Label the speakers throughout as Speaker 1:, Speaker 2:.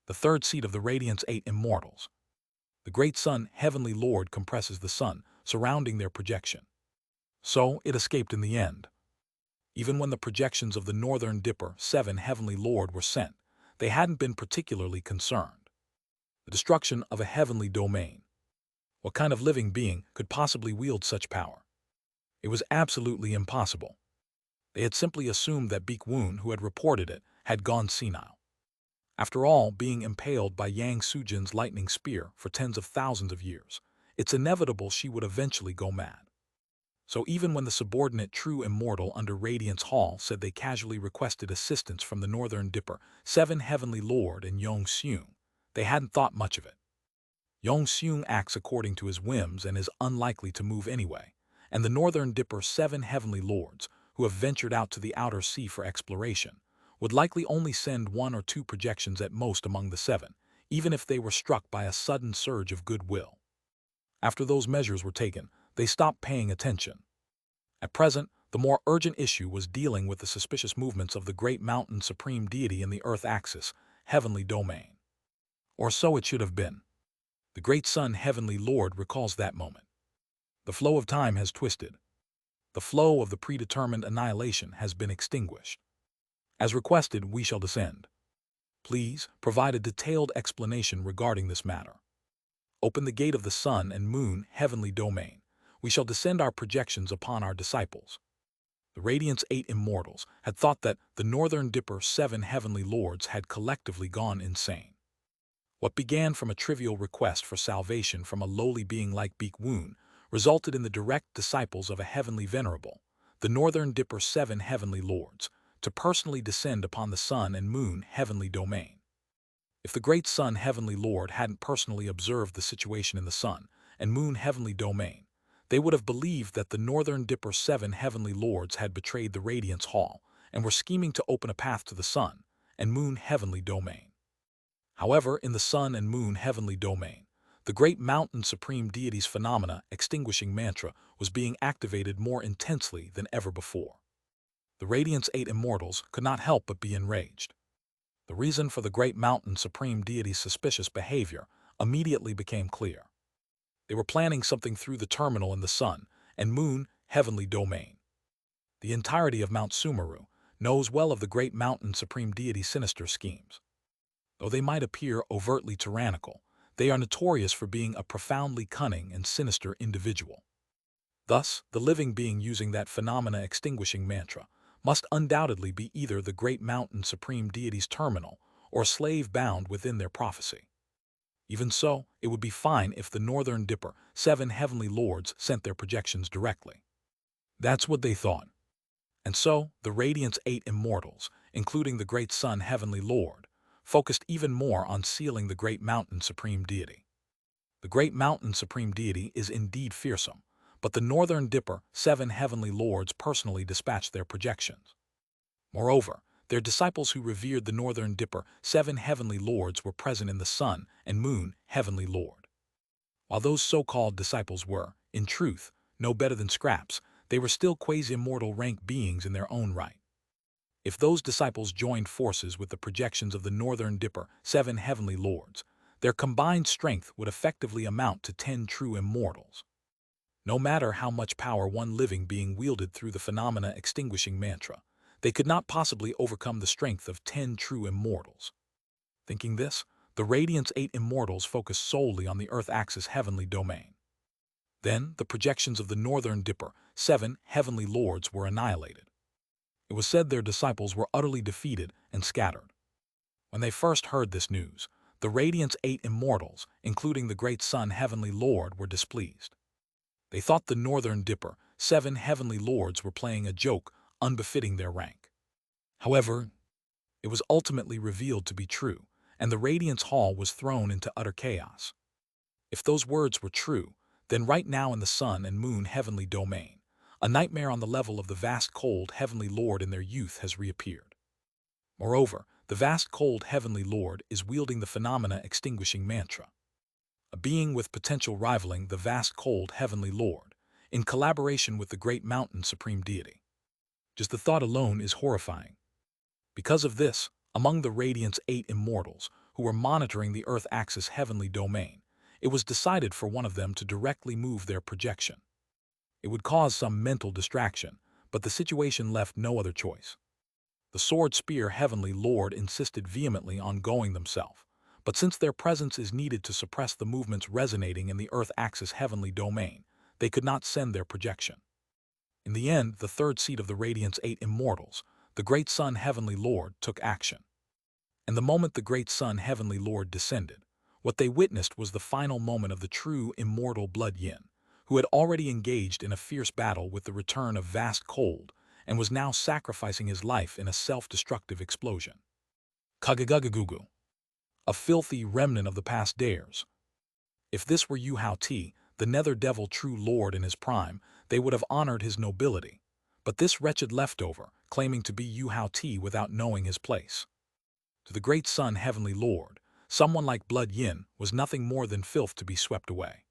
Speaker 1: the third seat of the Radiant's 8 immortals. The great sun, Heavenly Lord, compresses the sun, surrounding their projection. So it escaped in the end. Even when the projections of the Northern Dipper, 7 Heavenly Lord, were sent, they hadn't been particularly concerned. The destruction of a heavenly domain. What kind of living being could possibly wield such power? It was absolutely impossible. They had simply assumed that Baek-woon, who had reported it, had gone senile. After all, being impaled by Yang Sujin's lightning spear for tens of thousands of years, it's inevitable she would eventually go mad. So even when the subordinate true immortal under Radiance Hall said they casually requested assistance from the Northern Dipper, 7 Heavenly Lord, and Yong-seung, they hadn't thought much of it. Yong-seung acts according to his whims and is unlikely to move anyway, and the Northern Dipper, 7 Heavenly Lords, who have ventured out to the outer sea for exploration, would likely only send 1 or 2 projections at most among the 7, even if they were struck by a sudden surge of goodwill. After those measures were taken, they stopped paying attention. At present, the more urgent issue was dealing with the suspicious movements of the great mountain supreme deity in the Earth axis, heavenly domain. Or so it should have been. The great sun, Heavenly Lord, recalls that moment. The flow of time has twisted. The flow of the predetermined annihilation has been extinguished. As requested, we shall descend. Please provide a detailed explanation regarding this matter. Open the gate of the sun and moon, heavenly domain. We shall descend our projections upon our disciples. The Radiant's 8 immortals had thought that the Northern Dipper, 7 Heavenly Lords, had collectively gone insane. What began from a trivial request for salvation from a lowly being like Baek-woon resulted in the direct disciples of a heavenly venerable, the Northern Dipper, 7 Heavenly Lords, to personally descend upon the sun and moon, heavenly domain. If the great sun, Heavenly Lord, hadn't personally observed the situation in the sun and moon, heavenly domain, they would have believed that the Northern Dipper, 7 Heavenly Lords had betrayed the Radiance Hall and were scheming to open a path to the sun and moon, heavenly domain. However, in the sun and moon, heavenly domain, the great mountain supreme deity's phenomena extinguishing mantra was being activated more intensely than ever before. The Radiant's 8 immortals could not help but be enraged. The reason for the great mountain supreme deity's suspicious behavior immediately became clear. They were planning something through the terminal in the sun and moon, heavenly domain. The entirety of Mount Sumeru knows well of the great mountain supreme deity's sinister schemes. Though they might appear overtly tyrannical, they are notorious for being a profoundly cunning and sinister individual. Thus, the living being using that phenomena extinguishing mantra must undoubtedly be either the great mountain supreme deity's terminal or a slave bound within their prophecy. Even so, it would be fine if the Northern Dipper, 7 Heavenly Lords, sent their projections directly. That's what they thought. And so, the Radiant's 8 immortals, including the great sun, Heavenly Lord, focused even more on sealing the great mountain supreme deity. The great mountain supreme deity is indeed fearsome, but the Northern Dipper, 7 Heavenly Lords, personally dispatched their projections. Moreover, their disciples who revered the Northern Dipper, 7 Heavenly Lords, were present in the sun and moon, Heavenly Lord. While those so-called disciples were, in truth, no better than scraps, they were still quasi-immortal rank beings in their own right. If those disciples joined forces with the projections of the Northern Dipper, 7 Heavenly Lords, their combined strength would effectively amount to 10 true immortals. No matter how much power one living being wielded through the phenomena extinguishing mantra, they could not possibly overcome the strength of 10 true immortals. Thinking this, the Radiant's 8 immortals focused solely on the Earth axis heavenly domain. Then, the projections of the Northern Dipper, 7 Heavenly Lords, were annihilated. It was said their disciples were utterly defeated and scattered. When they first heard this news, the Radiant's 8 immortals, including the great sun, Heavenly Lord, were displeased. They thought the Northern Dipper, 7 Heavenly Lords, were playing a joke unbefitting their rank. However, it was ultimately revealed to be true, and the Radiance Hall was thrown into utter chaos. If those words were true, then right now in the sun and moon heavenly domain, a nightmare on the level of the vast cold Heavenly Lord in their youth has reappeared. Moreover, the vast cold Heavenly Lord is wielding the phenomena extinguishing mantra. A being with potential rivaling the vast cold Heavenly Lord, in collaboration with the great mountain supreme deity. Just the thought alone is horrifying. Because of this, among the Radiant's 8 immortals, who were monitoring the Earth axis heavenly domain, it was decided for one of them to directly move their projection. It would cause some mental distraction, but the situation left no other choice. The sword spear heavenly lord insisted vehemently on going themselves, but since their presence is needed to suppress the movements resonating in the Earth axis heavenly domain, they could not send their projection. In the end, the third seat of the Radiance 8 Immortals, the Great Sun Heavenly Lord, took action. And the moment the Great Sun Heavenly Lord descended, what they witnessed was the final moment of the true immortal Blood Yin, who had already engaged in a fierce battle with the return of vast cold and was now sacrificing his life in a self-destructive explosion. Kagagagugu, a filthy remnant of the past dares. If this were Yu Hao Ti, the nether devil true lord in his prime, they would have honored his nobility. But this wretched leftover, claiming to be Yu Hao Ti without knowing his place. To the Great Sun Heavenly Lord, someone like Blood Yin was nothing more than filth to be swept away.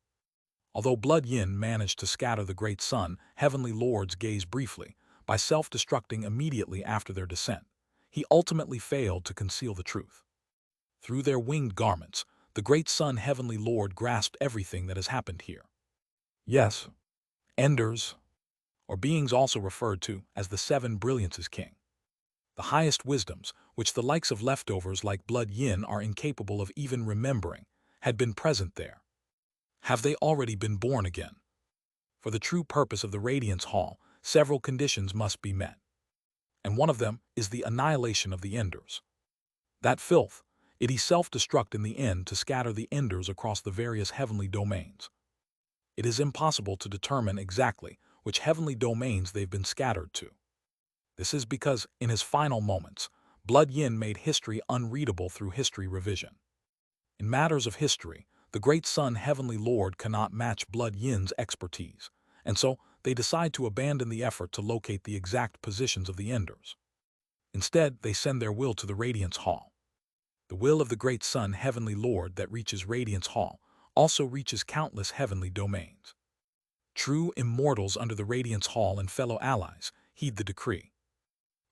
Speaker 1: Although Blood Yin managed to scatter the Great Sun Heavenly Lord's gaze briefly, by self-destructing immediately after their descent, he ultimately failed to conceal the truth. Through their winged garments, the Great Sun Heavenly Lord grasped everything that has happened here. Yes, Enders, or beings also referred to as the Seven Brilliances King. The highest wisdoms, which the likes of leftovers like Blood Yin are incapable of even remembering, had been present there. Have they already been born again? For the true purpose of the Radiance Hall, several conditions must be met. And one of them is the annihilation of the Enders. That filth, it is self-destruct in the end to scatter the Enders across the various heavenly domains. It is impossible to determine exactly which heavenly domains they've been scattered to. This is because, in his final moments, Blood Yin made history unreadable through history revision. In matters of history, the Great Sun Heavenly Lord cannot match Blood Yin's expertise, and so they decide to abandon the effort to locate the exact positions of the Enders. Instead, they send their will to the Radiance Hall. The will of the Great Sun Heavenly Lord that reaches Radiance Hall also reaches countless heavenly domains. True immortals under the Radiance Hall and fellow allies heed the decree.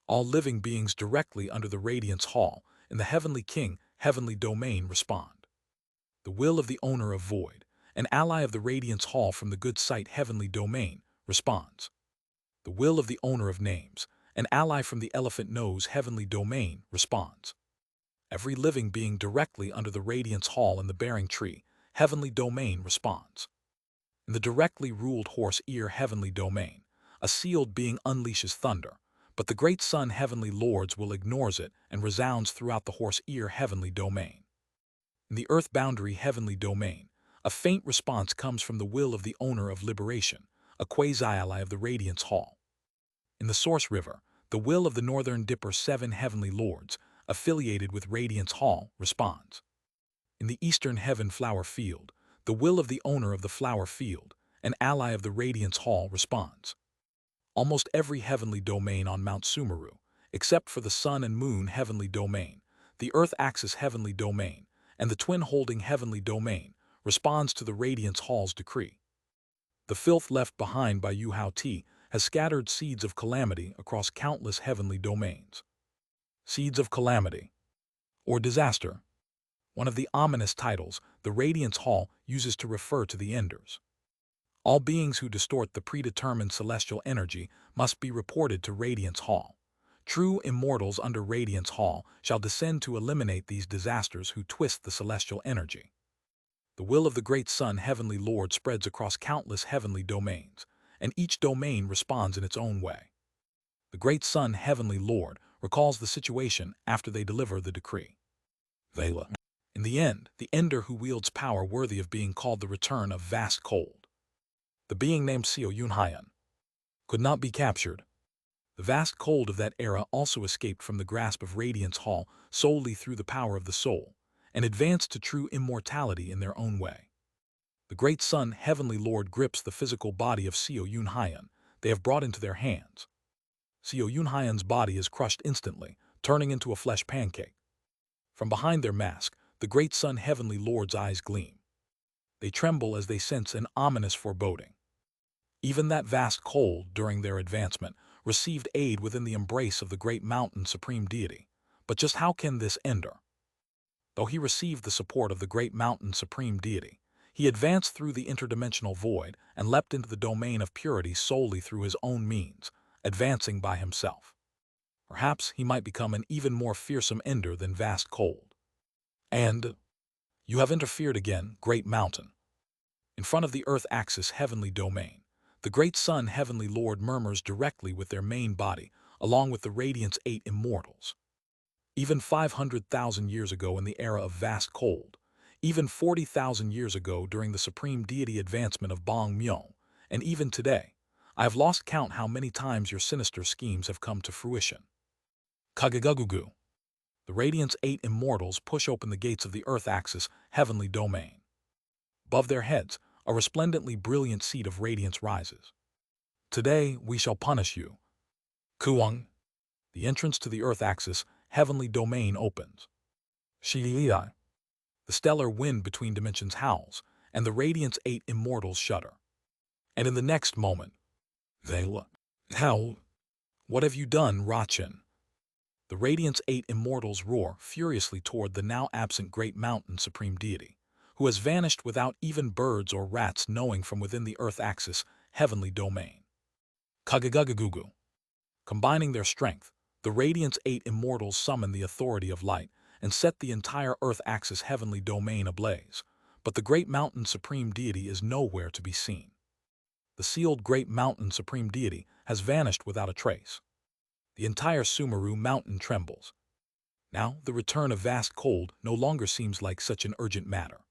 Speaker 1: All living beings directly under the Radiance Hall in the Heavenly King heavenly domain respond. The will of the owner of Void, an ally of the Radiance Hall from the Good Sight heavenly domain, responds. The will of the owner of Names, an ally from the Elephant Nose heavenly domain, responds. Every living being directly under the Radiance Hall in the Bearing Tree heavenly domain responds. In the directly ruled Horse Ear heavenly domain, a sealed being unleashes thunder, but the Great Sun Heavenly Lords will ignores it and resounds throughout the Horse Ear heavenly domain. In the Earth Boundary heavenly domain, a faint response comes from the will of the owner of Liberation, a quasi-ally of the Radiance Hall. In the Source River, the will of the Northern Dipper 7 heavenly lords, affiliated with Radiance Hall, responds. In the Eastern Heaven Flower Field, the will of the owner of the Flower Field, an ally of the Radiance Hall, responds. Almost every heavenly domain on Mount Sumeru, except for the Sun and Moon heavenly domain, the Earth Axis heavenly domain, and the Twin-holding heavenly domain, responds to the Radiance Hall's decree. The filth left behind by Yu Hao Ti has scattered seeds of calamity across countless heavenly domains. Seeds of calamity, or disaster, one of the ominous titles the Radiance Hall uses to refer to the Enders. All beings who distort the predetermined celestial energy must be reported to Radiance Hall. True immortals under Radiance Hall shall descend to eliminate these disasters who twist the celestial energy. The will of the Great Sun Heavenly Lord spreads across countless heavenly domains, and each domain responds in its own way. The Great Sun Heavenly Lord recalls the situation after they deliver the decree. Vela. In the end, the Ender who wields power worthy of being called the return of vast cold. The being named Seo Yunhyan could not be captured. The vast cold of that era also escaped from the grasp of Radiance Hall solely through the power of the soul, and advanced to true immortality in their own way. The Great Sun Heavenly Lord grips the physical body of Seo Yunhyan they have brought into their hands. Seo Yunhyan's body is crushed instantly, turning into a flesh pancake. From behind their mask, the Great Sun Heavenly Lord's eyes gleam. They tremble as they sense an ominous foreboding. Even that vast cold, during their advancement, received aid within the embrace of the great mountain supreme deity. But just how can this Ender, Though he received the support of the great mountain supreme deity, he advanced through the interdimensional void and leapt into the domain of purity solely through his own means, advancing by himself. Perhaps he might become an even more fearsome ender than vast cold. And you have interfered again, great mountain. In front of the earth-axis heavenly domain, the great sun heavenly lord murmurs directly with their main body, along with the radiant's 8 immortals. Even 500,000 years ago in the era of vast cold, even 40,000 years ago during the supreme deity advancement of Bong Myo, and even today, I have lost count how many times your sinister schemes have come to fruition. Kagagugu. The Radiant's 8 immortals push open the gates of the earth-axis heavenly domain. Above their heads, a resplendently brilliant seat of radiance rises. Today we shall punish you. Kuang. The entrance to the earth-axis heavenly domain opens. Shi'ai. The stellar wind between dimensions howls, and the Radiant's 8 immortals shudder. And in the next moment, they howl. What have you done, Rachin? The Radiant's 8 immortals roar furiously toward the now absent great mountain supreme deity, who has vanished without even birds or rats knowing from within the earth-axis heavenly domain. Kagagugugu. Combining their strength, the Radiant's 8 immortals summon the authority of light and set the entire earth-axis heavenly domain ablaze, but the great mountain supreme deity is nowhere to be seen. The sealed great mountain supreme deity has vanished without a trace. The entire Sumeru mountain trembles. Now the return of vast cold no longer seems like such an urgent matter.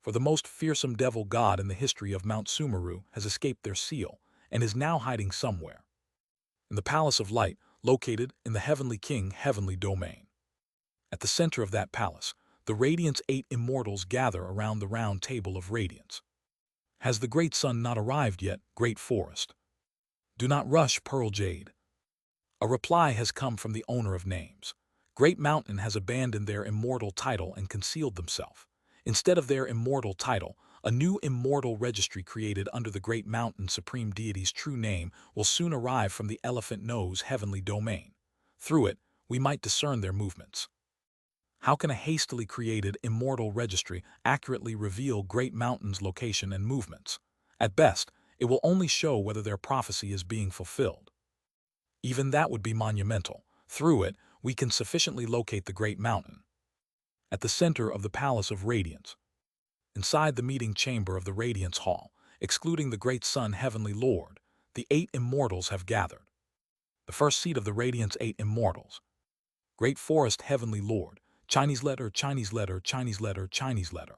Speaker 1: For the most fearsome devil god in the history of Mount Sumeru has escaped their seal and is now hiding somewhere in the Palace of Light, located in the Heavenly King heavenly domain. At the center of that palace, the Radiant's 8 immortals gather around the round table of radiance. Has the great sun not arrived yet, great forest? Do not rush, Pearl Jade. A reply has come from the owner of names. Great Mountain has abandoned their immortal title and concealed themselves. Instead of their immortal title, a new immortal registry created under the Great Mountain Supreme Deity's true name will soon arrive from the Elephant Nose heavenly domain. Through it, we might discern their movements. How can a hastily created immortal registry accurately reveal Great Mountain's location and movements? At best, it will only show whether their prophecy is being fulfilled. Even that would be monumental. Through it, we can sufficiently locate the Great Mountain. At the center of the Palace of Radiance, inside the meeting chamber of the Radiance Hall, excluding the Great Sun Heavenly Lord, the 8 immortals have gathered. The first seat of the Radiant's 8 immortals. Great Forest Heavenly Lord, Chinese letter, Chinese letter, Chinese letter, Chinese letter.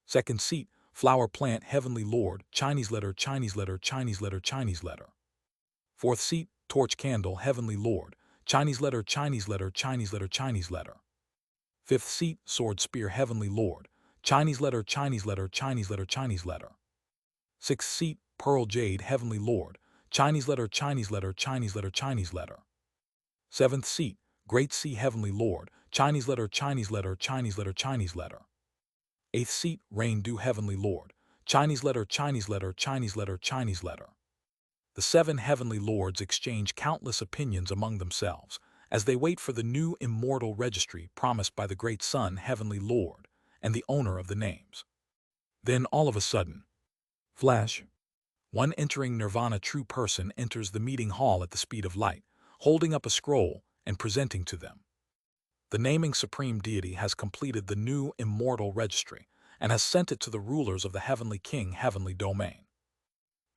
Speaker 1: Second seat, Flower Plant Heavenly Lord, Chinese letter, Chinese letter, Chinese letter, Chinese letter. Fourth seat, Torch Candle Heavenly Lord, Chinese letter, Chinese letter, Chinese letter, Chinese letter. Fifth seat, Sword Spear Heavenly Lord, Chinese letter, Chinese letter, Chinese letter, Chinese letter. Sixth seat, Pearl Jade Heavenly Lord, Chinese letter, Chinese letter, Chinese letter, Chinese letter. Seventh seat, Great Sea Heavenly Lord, Chinese letter, Chinese letter, Chinese letter, Chinese letter. Eighth seat, Rain Dew Heavenly Lord, Chinese letter, Chinese letter, Chinese letter, Chinese letter. The 7 heavenly lords exchange countless opinions among themselves as they wait for the new immortal registry promised by the great Sun Heavenly Lord and the owner of the names. Then all of a sudden, flash, one entering nirvana true person enters the meeting hall at the speed of light, holding up a scroll and presenting to them. The naming supreme deity has completed the new immortal registry and has sent it to the rulers of the Heavenly King heavenly domain.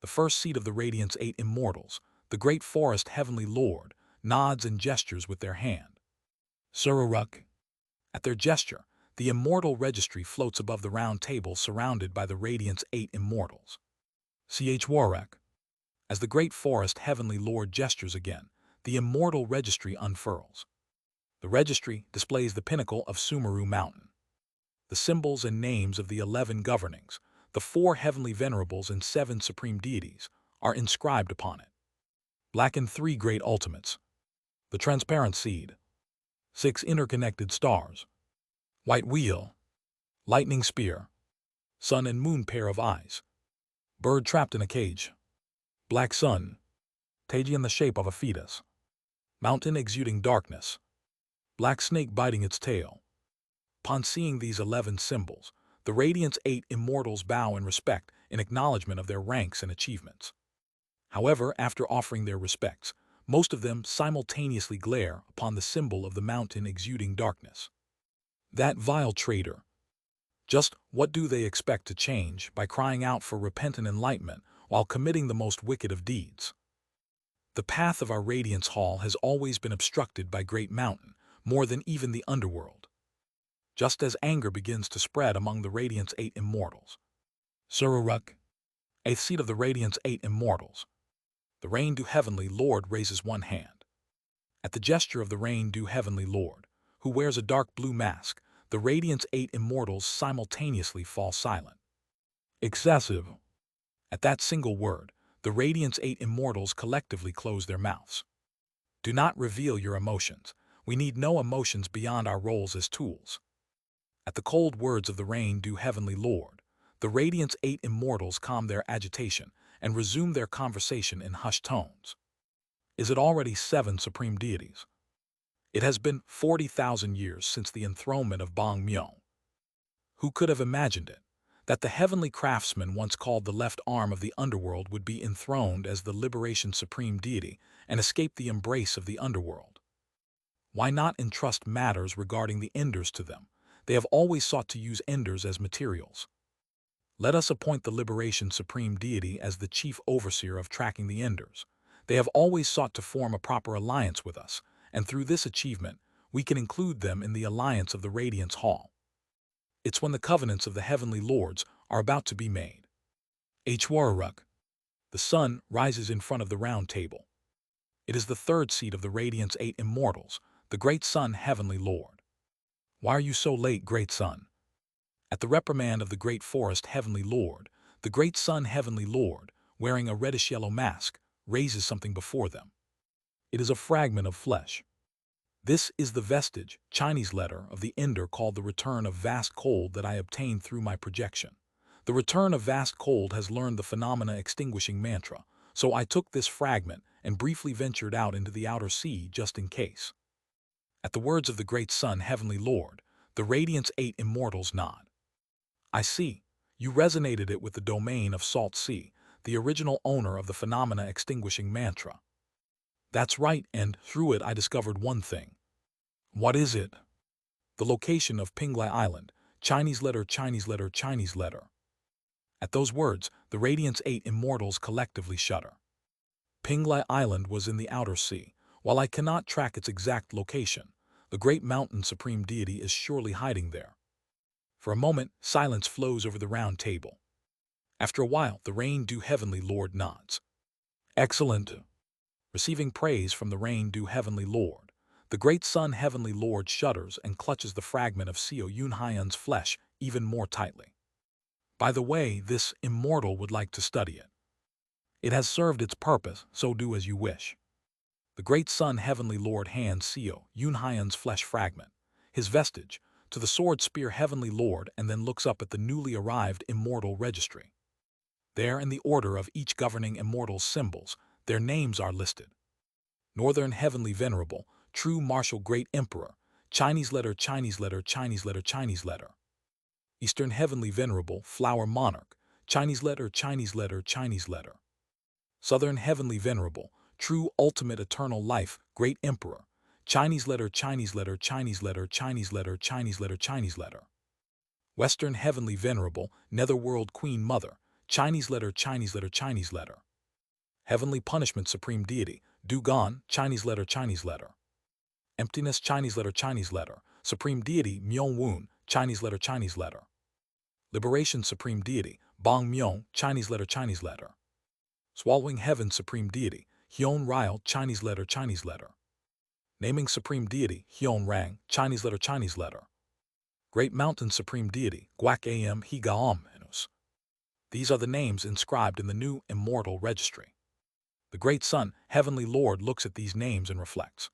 Speaker 1: The first seat of the Radiant's 8 immortals, the Great Forest Heavenly Lord, nods and gestures with their hand. Sururuk. At their gesture, the immortal registry floats above the round table surrounded by the Radiant's 8 immortals. Chwarek. As the Great Forest Heavenly Lord gestures again, the immortal registry unfurls. The registry displays the pinnacle of Sumeru Mountain. The symbols and names of the 11 governings, the 4 heavenly venerables and 7 supreme deities, are inscribed upon it. Blackened 3 great ultimates. The transparent seed. 6 interconnected stars. White wheel. Lightning spear. Sun and moon pair of eyes. Bird trapped in a cage. Black sun. Taiji in the shape of a fetus. Mountain exuding darkness. Black snake biting its tail. Upon seeing these 11 symbols, the Radiant's 8 immortals bow in respect in acknowledgement of their ranks and achievements. However, after offering their respects, most of them simultaneously glare upon the symbol of the mountain exuding darkness. That vile traitor! Just what do they expect to change by crying out for repentant enlightenment while committing the most wicked of deeds? The path of our Radiance Hall has always been obstructed by Great Mountain, more than even the underworld. Just as anger begins to spread among the Radiant's 8 immortals. Sururuk, 8th seat of the Radiant's 8 immortals. The Rain-Dew Heavenly Lord raises one hand. At the gesture of the Rain-Dew Heavenly Lord, who wears a dark blue mask, the Radiant's 8 immortals simultaneously fall silent. Excessive. At that single word, the Radiant's 8 immortals collectively close their mouths. Do not reveal your emotions. We need no emotions beyond our roles as tools. At the cold words of the Rain-Dew Heavenly Lord, the Radiant's 8 immortals calm their agitation and resume their conversation in hushed tones. Is it already 7 supreme deities? It has been 40,000 years since the enthronement of Bang Myo. Who could have imagined it? That the heavenly craftsman once called the left arm of the underworld would be enthroned as the liberation supreme deity and escape the embrace of the underworld. Why not entrust matters regarding the enders to them? They have always sought to use enders as materials. Let us appoint the liberation supreme deity as the chief overseer of tracking the enders. They have always sought to form a proper alliance with us, and through this achievement, we can include them in the alliance of the Radiance Hall. It's when the covenants of the heavenly lords are about to be made. Wararuk. The sun rises in front of the round table. It is the 3rd seat of the Radiant's 8 immortals, the great sun heavenly lord. Why are you so late, great sun? At the reprimand of the great forest heavenly lord, the great sun heavenly lord, wearing a reddish-yellow mask, raises something before them. It is a fragment of flesh. This is the vestige, Chinese letter, of the ender called the return of vast cold that I obtained through my projection. The return of vast cold has learned the phenomena extinguishing mantra, so I took this fragment and briefly ventured out into the outer sea just in case. At the words of the great sun heavenly lord, the Radiant's 8 immortals nod. I see. You resonated it with the domain of Salt Sea, the original owner of the phenomena extinguishing mantra. That's right, and through it I discovered one thing. What is it? The location of Pinglai Island, Chinese letter, Chinese letter, Chinese letter. At those words, the Radiant's 8 immortals collectively shudder. Pinglai Island was in the outer sea. While I cannot track its exact location, the great mountain supreme deity is surely hiding there. For a moment, silence flows over the round table. After a while, the Rain-Dew Heavenly Lord nods. Excellent. Receiving praise from the Rain-Dew Heavenly Lord, the great sun Heavenly Lord shudders and clutches the fragment of Seo Yunhyan's flesh even more tightly. By the way, this immortal would like to study it. It has served its purpose, so do as you wish. The great sun Heavenly Lord hands Seo Yunhyan's flesh fragment, his vestige, to the sword spear Heavenly Lord and then looks up at the newly arrived immortal registry. There, in the order of each governing immortal's symbols, their names are listed. Northern Heavenly Venerable, True Martial Great Emperor, Chinese letter, Chinese letter, Chinese letter, Chinese letter. Eastern Heavenly Venerable, Flower Monarch, Chinese letter, Chinese letter, Chinese letter. Southern Heavenly Venerable, True Ultimate Eternal Life, Great Emperor, Chinese letter, Chinese letter, Chinese letter, Chinese letter, Chinese letter, Chinese letter. Western Heavenly Venerable, Netherworld Queen Mother, Chinese letter, Chinese letter, Chinese letter. Heavenly Punishment Supreme Deity, Dugon, Chinese letter, Chinese letter. Emptiness, Chinese letter, Chinese letter. Supreme Deity, Myung-Woon, Chinese letter, Chinese letter. Liberation Supreme Deity, Bang Myung, Chinese letter, Chinese letter. Swallowing Heaven Supreme Deity, Hyun Ryle, Chinese letter, Chinese letter. Naming Supreme Deity, Hyun Rang, Chinese letter, Chinese letter. Great Mountain Supreme Deity, Guak Am Higaom Henus. These are the names inscribed in the new immortal registry. The great sun, Heavenly Lord, looks at these names and reflects.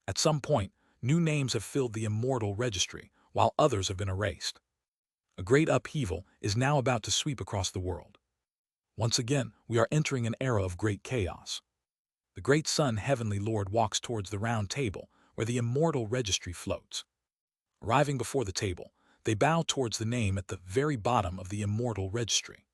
Speaker 1: At some point, new names have filled the immortal registry, while others have been erased. A great upheaval is now about to sweep across the world. Once again, we are entering an era of great chaos. The great sun Heavenly Lord walks towards the round table where the immortal registry floats. Arriving before the table, they bow towards the name at the very bottom of the immortal registry.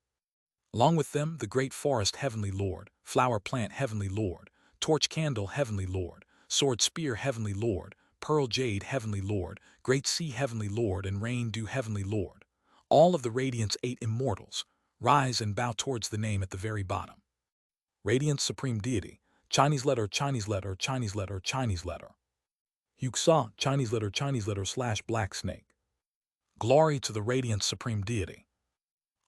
Speaker 1: Along with them, the great forest heavenly lord, flower plant heavenly lord, torch candle heavenly lord, sword spear heavenly lord, pearl jade heavenly lord, great sea heavenly lord, and rain dew heavenly lord. All of the Radiant's 8 immortals rise and bow towards the name at the very bottom. Radiant's supreme deity, Chinese letter, Chinese letter, Chinese letter, Chinese letter. Yuxa, Chinese letter / black snake. Glory to the Radiant's supreme deity.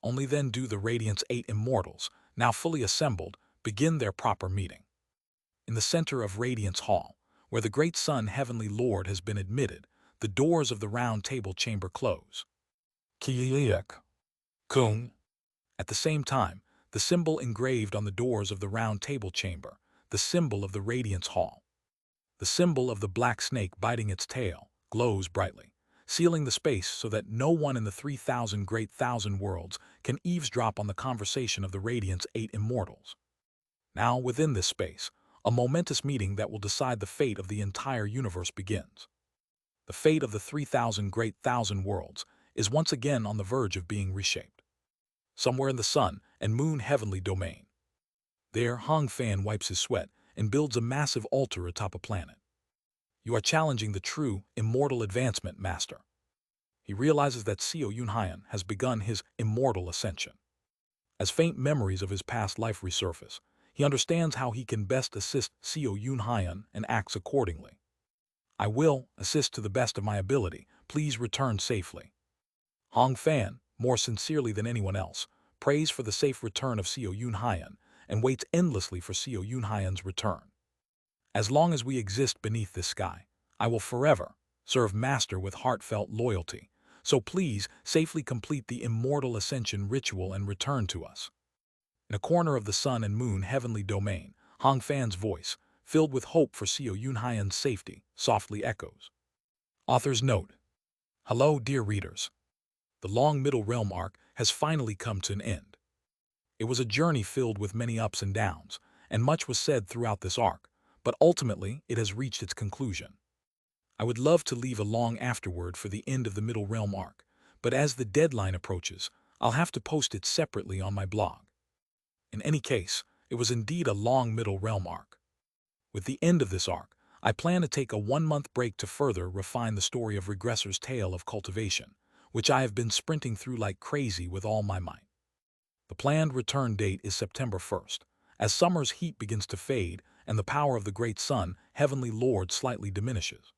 Speaker 1: Only then do the Radiant's 8 immortals, now fully assembled, begin their proper meeting. In the center of Radiance Hall, where the great Sun Heavenly Lord has been admitted, the doors of the round table chamber close. Kiyiek. Kung. At the same time, the symbol engraved on the doors of the round table chamber, the symbol of the Radiance Hall. The symbol of the black snake biting its tail, glows brightly, sealing the space so that no one in the 3,000 great thousand worlds can eavesdrop on the conversation of the Radiant's 8 immortals. Now, within this space, a momentous meeting that will decide the fate of the entire universe begins. The fate of the 3,000 great thousand worlds is once again on the verge of being reshaped. Somewhere in the sun and moon heavenly domain. There, Hong Fan wipes his sweat and builds a massive altar atop a planet. You are challenging the true, immortal advancement, Master. He realizes that Xiao Yunhaian has begun his immortal ascension. As faint memories of his past life resurface, he understands how he can best assist Xiao Yunhaian and acts accordingly. I will assist to the best of my ability. Please return safely. Hong Fan, more sincerely than anyone else, prays for the safe return of Xiao Yunhaian and waits endlessly for Xiao Yunhaian's return. As long as we exist beneath this sky, I will forever serve Master with heartfelt loyalty, so please safely complete the immortal ascension ritual and return to us. In a corner of the sun and moon heavenly domain, Hong Fan's voice, filled with hope for Xiao Yunhaian's safety, softly echoes. Author's note. Hello, dear readers. The long Middle Realm arc has finally come to an end. It was a journey filled with many ups and downs, and much was said throughout this arc, but ultimately it has reached its conclusion. I would love to leave a long afterword for the end of the Middle Realm arc, but as the deadline approaches, I'll have to post it separately on my blog. In any case, it was indeed a long Middle Realm arc. With the end of this arc, I plan to take a 1-month break to further refine the story of Regressor's tale of cultivation, which I have been sprinting through like crazy with all my might. The planned return date is September 1st, as summer's heat begins to fade and the power of the great sun, Heavenly Lord, slightly diminishes.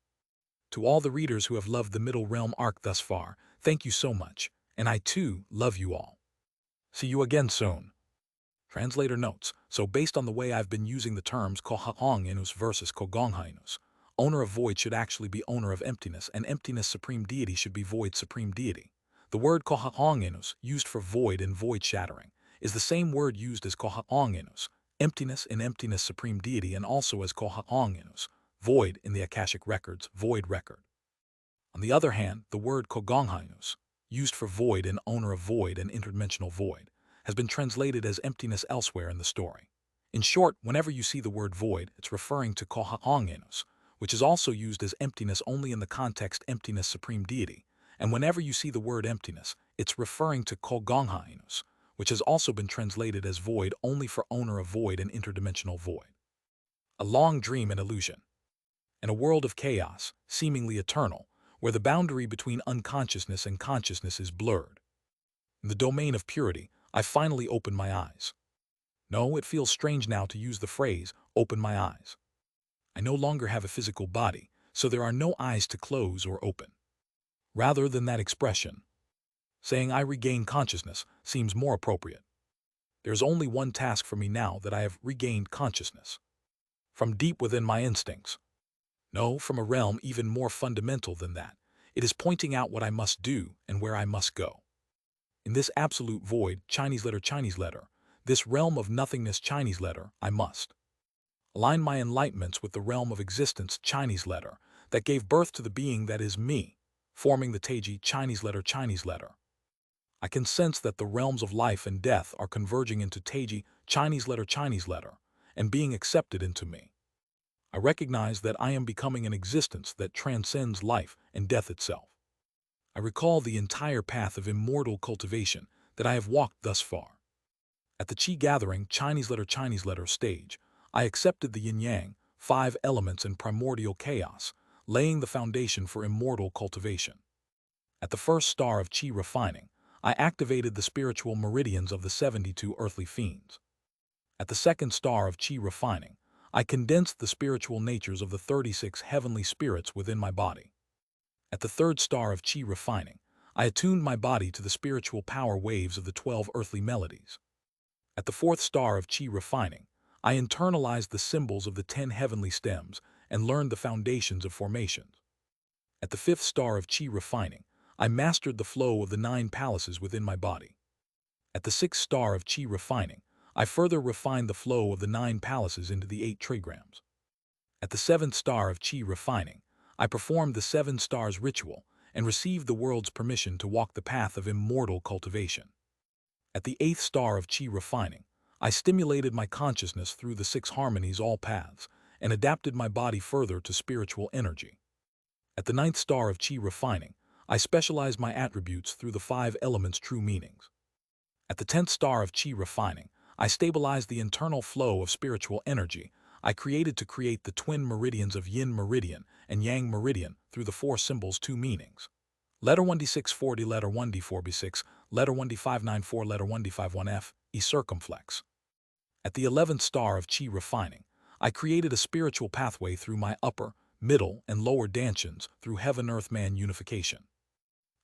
Speaker 1: To all the readers who have loved the Middle Realm arc thus far, thank you so much, and I too love you all. See you again soon. Translator notes, so based on the way I've been using the terms Koha'onginus versus Kogonghainus, owner of void should actually be owner of emptiness, and emptiness supreme deity should be void supreme deity. The word Koha'onginus, used for void and void shattering, is the same word used as Koha'onginus, emptiness in emptiness supreme deity, and also as Koha'onginus, void in the Akashic records, void record. On the other hand, the word Kogonghainus, used for void and owner of void and interdimensional void, has been translated as emptiness elsewhere in the story. In short, whenever you see the word void, it's referring to Koha'onginus, which is also used as emptiness only in the context emptiness supreme deity, and whenever you see the word emptiness, it's referring to Kogonghainus, which has also been translated as void only for owner of void and interdimensional void. A long dream and illusion. In a world of chaos, seemingly eternal, where the boundary between unconsciousness and consciousness is blurred. In the domain of purity, I finally opened my eyes. No, it feels strange now to use the phrase, open my eyes. I no longer have a physical body, so there are no eyes to close or open. Rather than that expression, saying I regain consciousness seems more appropriate. There's only one task for me now that I have regained consciousness. From deep within my instincts. No, from a realm even more fundamental than that. It is pointing out what I must do and where I must go. In this absolute void, Chinese letter, this realm of nothingness, Chinese letter, I must align my enlightenments with the realm of existence, Chinese letter, that gave birth to the being that is me, forming the Taiji, Chinese letter. I can sense that the realms of life and death are converging into Taiji, Chinese letter, and being accepted into me. I recognize that I am becoming an existence that transcends life and death itself. I recall the entire path of immortal cultivation that I have walked thus far. At the Qi gathering Chinese letter stage, I accepted the yin-yang, 5 elements and primordial chaos, laying the foundation for immortal cultivation. At the first star of Qi refining, I activated the spiritual meridians of the 72 earthly fiends. At the second star of Qi refining, I condensed the spiritual natures of the 36 heavenly spirits within my body. At the third star of Qi refining, I attuned my body to the spiritual power waves of the 12 earthly melodies. At the fourth star of Qi refining, I internalized the symbols of the 10 heavenly stems and learned the foundations of formations. At the fifth star of Qi refining, I mastered the flow of the 9 palaces within my body. At the sixth star of Qi refining, I further refined the flow of the 9 palaces into the 8 trigrams. At the seventh star of Qi refining, I performed the 7 stars ritual and received the world's permission to walk the path of immortal cultivation. At the 8th star of Qi refining, I stimulated my consciousness through the 6 harmonies all paths and adapted my body further to spiritual energy. At the 9th star of Qi refining, I specialized my attributes through the 5 elements' true meanings. At the 10th star of Qi refining, I stabilized the internal flow of spiritual energy I created to create the twin meridians of Yin meridian and Yang meridian through the 4 symbols' 2 meanings. Letter 1D640, letter 1D4B6, letter 1D594, letter 1D51F, E circumflex. At the 11th star of Qi refining, I created a spiritual pathway through my upper, middle, and lower dantians through heaven-earth-man unification.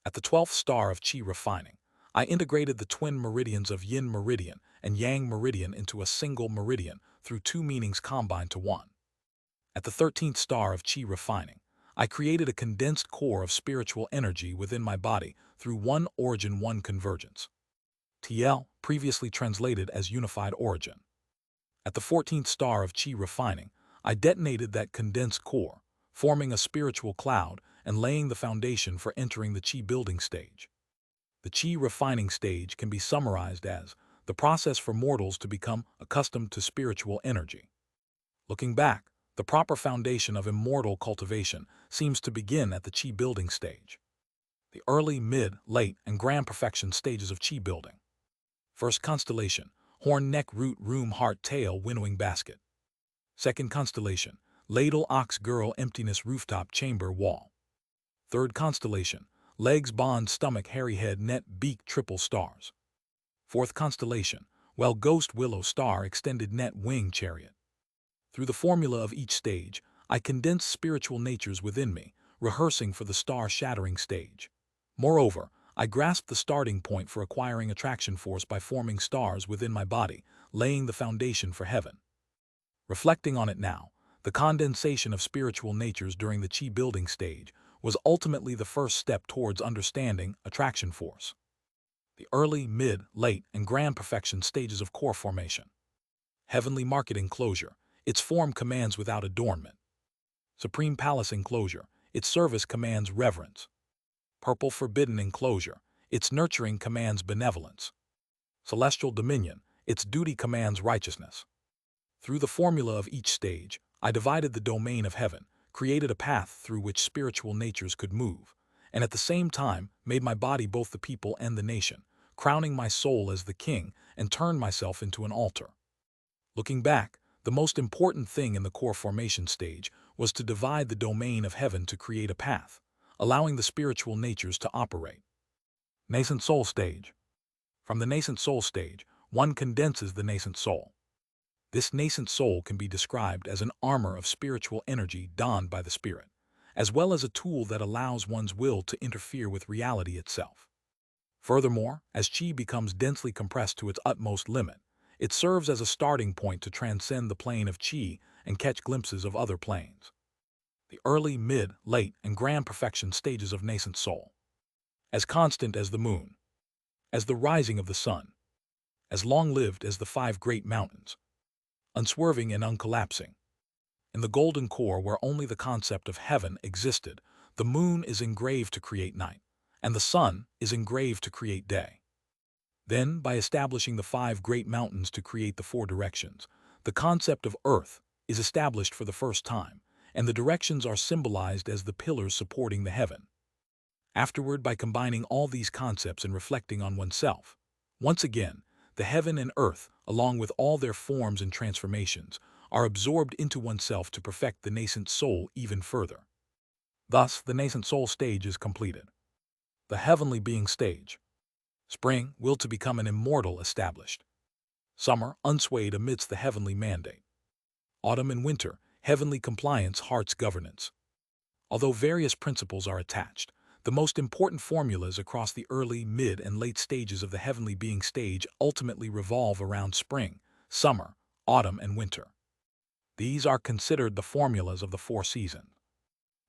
Speaker 1: At the 12th star of Qi refining, I integrated the twin meridians of Yin meridian and Yang meridian into a single meridian through 2 meanings combined to 1. At the 13th star of Qi refining, I created a condensed core of spiritual energy within my body through 1 origin 1 convergence. TL, previously translated as unified origin. At the 14th star of Qi refining, I detonated that condensed core, forming a spiritual cloud and laying the foundation for entering the Qi building stage. The Qi refining stage can be summarized as the process for mortals to become accustomed to spiritual energy. Looking back, the proper foundation of immortal cultivation seems to begin at the Qi building stage. The early, mid, late, and grand perfection stages of Qi building. First constellation, horn, neck, root, room, heart, tail, winnowing basket. Second constellation, ladle, ox, girl, emptiness, rooftop, chamber, wall. Third constellation, legs, bond, stomach, hairy head, net, beak, triple stars. Fourth constellation, well, ghost, willow, star, extended net, wing, chariot. Through the formula of each stage, I condense spiritual natures within me, rehearsing for the star-shattering stage. Moreover, I grasp the starting point for acquiring attraction force by forming stars within my body, laying the foundation for heaven. Reflecting on it now, the condensation of spiritual natures during the Qi building stage was ultimately the first step towards understanding attraction force. The early, mid, late, and grand perfection stages of core formation. Heavenly market enclosure, its form commands without adornment. Supreme palace enclosure, its service commands reverence. Purple forbidden enclosure, its nurturing commands benevolence. Celestial dominion, its duty commands righteousness. Through the formula of each stage, I divided the domain of heaven, created a path through which spiritual natures could move, and at the same time made my body both the people and the nation, crowning my soul as the king and turned myself into an altar. Looking back, the most important thing in the core formation stage was to divide the domain of heaven to create a path, allowing the spiritual natures to operate. Nascent soul stage. From the nascent soul stage, one condenses the nascent soul. This nascent soul can be described as an armor of spiritual energy donned by the spirit, as well as a tool that allows one's will to interfere with reality itself. Furthermore, as Qi becomes densely compressed to its utmost limit, it serves as a starting point to transcend the plane of Qi and catch glimpses of other planes. The early, mid, late, and grand perfection stages of nascent soul. As constant as the moon, as the rising of the sun, as long-lived as the 5 great mountains, unswerving and uncollapsing. In the golden core where only the concept of heaven existed, the moon is engraved to create night, and the sun is engraved to create day. Then, by establishing the 5 great mountains to create the 4 directions, the concept of earth is established for the first time, and the directions are symbolized as the pillars supporting the heaven. Afterward, by combining all these concepts and reflecting on oneself, once again, the heaven and earth, along with all their forms and transformations, are absorbed into oneself to perfect the nascent soul even further. Thus, the nascent soul stage is completed. The heavenly being stage. Spring, will to become an immortal established. Summer, unswayed amidst the heavenly mandate. Autumn and winter, heavenly compliance, heart's governance. Although various principles are attached, the most important formulas across the early, mid, and late stages of the heavenly being stage ultimately revolve around spring, summer, autumn, and winter. These are considered the formulas of the four seasons.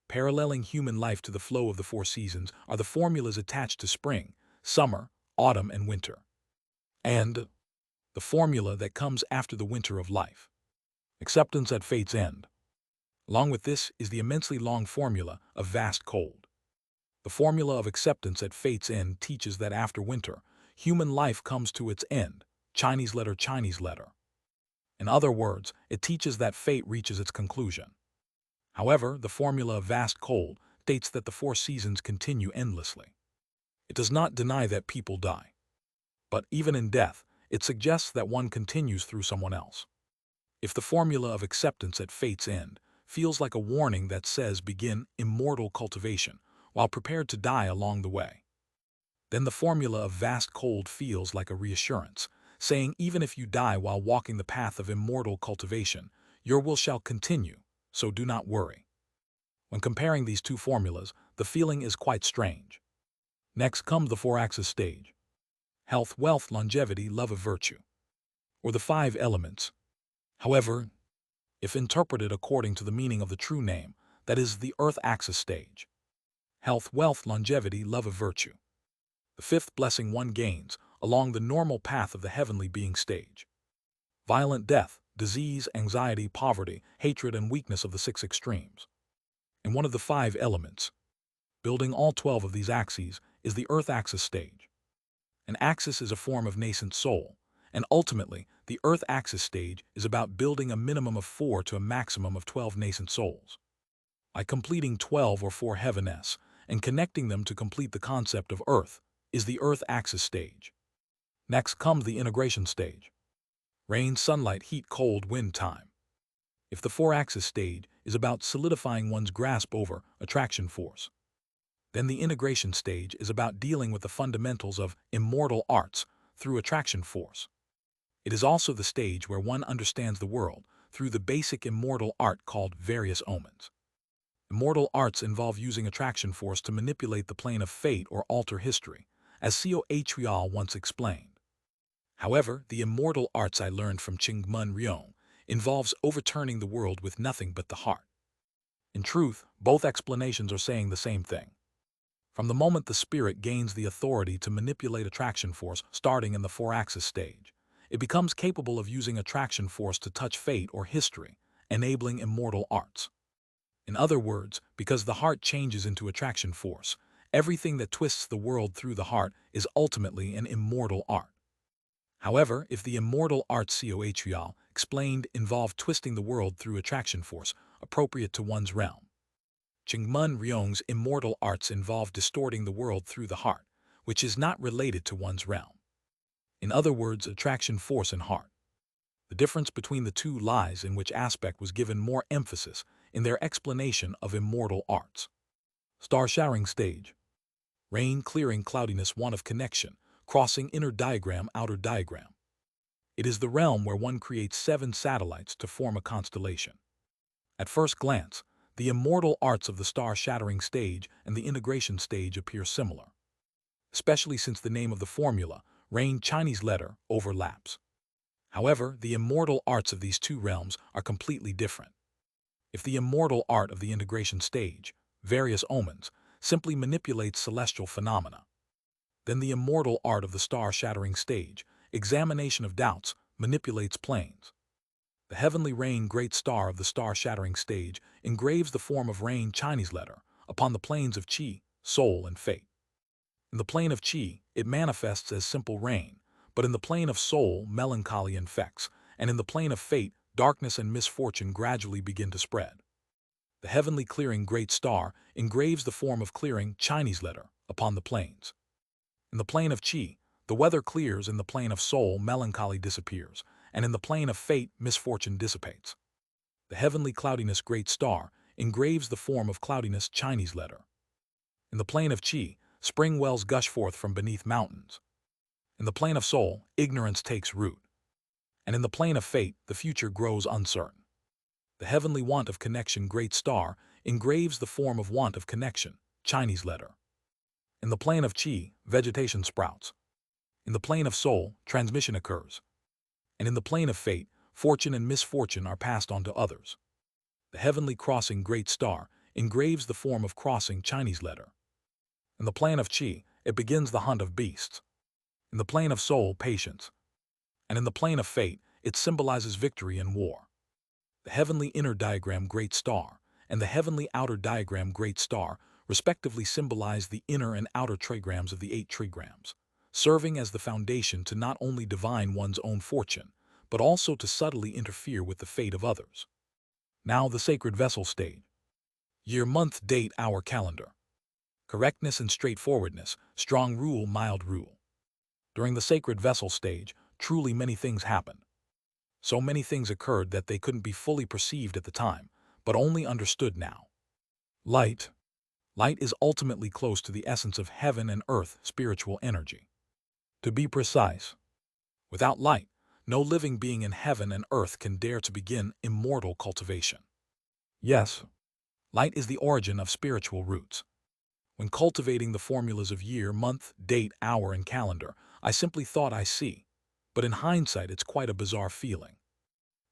Speaker 1: Paralleling human life to the flow of the four seasons are the formulas attached to spring, summer, autumn, and winter. And the formula that comes after the winter of life. Acceptance at fate's end. Along with this is the immensely long formula of vast cold. The formula of acceptance at fate's end teaches that after winter, human life comes to its end. Chinese letter, Chinese letter. In other words, it teaches that fate reaches its conclusion. However, the formula of vast cold states that the four seasons continue endlessly. It does not deny that people die. But even in death, it suggests that one continues through someone else. If the formula of acceptance at fate's end feels like a warning that says begin immortal cultivation while prepared to die along the way, then the formula of vast cold feels like a reassurance, saying even if you die while walking the path of immortal cultivation, your will shall continue, so do not worry. When comparing these two formulas, the feeling is quite strange. Next comes the four-axis stage. Health, wealth, longevity, love of virtue, or the five elements. However, if interpreted according to the meaning of the true name, that is the earth axis stage. Health, wealth, longevity, love of virtue. The fifth blessing one gains along the normal path of the heavenly being stage. Violent death, disease, anxiety, poverty, hatred, and weakness of the six extremes. And one of the five elements. Building all 12 of these axes is the earth axis stage. An axis is a form of nascent soul, and ultimately, the earth axis stage is about building a minimum of 4 to a maximum of 12 nascent souls. By completing 12 or 4 heaven-s and connecting them to complete the concept of earth is the earth axis stage. Next comes the integration stage. Rain, sunlight, heat, cold, wind, time. If the four-axis stage is about solidifying one's grasp over attraction force, then the integration stage is about dealing with the fundamentals of immortal arts through attraction force. It is also the stage where one understands the world through the basic immortal art called various omens. Immortal arts involve using attraction force to manipulate the plane of fate or alter history, as Co. Huial once explained. However, the immortal arts I learned from Qingmun Ryong involves overturning the world with nothing but the heart. In truth, both explanations are saying the same thing. From the moment the spirit gains the authority to manipulate attraction force starting in the four-axis stage, it becomes capable of using attraction force to touch fate or history, enabling immortal arts. In other words, because the heart changes into attraction force, everything that twists the world through the heart is ultimately an immortal art. However, if the immortal arts Co. Huial explained involve twisting the world through attraction force appropriate to one's realm, Qingmun Ryong's immortal arts involve distorting the world through the heart, which is not related to one's realm. In other words, attraction force and heart. The difference between the two lies in which aspect was given more emphasis in their explanation of immortal arts. Star-shattering stage. Rain, clearing, cloudiness, one of connection, crossing inner diagram, outer diagram. It is the realm where one creates 7 satellites to form a constellation. At first glance, the immortal arts of the star-shattering stage and the integration stage appear similar, especially since the name of the formula, Rain Chinese letter, overlaps. However, the immortal arts of these two realms are completely different. If the immortal art of the integration stage, various omens, simply manipulates celestial phenomena, then the immortal art of the star-shattering stage, examination of doubts, manipulates planes. The heavenly rain great star of the star-shattering stage engraves the form of rain Chinese letter upon the planes of qi, soul, and fate. In the plane of qi, it manifests as simple rain, but in the plane of soul, melancholy infects, and in the plane of fate, darkness and misfortune gradually begin to spread. The heavenly clearing great star engraves the form of clearing Chinese letter upon the plains. In the plane of chi, the weather clears, in the plane of soul, melancholy disappears, and in the plane of fate, misfortune dissipates. The heavenly cloudiness great star engraves the form of cloudiness Chinese letter. In the plane of chi, spring wells gush forth from beneath mountains. In the plane of soul, ignorance takes root. And in the plane of fate, the future grows uncertain. The heavenly want of connection great star engraves the form of want of connection, Chinese letter. In the plane of chi, vegetation sprouts. In the plane of soul, transmission occurs. And in the plane of fate, fortune and misfortune are passed on to others. The heavenly crossing great star engraves the form of crossing, Chinese letter. In the plane of chi, it begins the hunt of beasts. In the plane of soul, patience. And in the plane of fate, it symbolizes victory in war. The heavenly inner diagram great star and the heavenly outer diagram great star respectively symbolize the inner and outer trigrams of the 8 trigrams, serving as the foundation to not only divine one's own fortune, but also to subtly interfere with the fate of others. Now the sacred vessel stage. Year, month, date, hour, calendar. Correctness and straightforwardness, strong rule, mild rule. During the sacred vessel stage, truly many things happened. So many things occurred that they couldn't be fully perceived at the time, but only understood now. Light. Light is ultimately close to the essence of heaven and earth, spiritual energy. To be precise, without light, no living being in heaven and earth can dare to begin immortal cultivation. Yes, light is the origin of spiritual roots. When cultivating the formulas of year, month, date, hour, and calendar, I simply thought I see, but in hindsight it's quite a bizarre feeling.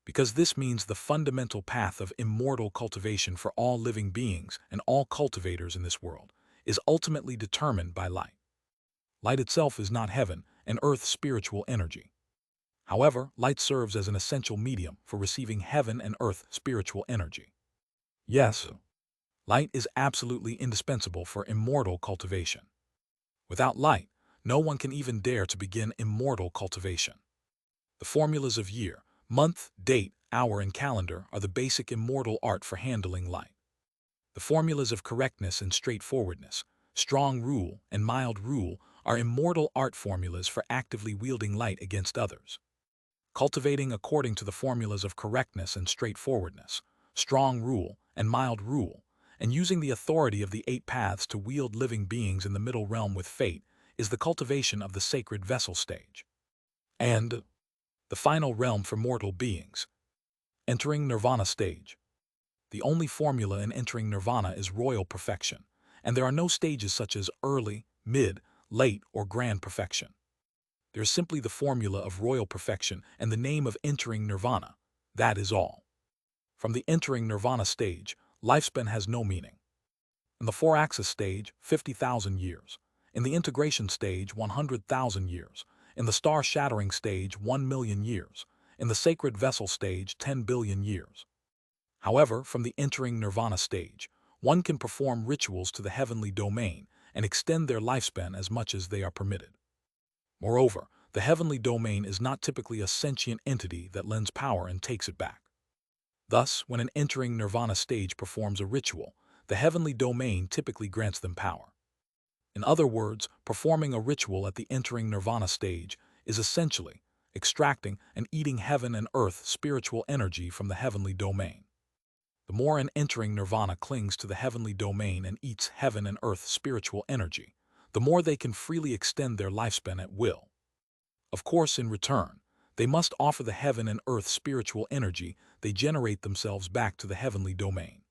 Speaker 1: Because this means the fundamental path of immortal cultivation for all living beings and all cultivators in this world is ultimately determined by light. Light itself is not heaven and earth's spiritual energy. However, light serves as an essential medium for receiving heaven and earth spiritual energy. Yes, light is absolutely indispensable for immortal cultivation. Without light, no one can even dare to begin immortal cultivation. The formulas of year, month, date, hour, and calendar are the basic immortal art for handling light. The formulas of correctness and straightforwardness, strong rule and mild rule are immortal art formulas for actively wielding light against others. Cultivating according to the formulas of correctness and straightforwardness, strong rule and mild rule, and using the authority of the 8 paths to wield living beings in the middle realm with fate is the cultivation of the sacred vessel stage. And the final realm for mortal beings. Entering nirvana stage. The only formula in entering nirvana is royal perfection, and there are no stages such as early, mid, late, or grand perfection. There is simply the formula of royal perfection and the name of entering nirvana. That is all. From the entering nirvana stage, lifespan has no meaning. In the 4-axis stage, 50,000 years. In the integration stage, 100,000 years. In the star-shattering stage, 1 million years. In the sacred vessel stage, 10 billion years. However, from the entering nirvana stage, one can perform rituals to the heavenly domain and extend their lifespan as much as they are permitted. Moreover, the heavenly domain is not typically a sentient entity that lends power and takes it back. Thus, when an entering nirvana stage performs a ritual, the heavenly domain typically grants them power. In other words, performing a ritual at the entering nirvana stage is essentially extracting and eating heaven and earth spiritual energy from the heavenly domain. The more an entering nirvana clings to the heavenly domain and eats heaven and earth spiritual energy, the more they can freely extend their lifespan at will. Of course, in return, they must offer the heaven and earth spiritual energy they generate themselves back to the heavenly domain.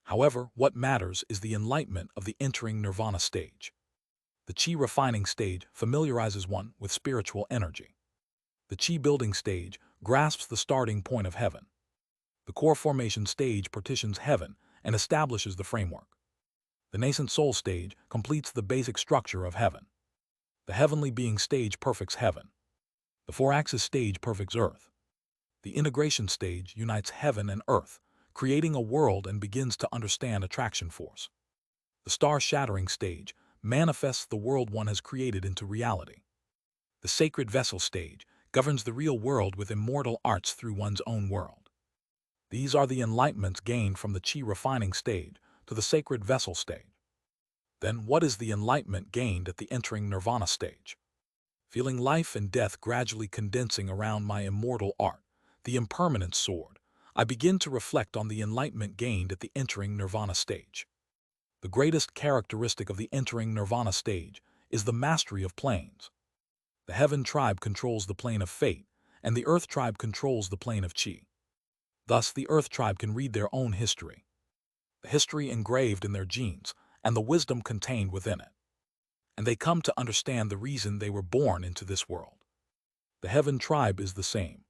Speaker 1: However, what matters is the enlightenment of the entering nirvana stage. The chi refining stage familiarizes one with spiritual energy. The chi building stage grasps the starting point of heaven. The core formation stage partitions heaven and establishes the framework. The nascent soul stage completes the basic structure of heaven. The heavenly being stage perfects heaven. The 4-axis stage perfects earth. The integration stage unites heaven and earth, creating a world and begins to understand attraction force. The star-shattering stage manifests the world one has created into reality. The sacred vessel stage governs the real world with immortal arts through one's own world. These are the enlightenments gained from the chi refining stage to the sacred vessel stage. Then what is the enlightenment gained at the entering nirvana stage? Feeling life and death gradually condensing around my immortal art, the impermanent sword, I begin to reflect on the enlightenment gained at the entering nirvana stage. The greatest characteristic of the entering nirvana stage is the mastery of planes. The heaven tribe controls the plane of fate, and the earth tribe controls the plane of chi. Thus, the earth tribe can read their own history, the history engraved in their genes, and the wisdom contained within it. And they come to understand the reason they were born into this world. The heaven tribe is the same.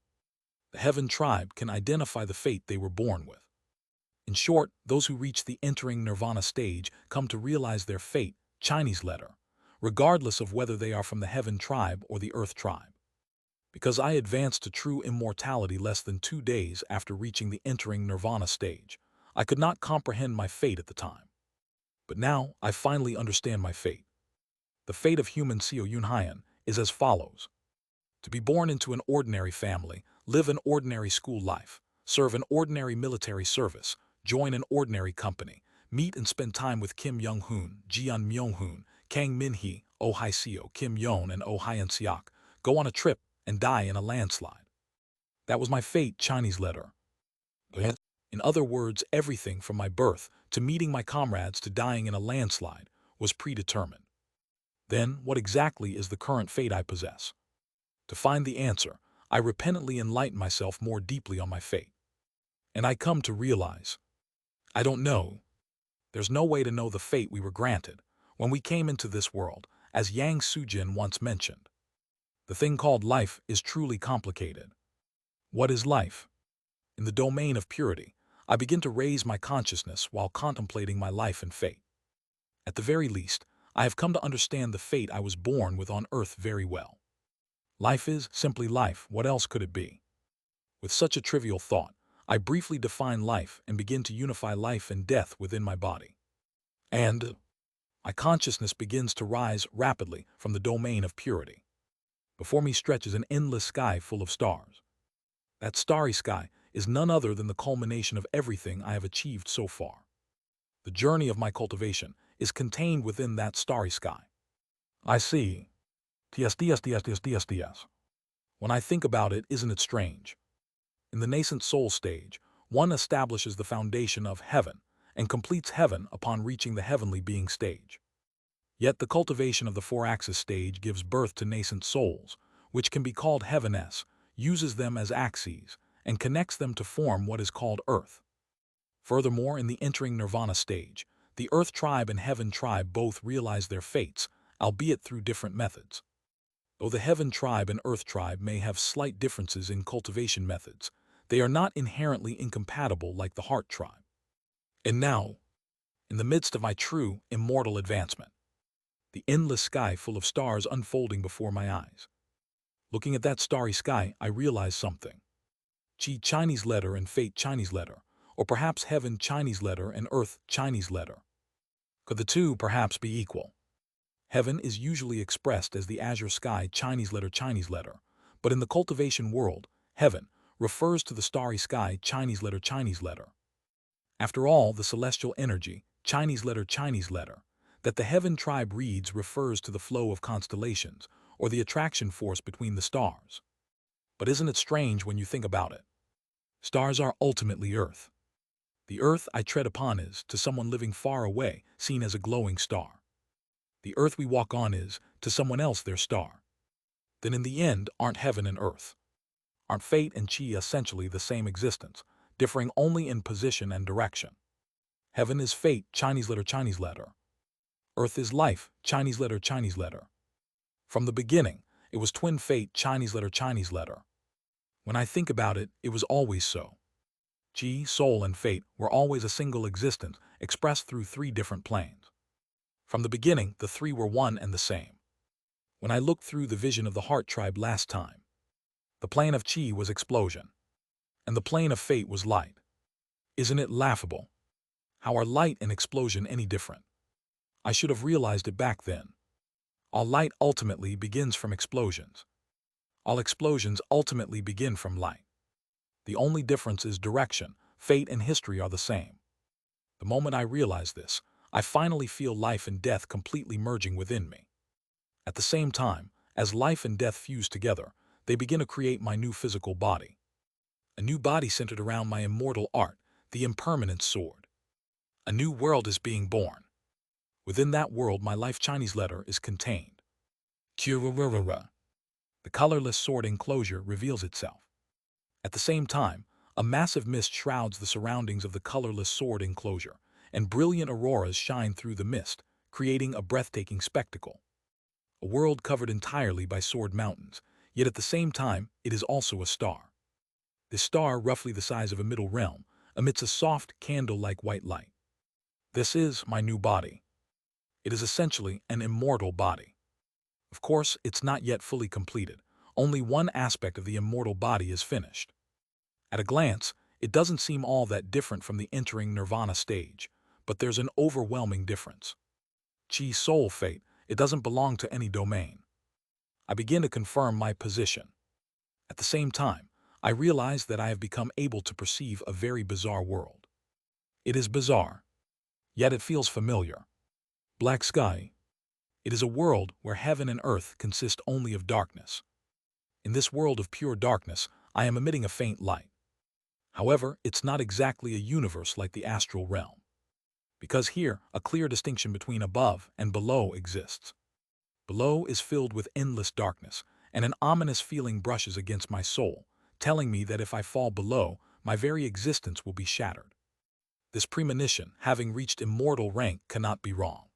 Speaker 1: The heaven tribe can identify the fate they were born with. In short, those who reach the entering nirvana stage come to realize their fate, Chinese letter, regardless of whether they are from the heaven tribe or the earth tribe. Because I advanced to true immortality less than 2 days after reaching the entering nirvana stage, I could not comprehend my fate at the time. But now I finally understand my fate. The fate of human Seo Yunhyan is as follows: to be born into an ordinary family, live an ordinary school life, serve an ordinary military service, join an ordinary company, meet and spend time with Kim Young-hoon, Jian Myung-hoon, Kang Min-hee, Oh Hai-seo, Kim Yeon, and Oh Hyeon-seok, go on a trip, and die in a landslide. That was my fate, Chinese letter. In other words, everything from my birth to meeting my comrades to dying in a landslide was predetermined. Then, what exactly is the current fate I possess? To find the answer, I repentantly enlighten myself more deeply on my fate. And I come to realize, I don't know. There's no way to know the fate we were granted when we came into this world, as Yang Sujin once mentioned. The thing called life is truly complicated. What is life? In the domain of purity, I begin to raise my consciousness while contemplating my life and fate. At the very least, I have come to understand the fate I was born with on earth very well. Life is simply life. What else could it be? With such a trivial thought, I briefly define life and begin to unify life and death within my body. And my consciousness begins to rise rapidly from the domain of purity. Before me stretches an endless sky full of stars. That starry sky is none other than the culmination of everything I have achieved so far. The journey of my cultivation is contained within that starry sky. I see. TSDS. When I think about it, isn't it strange? In the nascent soul stage, one establishes the foundation of heaven and completes heaven upon reaching the heavenly being stage. Yet the cultivation of the four-axis stage gives birth to nascent souls, which can be called heaven-s, uses them as axes, and connects them to form what is called earth. Furthermore, in the entering nirvana stage, the earth tribe and heaven tribe both realize their fates, albeit through different methods. Though the heaven tribe and earth tribe may have slight differences in cultivation methods, they are not inherently incompatible like the heart tribe. And now, in the midst of my true, immortal advancement, the endless sky full of stars unfolding before my eyes. Looking at that starry sky, I realize something. Chi Chinese letter and fate Chinese letter, or perhaps heaven Chinese letter and earth Chinese letter. Could the two perhaps be equal? Heaven is usually expressed as the azure sky Chinese letter, but in the cultivation world, heaven refers to the starry sky Chinese letter. After all, the celestial energy, Chinese letter, that the heaven tribe reads refers to the flow of constellations, or the attraction force between the stars. But isn't it strange when you think about it? Stars are ultimately Earth. The Earth I tread upon is, to someone living far away, seen as a glowing star. The earth we walk on is, to someone else, their star. Then in the end, aren't heaven and earth? Aren't fate and chi essentially the same existence, differing only in position and direction? Heaven is fate, Chinese letter. Earth is life, Chinese letter. From the beginning, it was twin fate, Chinese letter. When I think about it, it was always so. Chi, soul, and fate were always a single existence, expressed through 3 different planes. From the beginning, the 3 were one and the same. When I looked through the vision of the heart tribe last time, the plane of chi was explosion, and the plane of fate was light. Isn't it laughable? How are light and explosion any different? I should have realized it back then. All light ultimately begins from explosions. All explosions ultimately begin from light. The only difference is direction. Fate and history are the same. The moment I realized this, I finally feel life and death completely merging within me. At the same time, as life and death fuse together, they begin to create my new physical body. A new body centered around my immortal art, the impermanent sword. A new world is being born. Within that world, my life Chinese letter is contained. Kurururura. The colorless sword enclosure reveals itself. At the same time, a massive mist shrouds the surroundings of the colorless sword enclosure, and brilliant auroras shine through the mist, creating a breathtaking spectacle. A world covered entirely by sword mountains, yet at the same time, it is also a star. This star, roughly the size of a middle realm, emits a soft, candle-like white light. This is my new body. It is essentially an immortal body. Of course, it's not yet fully completed. Only one aspect of the immortal body is finished. At a glance, it doesn't seem all that different from the entering nirvana stage, but there's an overwhelming difference. Chi soul fate, it doesn't belong to any domain. I begin to confirm my position. At the same time, I realize that I have become able to perceive a very bizarre world. It is bizarre, yet it feels familiar. Black sky. It is a world where heaven and earth consist only of darkness. In this world of pure darkness, I am emitting a faint light. However, it's not exactly a universe like the astral realm. Because here, a clear distinction between above and below exists. Below is filled with endless darkness, and an ominous feeling brushes against my soul, telling me that if I fall below, my very existence will be shattered. This premonition, having reached immortal rank, cannot be wrong.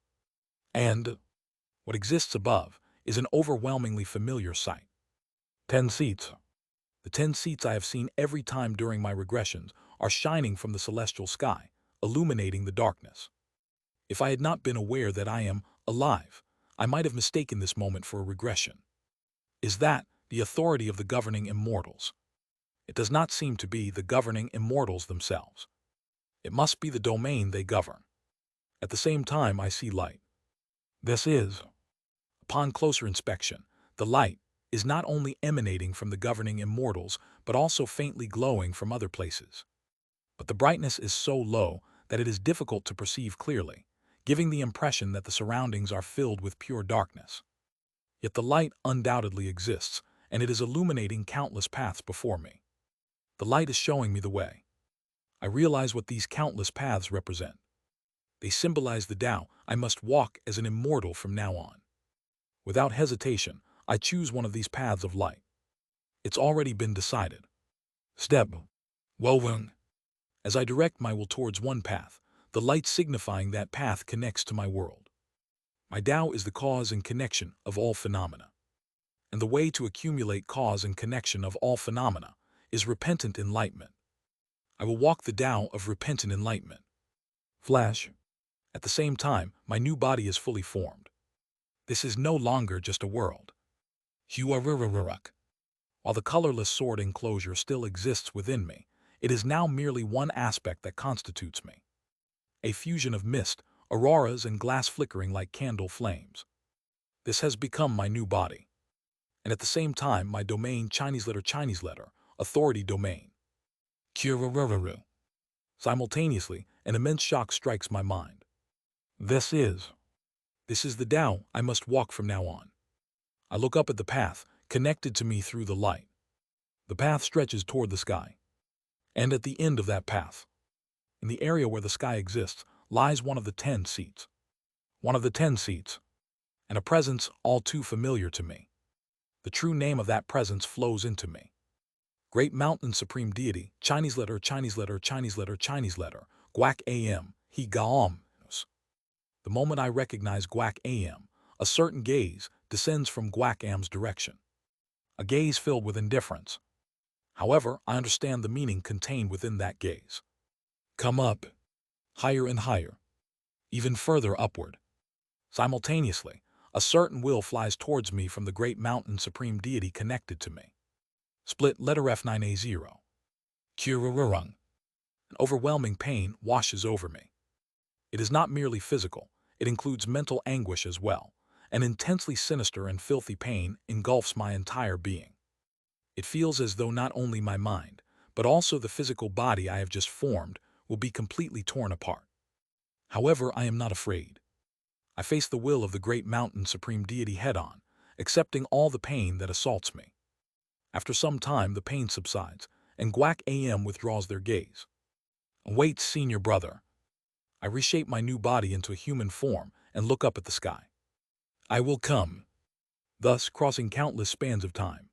Speaker 1: And what exists above is an overwhelmingly familiar sight. 10 seats. The 10 seats I have seen every time during my regressions are shining from the celestial sky, illuminating the darkness. If I had not been aware that I am alive, I might have mistaken this moment for a regression. Is that the authority of the governing immortals? It does not seem to be the governing immortals themselves. It must be the domain they govern. At the same time, I see light. This is, upon closer inspection, the light is not only emanating from the governing immortals, but also faintly glowing from other places. But the brightness is so low that it is difficult to perceive clearly, giving the impression that the surroundings are filled with pure darkness. Yet the light undoubtedly exists, and it is illuminating countless paths before me. The light is showing me the way. I realize what these countless paths represent. They symbolize the Tao I must walk as an immortal from now on. Without hesitation, I choose one of these paths of light. It's already been decided. Step. Woven. As I direct my will towards one path, the light signifying that path connects to my world. My Tao is the cause and connection of all phenomena. And the way to accumulate cause and connection of all phenomena is repentant enlightenment. I will walk the Tao of repentant enlightenment. Flash. At the same time, my new body is fully formed. This is no longer just a world. Huarurururuk. While the colorless sword enclosure still exists within me, it is now merely one aspect that constitutes me. A fusion of mist, auroras, and glass flickering like candle flames. This has become my new body. And at the same time, my domain Chinese letter, authority domain. Kururururu. Simultaneously, an immense shock strikes my mind. This is the Tao I must walk from now on. I look up at the path, connected to me through the light. The path stretches toward the sky. And at the end of that path, in the area where the sky exists, lies one of the 10 seats. One of the 10 seats, and a presence all too familiar to me. The true name of that presence flows into me. Great Mountain Supreme Deity, Chinese letter, Guac AM, He Gaom. The moment I recognize Guac AM, a certain gaze descends from Guac Am's direction. A gaze filled with indifference. However, I understand the meaning contained within that gaze. Come up, higher and higher, even further upward. Simultaneously, a certain will flies towards me from the Great Mountain Supreme Deity connected to me. Split letter F9A0. Kurururung. An overwhelming pain washes over me. It is not merely physical, it includes mental anguish as well. An intensely sinister and filthy pain engulfs my entire being. It feels as though not only my mind, but also the physical body I have just formed, will be completely torn apart. However, I am not afraid. I face the will of the great mountain supreme deity head-on, accepting all the pain that assaults me. After some time, the pain subsides, and Guac AM withdraws their gaze. Await, senior brother. I reshape my new body into a human form and look up at the sky. I will come. Thus, crossing countless spans of time,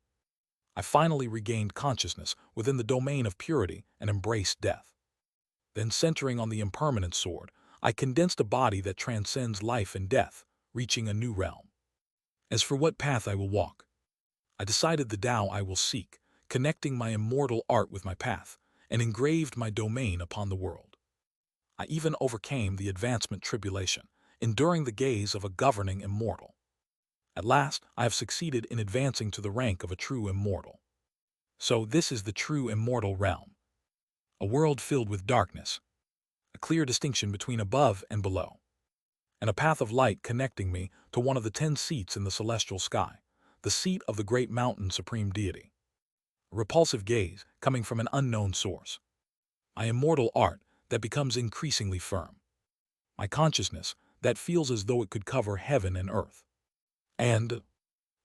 Speaker 1: I finally regained consciousness within the domain of purity and embraced death. Then, centering on the impermanent sword, I condensed a body that transcends life and death, reaching a new realm. As for what path I will walk, I decided the Tao I will seek, connecting my immortal art with my path, and engraved my domain upon the world. I even overcame the advancement tribulation, enduring the gaze of a governing immortal. At last, I have succeeded in advancing to the rank of a true immortal. So this is the true immortal realm. A world filled with darkness, a clear distinction between above and below, and a path of light connecting me to one of the 10 seats in the celestial sky, the seat of the great mountain supreme deity. A repulsive gaze coming from an unknown source. My immortal art that becomes increasingly firm. My consciousness that feels as though it could cover heaven and earth. And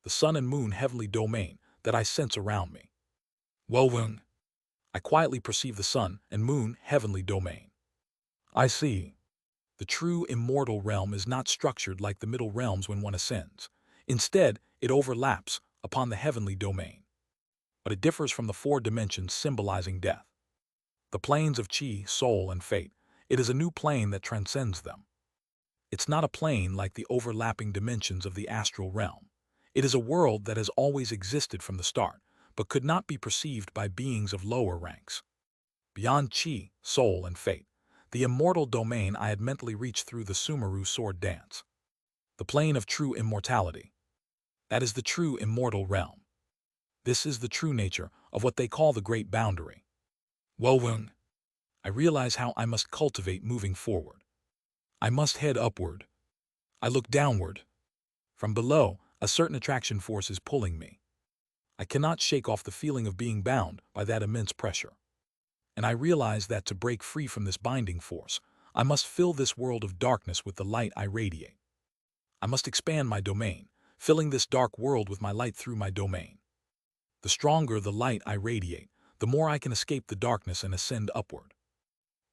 Speaker 1: the sun and moon heavenly domain that I sense around me. Woven, I quietly perceive the sun and moon heavenly domain. I see. The true immortal realm is not structured like the middle realms when one ascends. Instead, it overlaps upon the heavenly domain. But it differs from the 4 dimensions symbolizing death. The planes of chi, soul, and fate. It is a new plane that transcends them. It's not a plane like the overlapping dimensions of the astral realm. It is a world that has always existed from the start, but could not be perceived by beings of lower ranks. Beyond chi, soul, and fate, the immortal domain I had mentally reached through the Sumeru sword dance. The plane of true immortality. That is the true immortal realm. This is the true nature of what they call the great boundary. Woven, I realize how I must cultivate moving forward. I must head upward. I look downward. From below, a certain attraction force is pulling me. I cannot shake off the feeling of being bound by that immense pressure. And I realize that to break free from this binding force, I must fill this world of darkness with the light I radiate. I must expand my domain, filling this dark world with my light through my domain. The stronger the light I radiate, the more I can escape the darkness and ascend upward.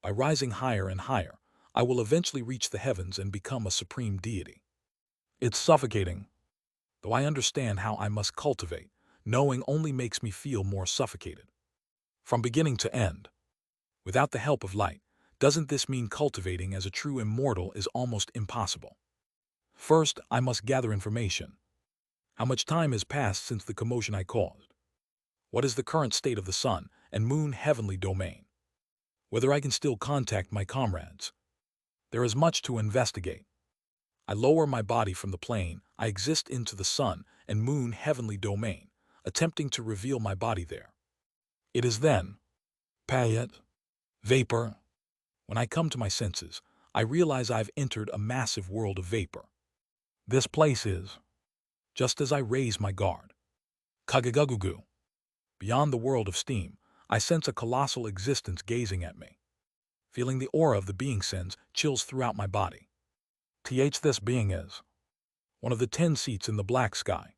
Speaker 1: By rising higher and higher, I will eventually reach the heavens and become a supreme deity. It's suffocating. Though I understand how I must cultivate, knowing only makes me feel more suffocated. From beginning to end, without the help of light, doesn't this mean cultivating as a true immortal is almost impossible? First, I must gather information. How much time has passed since the commotion I caused? What is the current state of the sun and moon heavenly domain? Whether I can still contact my comrades. There is much to investigate. I lower my body from the plane I exist into the sun and moon heavenly domain, attempting to reveal my body there. It is then, Payet, vapor. When I come to my senses, I realize I've entered a massive world of vapor. This place is, just as I raise my guard, Kagagugu. Beyond the world of steam, I sense a colossal existence gazing at me. Feeling the aura of the being sends chills throughout my body. This being is one of the 10 seats in the black sky.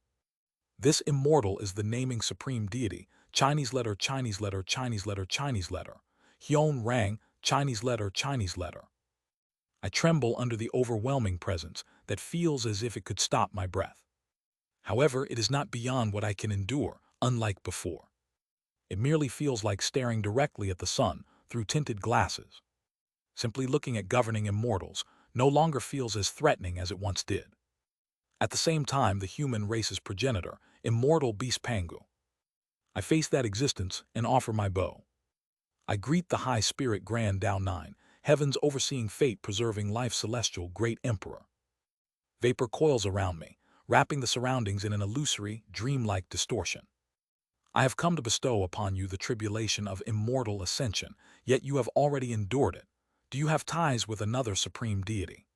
Speaker 1: This immortal is the naming supreme deity, Chinese letter, Chinese letter, Chinese letter, Chinese letter, Hyun Rang, Chinese letter, Chinese letter. I tremble under the overwhelming presence that feels as if it could stop my breath. However, it is not beyond what I can endure, unlike before. It merely feels like staring directly at the sun through tinted glasses. Simply looking at governing immortals no longer feels as threatening as it once did. At the same time, the human race's progenitor, immortal beast Pangu. I face that existence and offer my bow. I greet the high spirit Grand Tao 9, heavens overseeing fate preserving life celestial great emperor. Vapor coils around me, wrapping the surroundings in an illusory, dreamlike distortion. I have come to bestow upon you the tribulation of immortal ascension, yet you have already endured it. Do you have ties with another supreme deity?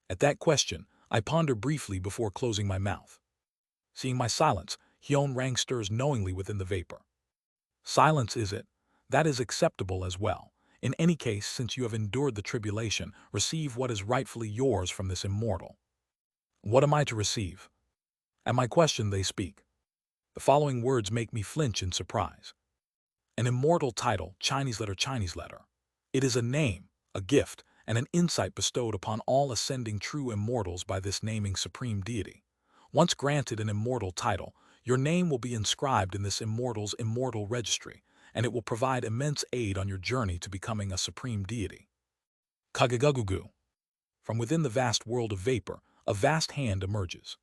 Speaker 1: At that question, I ponder briefly before closing my mouth. Seeing my silence, Hyun Rang stirs knowingly within the vapor. Silence is it? That is acceptable as well. In any case, since you have endured the tribulation, receive what is rightfully yours from this immortal. What am I to receive? At my question they speak. The following words make me flinch in surprise. An immortal title, Chinese letter, Chinese letter. It is a name, a gift, and an insight bestowed upon all ascending true immortals by this naming supreme deity. Once granted an immortal title, your name will be inscribed in this immortal's immortal registry, and it will provide immense aid on your journey to becoming a supreme deity. Kagagugu. From within the vast world of vapor, a vast hand emerges.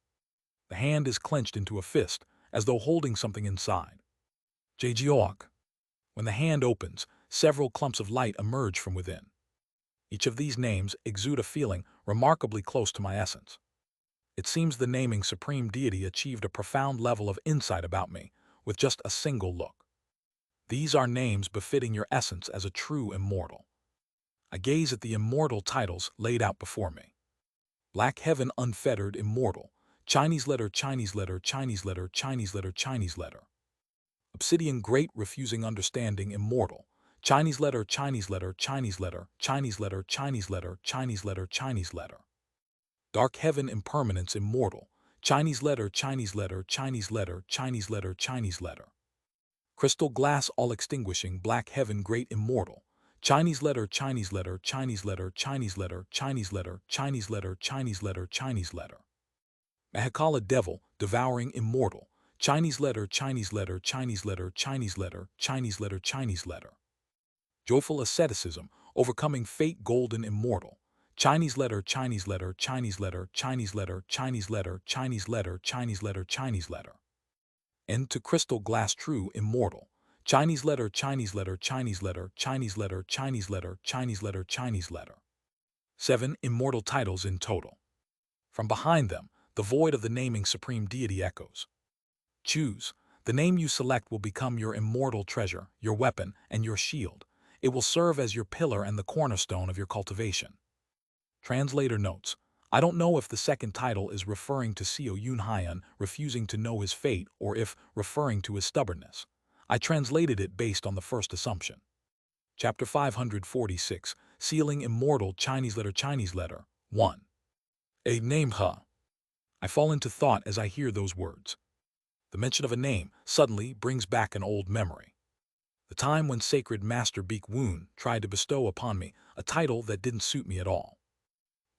Speaker 1: The hand is clenched into a fist, as though holding something inside. Jade. When the hand opens, several clumps of light emerge from within. Each of these names exude a feeling remarkably close to my essence. It seems the naming supreme deity achieved a profound level of insight about me with just a single look. These are names befitting your essence as a true immortal. I gaze at the immortal titles laid out before me. Black Heaven Unfettered Immortal, Chinese letter, Chinese letter, Chinese letter, Chinese letter, Chinese letter. Obsidian Great Refusing Understanding Immortal, Chinese letter, Chinese letter, Chinese letter, Chinese letter, Chinese letter, Chinese letter, Chinese letter. Dark Heaven Impermanence Immortal, Chinese letter, Chinese letter, Chinese letter, Chinese letter, Chinese letter. Crystal Glass All Extinguishing Black Heaven Great Immortal, Chinese letter, Chinese letter, Chinese letter, Chinese letter, Chinese letter, Chinese letter, Chinese letter, Chinese letter. Mahakala Devil Devouring Immortal, Chinese letter, Chinese letter, Chinese letter, Chinese letter, Chinese letter, Chinese letter. Joyful Asceticism Overcoming Fate Golden Immortal, Chinese letter, Chinese letter, Chinese letter, Chinese letter, Chinese letter, Chinese letter, Chinese letter, Chinese letter. End to Crystal Glass True Immortal, Chinese letter, Chinese letter, Chinese letter, Chinese letter, Chinese letter, Chinese letter, Chinese letter. 7 immortal titles in total. From behind them, the void of the naming supreme deity echoes. Choose. The name you select will become your immortal treasure, your weapon, and your shield. It will serve as your pillar and the cornerstone of your cultivation. Translator notes, I don't know if the second title is referring to Seo Yunhyan refusing to know his fate or if referring to his stubbornness. I translated it based on the first assumption. Chapter 546, Sealing Immortal Chinese letter, 1. A name ha. I fall into thought as I hear those words. The mention of a name suddenly brings back an old memory. The time when sacred Master Beek Woon tried to bestow upon me a title that didn't suit me at all.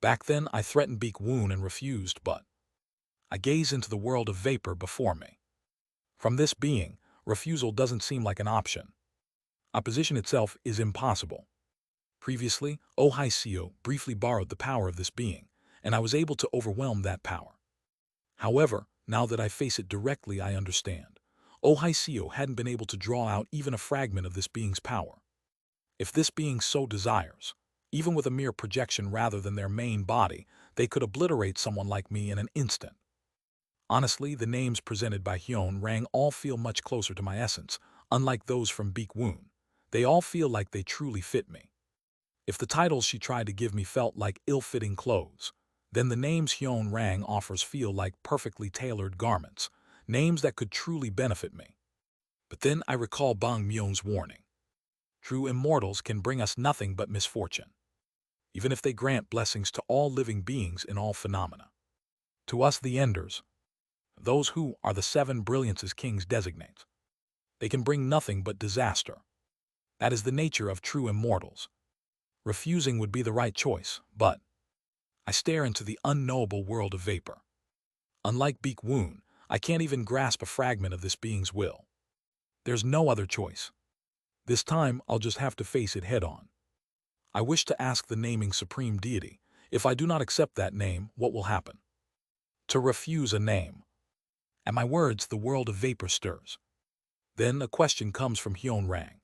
Speaker 1: Back then I threatened Beek Woon and refused, but I gaze into the world of vapor before me. From this being, refusal doesn't seem like an option. Opposition itself is impossible. Previously, Ohai Seo briefly borrowed the power of this being, and I was able to overwhelm that power. However, now that I face it directly, I understand. Ohai Seo hadn't been able to draw out even a fragment of this being's power. If this being so desires, even with a mere projection rather than their main body, they could obliterate someone like me in an instant. Honestly, the names presented by Hyun Rang all feel much closer to my essence, unlike those from Beek Woon. They all feel like they truly fit me. If the titles she tried to give me felt like ill-fitting clothes, then the names Hyun Rang offers feel like perfectly tailored garments, names that could truly benefit me. But then I recall Bang Myung's warning. True immortals can bring us nothing but misfortune, even if they grant blessings to all living beings in all phenomena. To us the Enders, those who are the 7 brilliances kings designate, they can bring nothing but disaster. That is the nature of true immortals. Refusing would be the right choice, but I stare into the unknowable world of vapor. Unlike Beek Woon, I can't even grasp a fragment of this being's will. There's no other choice. This time, I'll just have to face it head-on. I wish to ask the naming supreme deity, if I do not accept that name, what will happen? To refuse a name. At my words, the world of vapor stirs. Then a question comes from Hyun Rang.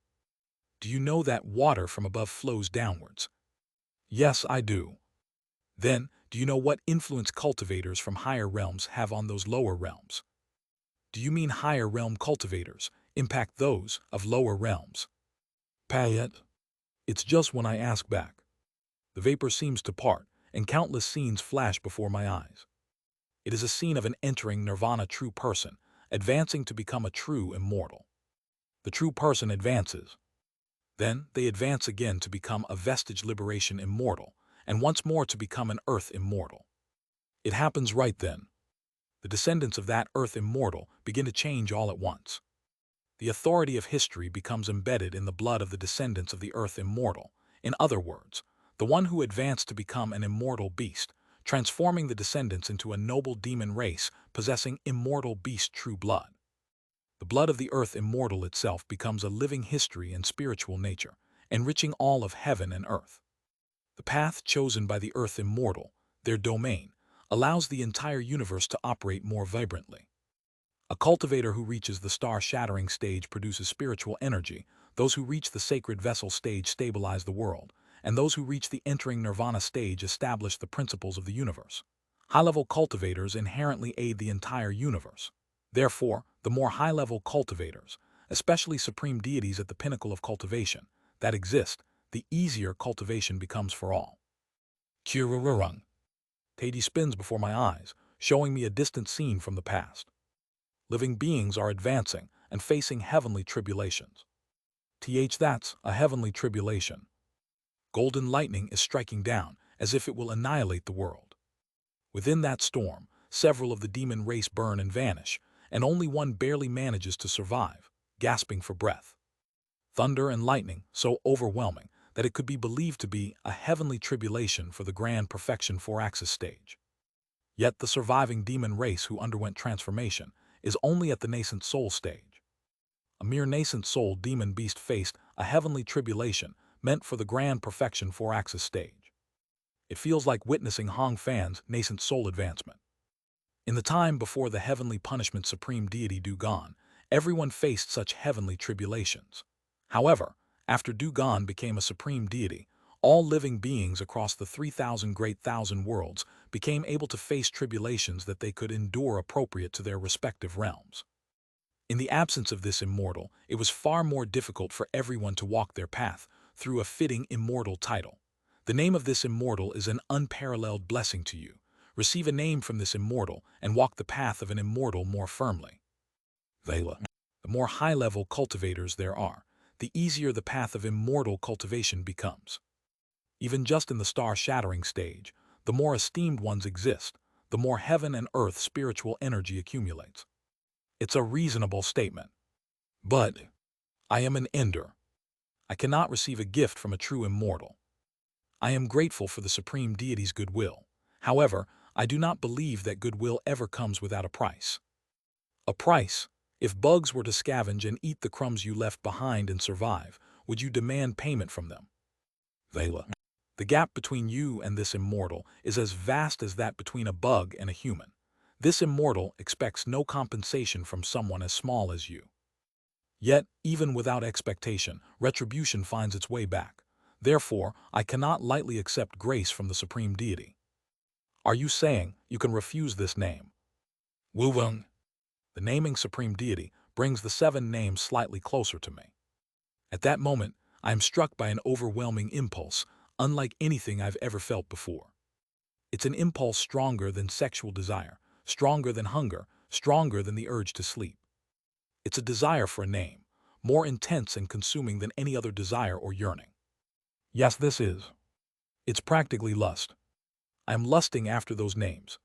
Speaker 1: Do you know that water from above flows downwards? Yes, I do. Then, do you know what influence cultivators from higher realms have on those lower realms? Do you mean higher realm cultivators impact those of lower realms? Payet. It's just when I ask back. The vapor seems to part, and countless scenes flash before my eyes. It is a scene of an entering nirvana true person, advancing to become a true immortal. The true person advances. Then they advance again to become a vestige liberation immortal, and once more to become an earth immortal. It happens right then. The descendants of that earth immortal begin to change all at once. The authority of history becomes embedded in the blood of the descendants of the earth immortal. In other words, the one who advanced to become an immortal beast, transforming the descendants into a noble demon race possessing immortal beast true blood. The blood of the earth immortal itself becomes a living history and spiritual nature, enriching all of heaven and earth. The path chosen by the earth immortal, their domain, allows the entire universe to operate more vibrantly. A cultivator who reaches the star-shattering stage produces spiritual energy, those who reach the sacred vessel stage stabilize the world, and those who reach the entering nirvana stage establish the principles of the universe. High-level cultivators inherently aid the entire universe. Therefore, the more high-level cultivators, especially supreme deities at the pinnacle of cultivation, that exist, the easier cultivation becomes for all. Kirururung. Jade spins before my eyes, showing me a distant scene from the past. Living beings are advancing and facing heavenly tribulations. That's a heavenly tribulation. Golden lightning is striking down as if it will annihilate the world. Within that storm, several of the demon race burn and vanish, and only one barely manages to survive, gasping for breath. Thunder and lightning so overwhelming that it could be believed to be a heavenly tribulation for the grand perfection 4-axis stage. Yet the surviving demon race who underwent transformation is only at the nascent soul stage. A mere nascent soul demon beast faced a heavenly tribulation meant for the grand perfection 4-axis stage. It feels like witnessing Hong Fan's nascent soul advancement. In the time before the heavenly punishment supreme deity Dugon, everyone faced such heavenly tribulations. However, after Dugon became a supreme deity, all living beings across the 3,000 great thousand worlds became able to face tribulations that they could endure appropriate to their respective realms. In the absence of this immortal, it was far more difficult for everyone to walk their path through a fitting immortal title. The name of this immortal is an unparalleled blessing to you. Receive a name from this immortal and walk the path of an immortal more firmly. Vela. The more high-level cultivators there are, the easier the path of immortal cultivation becomes. Even just in the star-shattering stage, the more esteemed ones exist, the more heaven and earth spiritual energy accumulates. It's a reasonable statement. But I am an ender. I cannot receive a gift from a true immortal. I am grateful for the supreme deity's goodwill. However, I do not believe that goodwill ever comes without a price. A price? If bugs were to scavenge and eat the crumbs you left behind and survive, would you demand payment from them? Vela. The gap between you and this immortal is as vast as that between a bug and a human. This immortal expects no compensation from someone as small as you. Yet, even without expectation, retribution finds its way back. Therefore, I cannot lightly accept grace from the supreme deity. Are you saying you can refuse this name? Wu-Weng. The naming supreme deity brings the 7 names slightly closer to me. At that moment, I am struck by an overwhelming impulse, unlike anything I've ever felt before. It's an impulse stronger than sexual desire, stronger than hunger, stronger than the urge to sleep. It's a desire for a name, more intense and consuming than any other desire or yearning. Yes, this is. It's practically lust. I am lusting after those names.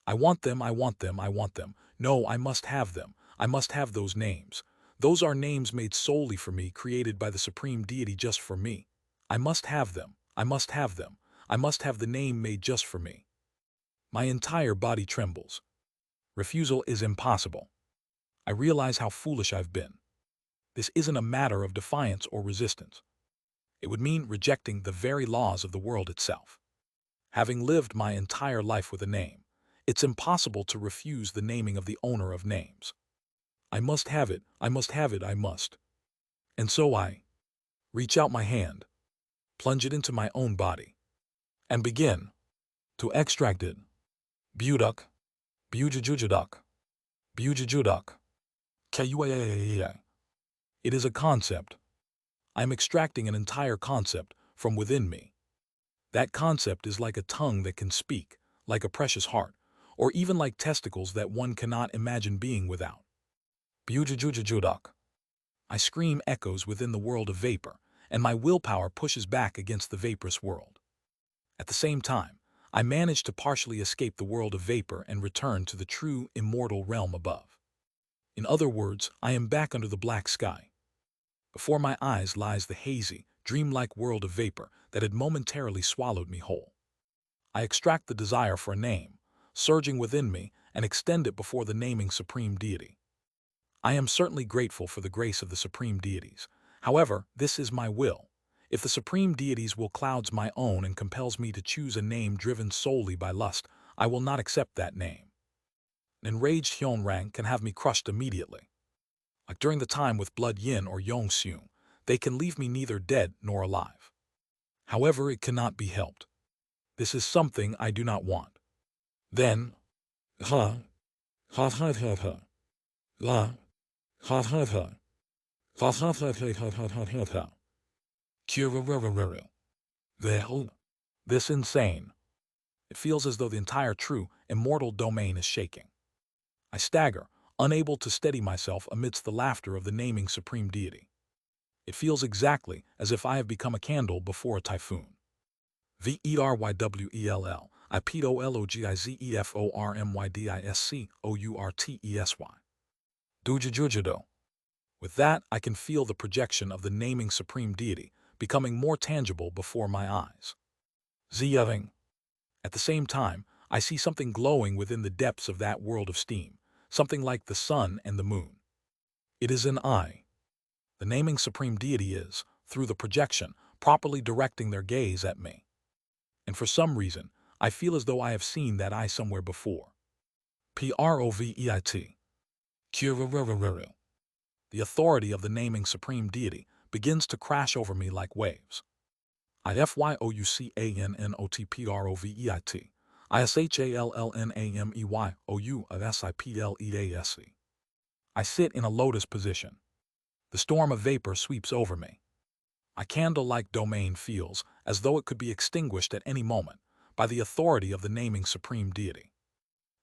Speaker 1: I want them, I want them, I want them. No, I must have them. I must have those names. Those are names made solely for me, created by the supreme deity just for me. I must have them. I must have them. I must have the name made just for me. My entire body trembles. Refusal is impossible. I realize how foolish I've been. This isn't a matter of defiance or resistance. It would mean rejecting the very laws of the world itself. Having lived my entire life with a name, it's impossible to refuse the naming of the owner of names. I must have it, I must have it, I must. And so I reach out my hand, plunge it into my own body, and begin to extract it. Buduk, bujujujuduk, bujujuduk, kuaa. It is a concept. I am extracting an entire concept from within me. That concept is like a tongue that can speak, like a precious heart, or even like testicles that one cannot imagine being without. Bujujujuduk. I scream echoes within the world of vapor, and my willpower pushes back against the vaporous world. At the same time, I manage to partially escape the world of vapor and return to the true immortal realm above. In other words, I am back under the black sky. Before my eyes lies the hazy, dreamlike world of vapor that had momentarily swallowed me whole. I extract the desire for a name, surging within me, and extend it before the naming supreme deity. I am certainly grateful for the grace of the supreme deities. However, this is my will. If the supreme deities' will clouds my own and compels me to choose a name driven solely by lust, I will not accept that name. An enraged Hyonrang can have me crushed immediately. Like during the time with blood yin or yongseung, they can leave me neither dead nor alive. However, it cannot be helped. This is something I do not want. Then, ha, ha ha ha ha, la, ha ha ha, ha ha ha ha ha ha ha ha. This insane. It feels as though the entire true, immortal domain is shaking. I stagger, unable to steady myself amidst the laughter of the naming supreme deity. It feels exactly as if I have become a candle before a typhoon. VERYWELL, IPEDOLOGIZEFORMYDISCOURTESY. Dujajujudo. With that, I can feel the projection of the naming supreme deity becoming more tangible before my eyes. Ziyeving. At the same time, I see something glowing within the depths of that world of steam, something like the sun and the moon. It is an eye. The naming supreme deity is, through the projection, properly directing their gaze at me. And for some reason, I feel as though I have seen that eye somewhere before. PROVEIT. The authority of the naming supreme deity begins to crash over me like waves. IFYOUCANNOTPROVEIT. ISHALLNAMEYOUSIPLEASE. I sit in a lotus position. The storm of vapor sweeps over me. My candle-like domain feels as though it could be extinguished at any moment by the authority of the naming supreme deity.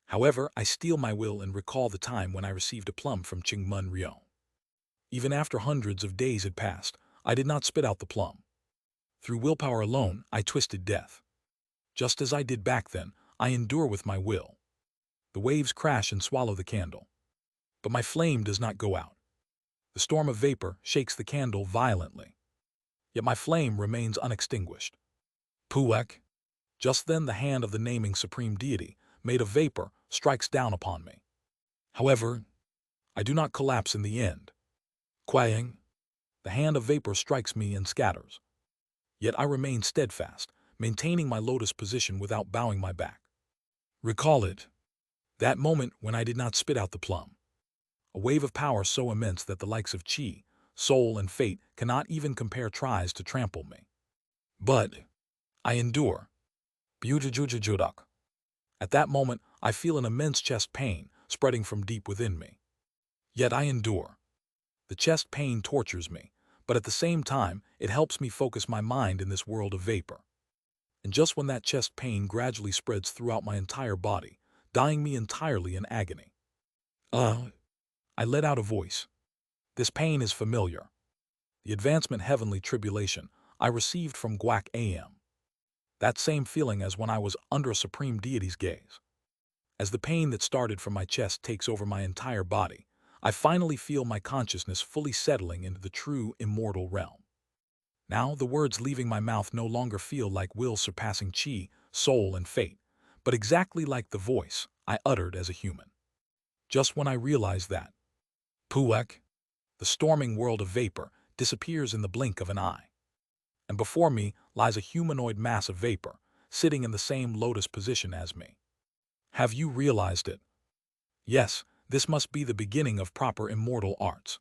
Speaker 1: However, I steel my will and recall the time when I received a plum from Chingmun Ryo. Even after hundreds of days had passed, I did not spit out the plum. Through willpower alone, I twisted death. Just as I did back then, I endure with my will. The waves crash and swallow the candle. But my flame does not go out. The storm of vapor shakes the candle violently. Yet my flame remains unextinguished. Puek. Just then the hand of the naming supreme deity, made of vapor, strikes down upon me. However, I do not collapse in the end. Kwaying. The hand of vapor strikes me and scatters. Yet I remain steadfast, maintaining my lotus position without bowing my back. Recall it. That moment when I did not spit out the plum. A wave of power so immense that the likes of Chi, soul, and fate cannot even compare tries to trample me. But I endure. Bujajujajudak. At that moment, I feel an immense chest pain spreading from deep within me. Yet I endure. The chest pain tortures me, but at the same time, it helps me focus my mind in this world of vapor. And just when that chest pain gradually spreads throughout my entire body, dying me entirely in agony. I let out a voice. This pain is familiar. The advancement heavenly tribulation I received from Guac AM. That same feeling as when I was under a supreme deity's gaze. As the pain that started from my chest takes over my entire body, I finally feel my consciousness fully settling into the true immortal realm. Now the words leaving my mouth no longer feel like will surpassing Chi, soul, and fate, but exactly like the voice I uttered as a human. Just when I realized that, Puek, the storming world of vapor, disappears in the blink of an eye. And before me lies a humanoid mass of vapor, sitting in the same lotus position as me. Have you realized it? Yes, this must be the beginning of proper immortal arts.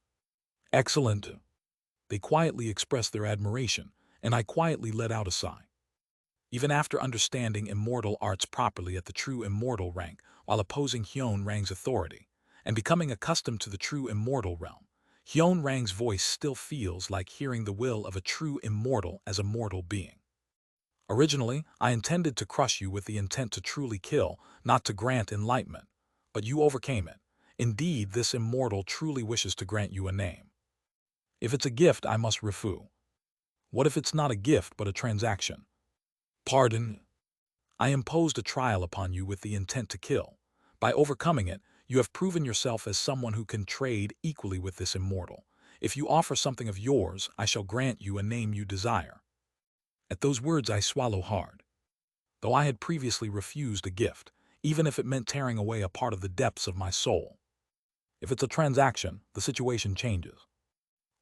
Speaker 1: Excellent. They quietly express their admiration, and I quietly let out a sigh. Even after understanding immortal arts properly at the true immortal rank, while opposing Hyun Rang's authority, and becoming accustomed to the true immortal realm, Hyun Rang's voice still feels like hearing the will of a true immortal as a mortal being. Originally, I intended to crush you with the intent to truly kill, not to grant enlightenment, but you overcame it. Indeed, this immortal truly wishes to grant you a name. If it's a gift, I must refu. What if it's not a gift but a transaction? Pardon, I imposed a trial upon you with the intent to kill. By overcoming it, you have proven yourself as someone who can trade equally with this immortal. If you offer something of yours, I shall grant you a name you desire. At those words I swallow hard. Though I had previously refused a gift, even if it meant tearing away a part of the depths of my soul. If it's a transaction, the situation changes.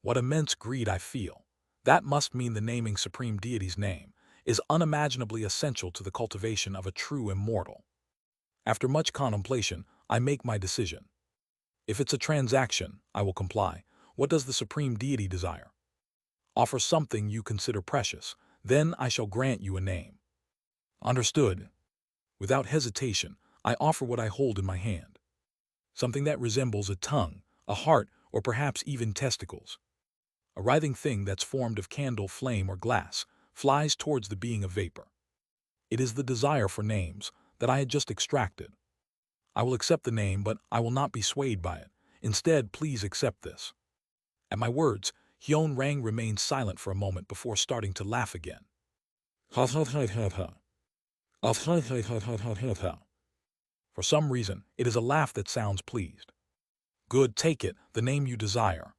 Speaker 1: What immense greed I feel. That must mean the naming Supreme Deity's name is unimaginably essential to the cultivation of a true immortal. After much contemplation, I make my decision. If it's a transaction, I will comply. What does the Supreme Deity desire? Offer something you consider precious, then I shall grant you a name. Understood. Without hesitation, I offer what I hold in my hand. Something that resembles a tongue, a heart, or perhaps even testicles. A writhing thing that's formed of candle, flame, or glass flies towards the being of vapor. It is the desire for names that I had just extracted. I will accept the name, but I will not be swayed by it. Instead, please accept this. At my words, Hyun Rang remained silent for a moment before starting to laugh again. Ha ha ha ha ha. Ha ha ha ha ha ha ha. For some reason, it is a laugh that sounds pleased. Good, take it, the name you desire.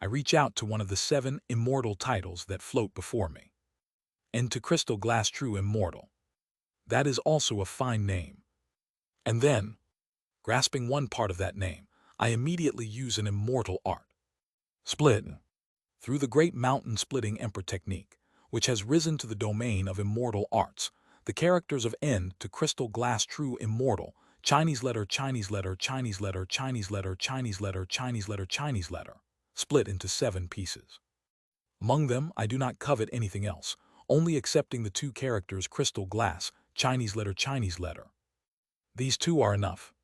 Speaker 1: I reach out to one of the 7 immortal titles that float before me. And to Crystal Glass True Immortal. That is also a fine name. And then, grasping one part of that name, I immediately use an immortal art. Split. Through the great mountain-splitting emperor technique, which has risen to the domain of immortal arts, the characters of N to Crystal Glass True Immortal, Chinese letter, Chinese letter, Chinese letter, Chinese letter, Chinese letter, Chinese letter, Chinese letter, split into 7 pieces. Among them, I do not covet anything else, only accepting the 2 characters Crystal Glass, Chinese letter, Chinese letter. These 2 are enough.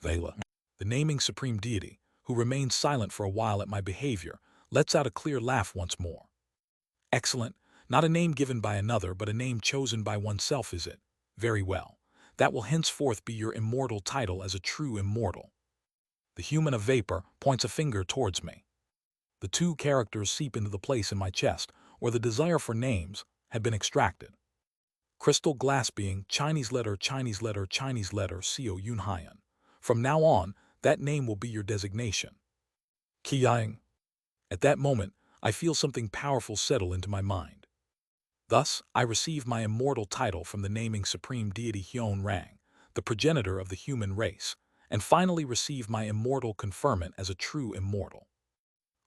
Speaker 1: Vela, the naming Supreme Deity, who remains silent for a while at my behavior, lets out a clear laugh once more. Excellent. Not a name given by another, but a name chosen by oneself, is it? Very well. That will henceforth be your immortal title as a true immortal. The human of vapor points a finger towards me. The 2 characters seep into the place in my chest where the desire for names had been extracted. Crystal Glass being Chinese letter, Chinese letter, Chinese letter, Seo Yunhyan. From now on, that name will be your designation. Qiyang. At that moment, I feel something powerful settle into my mind. Thus, I receive my immortal title from the naming Supreme Deity Hyun Rang, the progenitor of the human race, and finally receive my immortal conferment as a true immortal.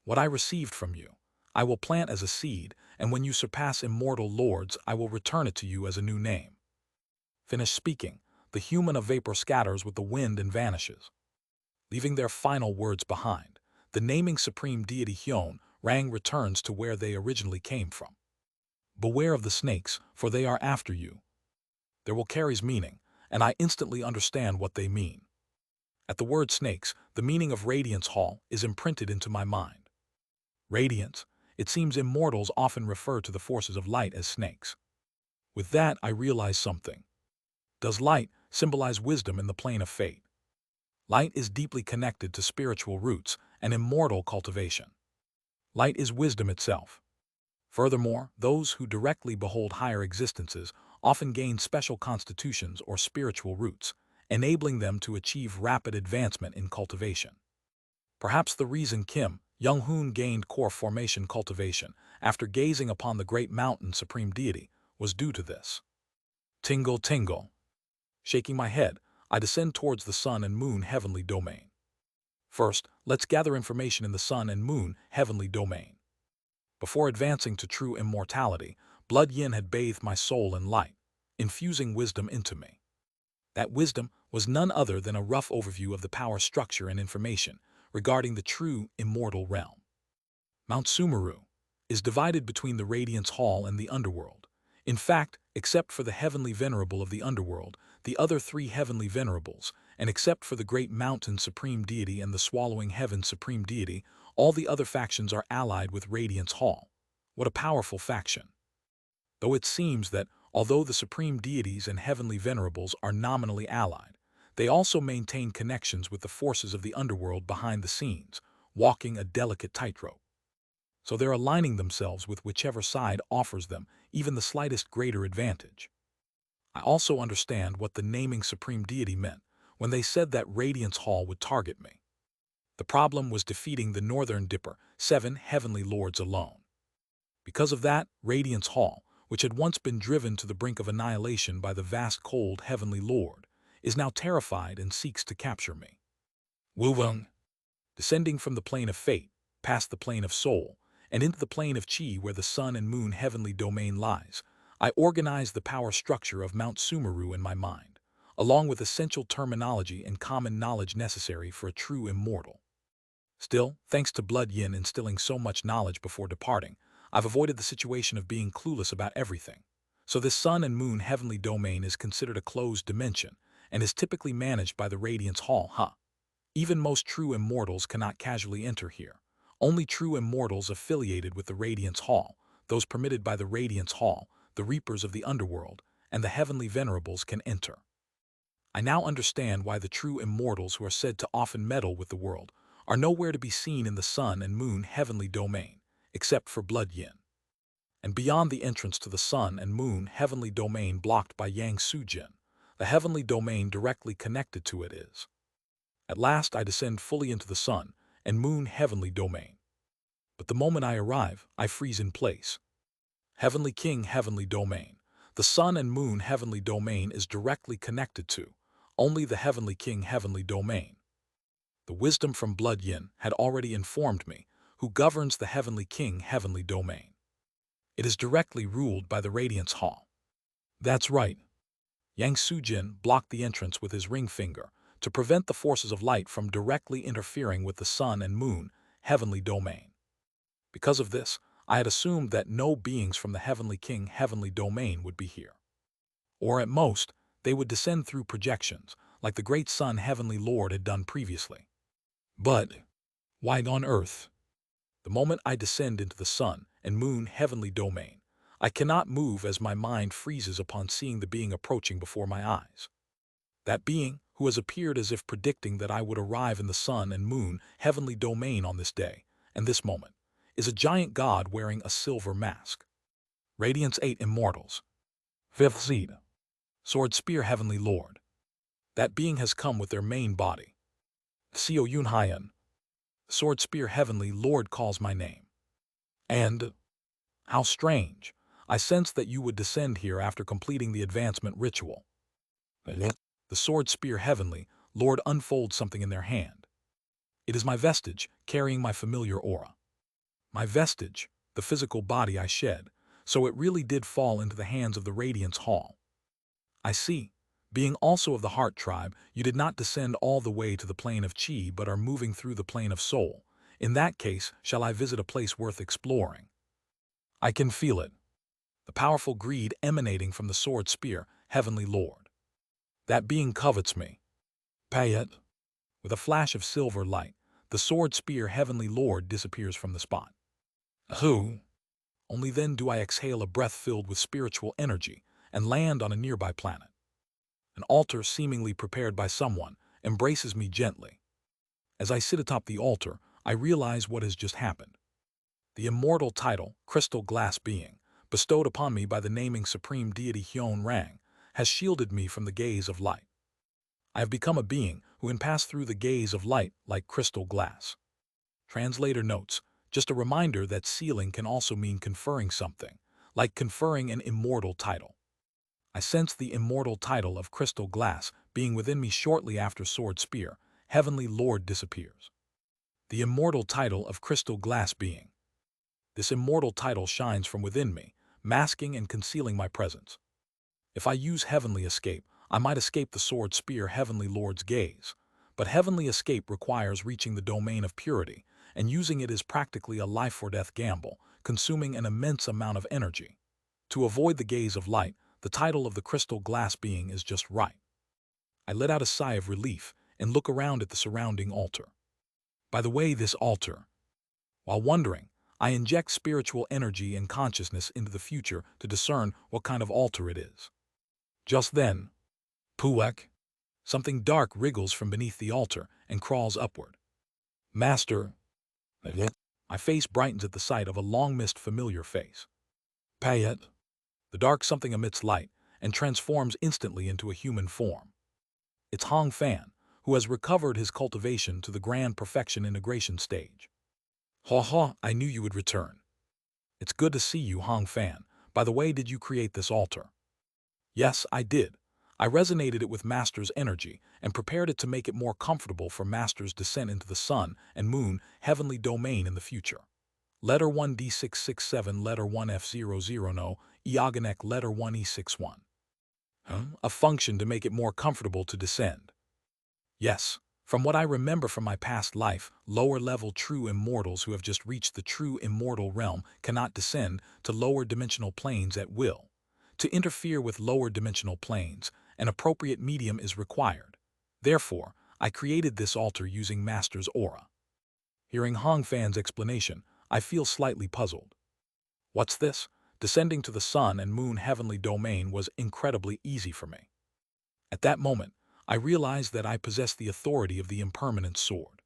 Speaker 1: What I received from you, I will plant as a seed, and when you surpass immortal lords, I will return it to you as a new name. Finished speaking, the human of vapor scatters with the wind and vanishes. Leaving their final words behind, the naming Supreme Deity Hyun Rang returns to where they originally came from. Beware of the snakes, for they are after you. Their will carries meaning, and I instantly understand what they mean. At the word snakes, the meaning of Radiance Hall is imprinted into my mind. Radiance, it seems immortals often refer to the forces of light as snakes. With that, I realize something. Does light symbolize wisdom in the plane of fate? Light is deeply connected to spiritual roots and immortal cultivation. Light is wisdom itself. Furthermore, those who directly behold higher existences often gain special constitutions or spiritual roots, enabling them to achieve rapid advancement in cultivation. Perhaps the reason Kim Young-hoon gained core formation cultivation after gazing upon the great mountain Supreme Deity was due to this. Tingle, tingle. Shaking my head, I descend towards the sun and moon heavenly domain. First, let's gather information in the sun and moon heavenly domain. Before advancing to true immortality, Blood Yin had bathed my soul in light, infusing wisdom into me. That wisdom was none other than a rough overview of the power structure and information regarding the true immortal realm. Mount Sumeru is divided between the Radiance Hall and the Underworld. In fact, except for the Heavenly Venerable of the Underworld, the other 3 Heavenly Venerables, and except for the Great Mountain Supreme Deity and the Swallowing Heaven Supreme Deity, all the other factions are allied with Radiance Hall. What a powerful faction. Though it seems that, although the Supreme Deities and Heavenly Venerables are nominally allied, they also maintain connections with the forces of the underworld behind the scenes, walking a delicate tightrope. so they're aligning themselves with whichever side offers them even the slightest greater advantage. I also understand what the naming supreme deity meant when they said that Radiance Hall would target me. The problem was defeating the Northern Dipper, 7 heavenly lords alone. Because of that, Radiance Hall, which had once been driven to the brink of annihilation by the vast cold heavenly lord, is now terrified and seeks to capture me. Wu-Wung, descending from the plane of fate, past the plane of soul, and into the plane of chi where the sun and moon heavenly domain lies, I organize the power structure of Mount Sumeru in my mind, along with essential terminology and common knowledge necessary for a true immortal. Still, thanks to Blood Yin instilling so much knowledge before departing, I've avoided the situation of being clueless about everything. So this sun and moon heavenly domain is considered a closed dimension and is typically managed by the Radiance Hall, Even most true immortals cannot casually enter here. Only true immortals affiliated with the Radiance Hall, those permitted by the Radiance Hall, the Reapers of the Underworld, and the Heavenly Venerables can enter. I now understand why the true immortals who are said to often meddle with the world are nowhere to be seen in the sun and moon heavenly domain, except for Blood Yin. And beyond the entrance to the sun and moon heavenly domain blocked by Yang Sujin, the heavenly domain directly connected to it is. At last I descend fully into the sun and moon heavenly domain. But the moment I arrive, I freeze in place. Heavenly King heavenly domain. The sun and moon heavenly domain is directly connected to only the Heavenly King heavenly domain. The wisdom from Blood Yin had already informed me who governs the Heavenly King heavenly domain. It is directly ruled by the Radiance Hall. That's right. Yang Sujin blocked the entrance with his ring finger to prevent the forces of light from directly interfering with the sun and moon heavenly domain. Because of this, I had assumed that no beings from the Heavenly King heavenly domain would be here. Or at most, they would descend through projections, like the great Sun Heavenly Lord had done previously. But why on earth? The moment I descend into the sun and moon heavenly domain, I cannot move as my mind freezes upon seeing the being approaching before my eyes. That being, who has appeared as if predicting that I would arrive in the sun and moon heavenly domain on this day, and this moment, is a giant god wearing a silver mask. Radiance 8 Immortals. 5th Seed. Sword Spear Heavenly Lord. That being has come with their main body. Xiao Yunhaiyan. Sword Spear Heavenly Lord calls my name. And, how strange, I sense that you would descend here after completing the advancement ritual. The Sword Spear Heavenly Lord unfolds something in their hand. It is my vestige, carrying my familiar aura. My vestige, the physical body I shed, so it really did fall into the hands of the Radiance Hall. I see. Being also of the Heart tribe, you did not descend all the way to the plane of Chi but are moving through the plane of Soul. In that case, shall I visit a place worth exploring? I can feel it. The powerful greed emanating from the Sword Spear, Heavenly Lord. That being covets me. Pay it. With a flash of silver light, the Sword Spear Heavenly Lord disappears from the spot. Who? Only then do I exhale a breath filled with spiritual energy and land on a nearby planet. An altar seemingly prepared by someone embraces me gently. As I sit atop the altar, I realize what has just happened. The immortal title, Crystal Glass Being, bestowed upon me by the naming supreme deity Hyun Rang, has shielded me from the gaze of light. I have become a being who can pass through the gaze of light like crystal glass. Translator notes, just a reminder that sealing can also mean conferring something, like conferring an immortal title. I sense the immortal title of Crystal Glass being within me shortly after Sword Spear, Heavenly Lord disappears. The immortal title of Crystal Glass Being. This immortal title shines from within me, masking and concealing my presence. If I use Heavenly Escape, I might escape the Sword Spear Heavenly Lord's gaze, but Heavenly Escape requires reaching the domain of purity, and using it is practically a life-or-death gamble, consuming an immense amount of energy. To avoid the gaze of light, the title of the Crystal Glass Being is just right. I let out a sigh of relief and look around at the surrounding altar. By the way, this altar. While wondering, I inject spiritual energy and consciousness into the future to discern what kind of altar it is. Just then, Puek, something dark wriggles from beneath the altar and crawls upward. Master, My face brightens at the sight of a long-missed familiar face. Pay it. The dark something emits light and transforms instantly into a human form. It's Hong Fan, who has recovered his cultivation to the grand perfection integration stage. Ha ha, I knew you would return. It's good to see you, Hong Fan. By the way, did you create this altar? Yes, I did. I resonated it with Master's energy and prepared it to make it more comfortable for Master's descent into the sun and moon heavenly domain in the future. Letter 1 D667, letter 1 F00 no, Iagonek letter 1 E61. A function to make it more comfortable to descend. Yes, from what I remember from my past life, lower-level true immortals who have just reached the true immortal realm cannot descend to lower dimensional planes at will. To interfere with lower dimensional planes, an appropriate medium is required. Therefore, I created this altar using Master's aura. Hearing Hong Fan's explanation, I feel slightly puzzled. What's this? Descending to the sun and moon heavenly domain was incredibly easy for me. At that moment, I realized that I possessed the authority of the impermanent sword.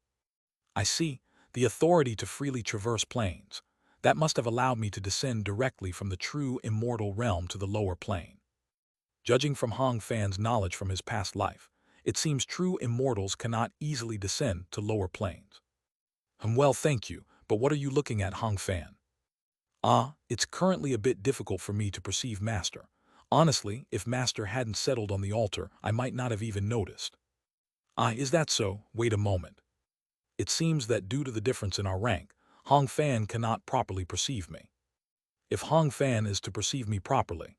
Speaker 1: I see, the authority to freely traverse planes. That must have allowed me to descend directly from the true immortal realm to the lower plane. Judging from Hong Fan's knowledge from his past life, it seems true immortals cannot easily descend to lower planes. Well, thank you, but what are you looking at, Hong Fan? It's currently a bit difficult for me to perceive Master. Honestly, if Master hadn't settled on the altar, I might not have even noticed. Is that so? Wait a moment. It seems that due to the difference in our rank, Hong Fan cannot properly perceive me. If Hong Fan is to perceive me properly.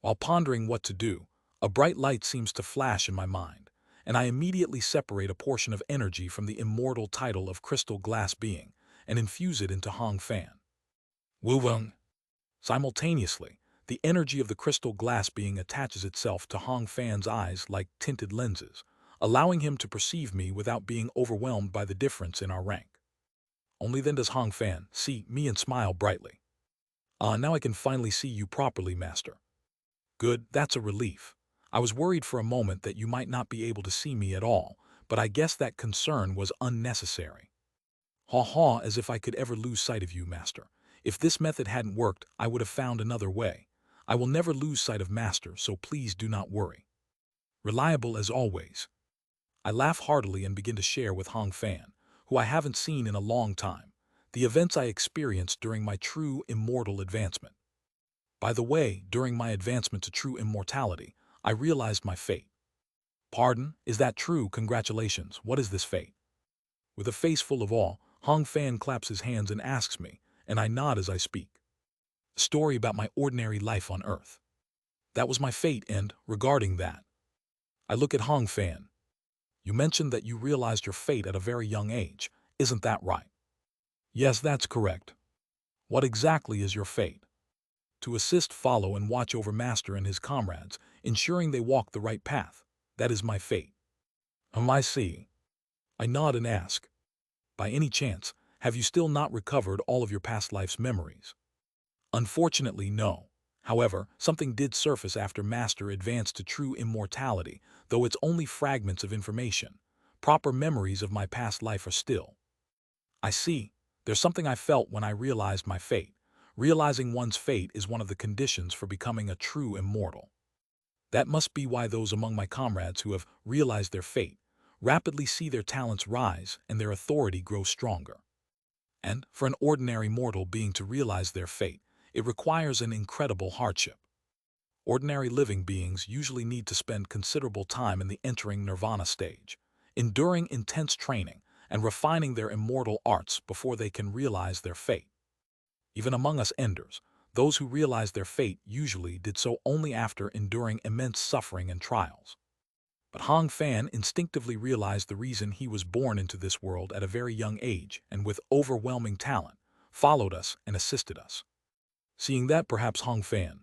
Speaker 1: While pondering what to do, a bright light seems to flash in my mind, and I immediately separate a portion of energy from the immortal title of crystal glass being and infuse it into Hong Fan. Wu-wung. Simultaneously, the energy of the crystal glass being attaches itself to Hong Fan's eyes like tinted lenses, allowing him to perceive me without being overwhelmed by the difference in our rank. Only then does Hong Fan see me and smile brightly. Now I can finally see you properly, Master. Good, that's a relief. I was worried for a moment that you might not be able to see me at all, but I guess that concern was unnecessary. Ha ha, as if I could ever lose sight of you, Master. If this method hadn't worked, I would have found another way. I will never lose sight of Master, so please do not worry. Reliable as always. I laugh heartily and begin to share with Hong Fan, who I haven't seen in a long time, the events I experienced during my true immortal advancement. By the way, during my advancement to true immortality, I realized my fate. Pardon, is that true? Congratulations, what is this fate? With a face full of awe, Hong Fan claps his hands and asks me, and I nod as I speak. A story about my ordinary life on Earth. That was my fate, and, regarding that, I look at Hong Fan. You mentioned that you realized your fate at a very young age, isn't that right? Yes, that's correct. What exactly is your fate? To assist, follow, and watch over Master and his comrades, ensuring they walk the right path. That is my fate. I see. I nod and ask, by any chance, have you still not recovered all of your past life's memories? Unfortunately, no. However, something did surface after Master advanced to true immortality, though it's only fragments of information. Proper memories of my past life are still. I see. There's something I felt when I realized my fate. Realizing one's fate is one of the conditions for becoming a true immortal. That must be why those among my comrades who have realized their fate rapidly see their talents rise and their authority grow stronger. And for an ordinary mortal being to realize their fate, it requires an incredible hardship. Ordinary living beings usually need to spend considerable time in the entering nirvana stage, enduring intense training and refining their immortal arts before they can realize their fate. Even among us enders, those who realize their fate usually did so only after enduring immense suffering and trials. But Hong Fan instinctively realized the reason he was born into this world at a very young age and with overwhelming talent, followed us and assisted us. Seeing that, perhaps Hong Fan,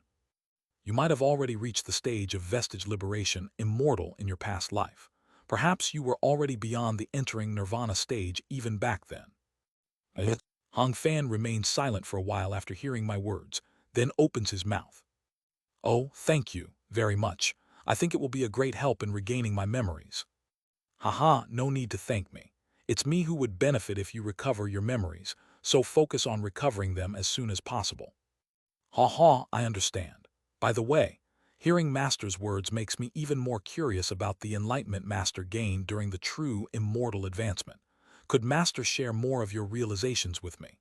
Speaker 1: you might have already reached the stage of vestige liberation, immortal in your past life. Perhaps you were already beyond the entering nirvana stage even back then. Hong Fan remains silent for a while after hearing my words, then opens his mouth. Oh, thank you, very much. I think it will be a great help in regaining my memories. Haha, no need to thank me. It's me who would benefit if you recover your memories, so focus on recovering them as soon as possible. Ha ha, I understand. By the way, hearing Master's words makes me even more curious about the enlightenment Master gained during the true immortal advancement. Could Master share more of your realizations with me?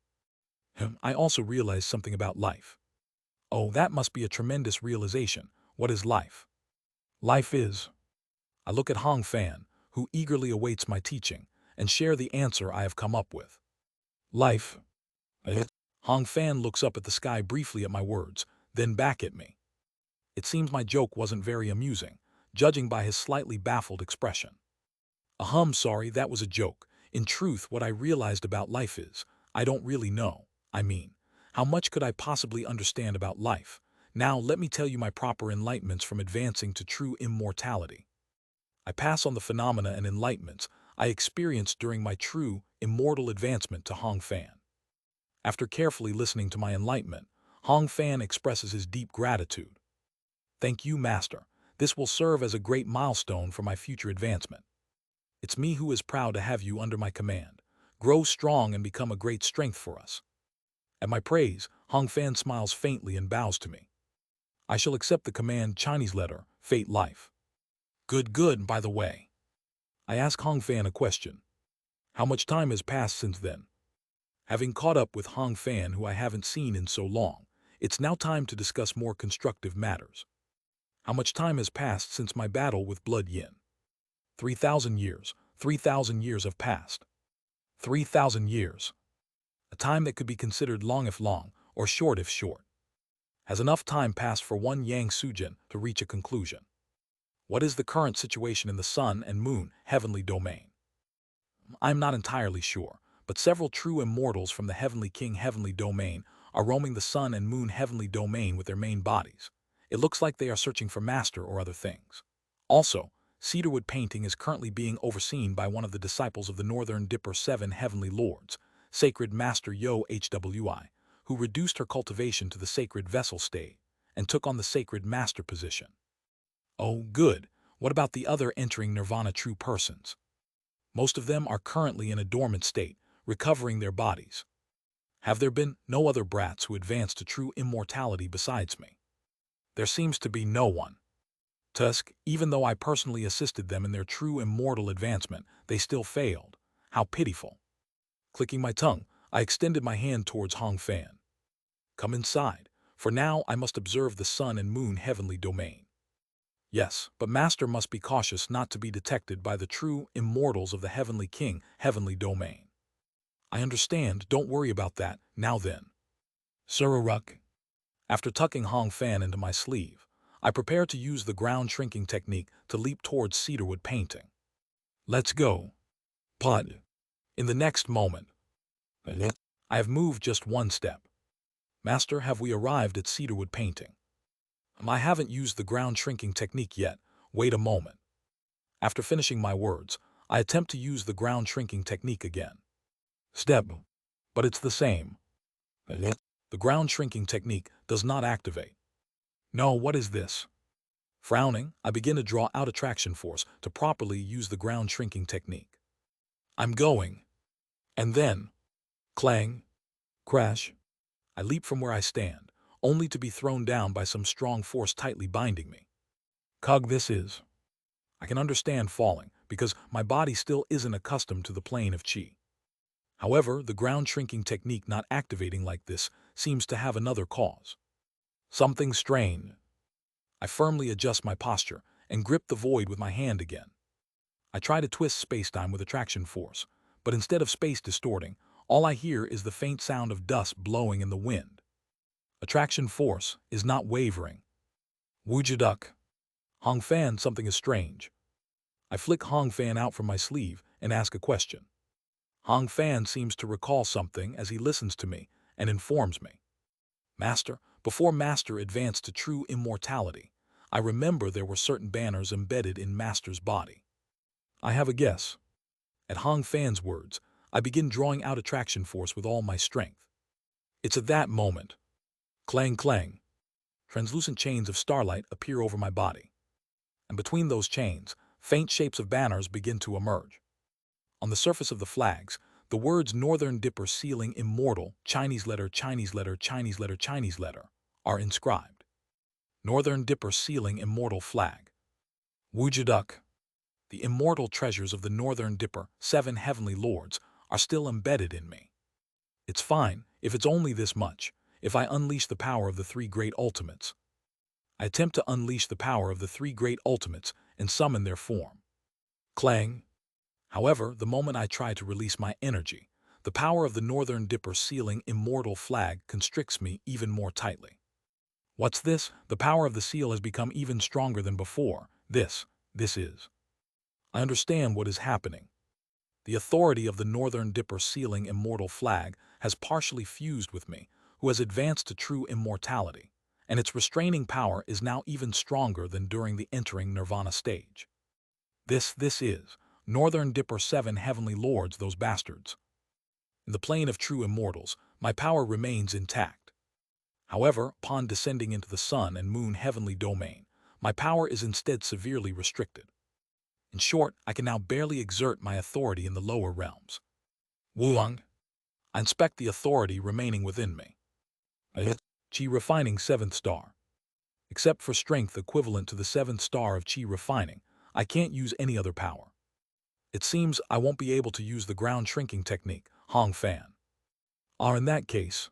Speaker 1: I also realized something about life. Oh, that must be a tremendous realization. What is life? Life is... I look at Hong Fan, who eagerly awaits my teaching, and share the answer I have come up with. Life. Hong Fan looks up at the sky briefly at my words, then back at me. It seems my joke wasn't very amusing, judging by his slightly baffled expression. Sorry, that was a joke. In truth, what I realized about life is, I don't really know. I mean, how much could I possibly understand about life? Now let me tell you my proper enlightenments from advancing to true immortality. I pass on the phenomena and enlightenments I experienced during my true, immortal advancement to Hong Fan. After carefully listening to my enlightenment, Hong Fan expresses his deep gratitude. Thank you, Master. This will serve as a great milestone for my future advancement. It's me who is proud to have you under my command. Grow strong and become a great strength for us. At my praise, Hong Fan smiles faintly and bows to me. I shall accept the command Chinese letter, fate life. Good, by the way. I ask Hong Fan a question. How much time has passed since then? Having caught up with Hong Fan, who I haven't seen in so long, it's now time to discuss more constructive matters. How much time has passed since my battle with Blood Yin? 3,000 years. 3,000 years have passed. 3,000 years. A time that could be considered long if long, or short if short. Has enough time passed for one Yang Sujin to reach a conclusion? What is the current situation in the Sun and Moon heavenly domain? I'm not entirely sure, but several true immortals from the Heavenly King heavenly domain are roaming the Sun and Moon heavenly domain with their main bodies. It looks like they are searching for Master or other things. Also, cedarwood painting is currently being overseen by one of the disciples of the Northern Dipper 7 Heavenly Lords, Sacred Master Yo Hwi, who reduced her cultivation to the sacred vessel state and took on the sacred master position. Oh, good. What about the other entering nirvana true persons? Most of them are currently in a dormant state, recovering their bodies. Have there been no other brats who advanced to true immortality besides me? There seems to be no one. Tusk, even though I personally assisted them in their true immortal advancement, they still failed. How pitiful. Clicking my tongue, I extended my hand towards Hong Fan. Come inside, for now I must observe the Sun and Moon heavenly domain. Yes, but Master must be cautious not to be detected by the true immortals of the Heavenly King heavenly domain. I understand, don't worry about that, now then. Sururuk. After tucking Hong Fan into my sleeve, I prepare to use the ground shrinking technique to leap towards cedarwood painting. Let's go. Pud. In the next moment, I have moved just one step. Master, have we arrived at cedarwood painting? I haven't used the ground shrinking technique yet. Wait a moment. After finishing my words, I attempt to use the ground shrinking technique again. Step. But it's the same. The ground shrinking technique does not activate. No, what is this? Frowning, I begin to draw out attraction force to properly use the ground shrinking technique. I'm going. And then, clang, crash, I leap from where I stand, only to be thrown down by some strong force tightly binding me. Cog, this is. I can understand falling, because my body still isn't accustomed to the plane of chi. However, the ground shrinking technique not activating like this seems to have another cause. Something strained. I firmly adjust my posture and grip the void with my hand again. I try to twist spacetime with attraction force, but instead of space distorting, all I hear is the faint sound of dust blowing in the wind. Attraction force is not wavering. Wujuduk. Hong Fan, something is strange. I flick Hong Fan out from my sleeve and ask a question. Hong Fan seems to recall something as he listens to me and informs me. Master, before Master advanced to true immortality, I remember there were certain banners embedded in Master's body. I have a guess. At Hong Fan's words, I begin drawing out attraction force with all my strength. It's at that moment. Clang, clang. Translucent chains of starlight appear over my body. And between those chains, faint shapes of banners begin to emerge. On the surface of the flags, The words Northern Dipper Sealing Immortal, Chinese letter, Chinese letter, Chinese letter, Chinese letter, are inscribed. Northern Dipper Sealing Immortal Flag. Wujuduk. The immortal treasures of the Northern Dipper, 7 heavenly lords, are still embedded in me. It's fine, if it's only this much, if I unleash the power of the 3 great ultimates. I attempt to unleash the power of the 3 great ultimates and summon their form. Clang. However, the moment I try to release my energy, the power of the Northern Dipper Sealing Immortal Flag constricts me even more tightly. What's this? The power of the seal has become even stronger than before. This is. I understand what is happening. The authority of the Northern Dipper Sealing Immortal Flag has partially fused with me, who has advanced to true immortality, and its restraining power is now even stronger than during the entering nirvana stage. This is. Northern Dipper 7 heavenly lords, those bastards. In the plane of true immortals, my power remains intact. However, upon descending into the sun and moon heavenly domain, my power is instead severely restricted. In short, I can now barely exert my authority in the lower realms. Wulong. I inspect the authority remaining within me. Qi refining 7th star. Except for strength equivalent to the 7th star of Qi refining, I can't use any other power. It seems I won't be able to use the ground shrinking technique, Hong Fan. In that case,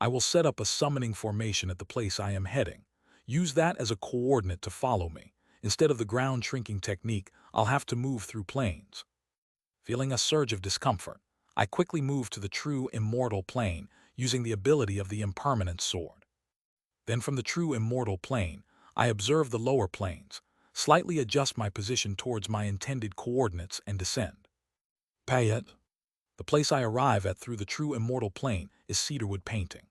Speaker 1: I will set up a summoning formation at the place I am heading. Use that as a coordinate to follow me. Instead of the ground shrinking technique, I'll have to move through planes. Feeling a surge of discomfort, I quickly move to the true immortal plane using the ability of the impermanent sword. Then from the true immortal plane, I observe the lower planes, slightly adjust my position towards my intended coordinates and descend. Payet. The place I arrive at through the true immortal plane is cedarwood painting.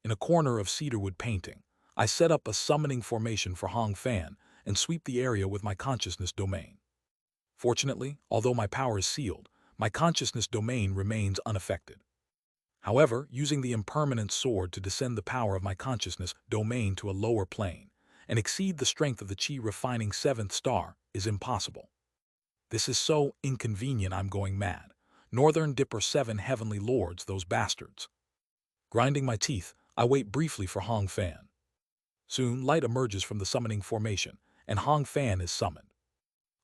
Speaker 1: In a corner of cedarwood painting, I set up a summoning formation for Hong Fan and sweep the area with my consciousness domain. Fortunately, although my power is sealed, my consciousness domain remains unaffected. However, using the impermanent sword to descend the power of my consciousness domain to a lower plane and exceed the strength of the Qi refining 7th star is impossible. This is so inconvenient I'm going mad. Northern Dipper 7 heavenly lords, those bastards. Grinding my teeth, I wait briefly for Hong Fan. Soon, light emerges from the summoning formation, and Hong Fan is summoned.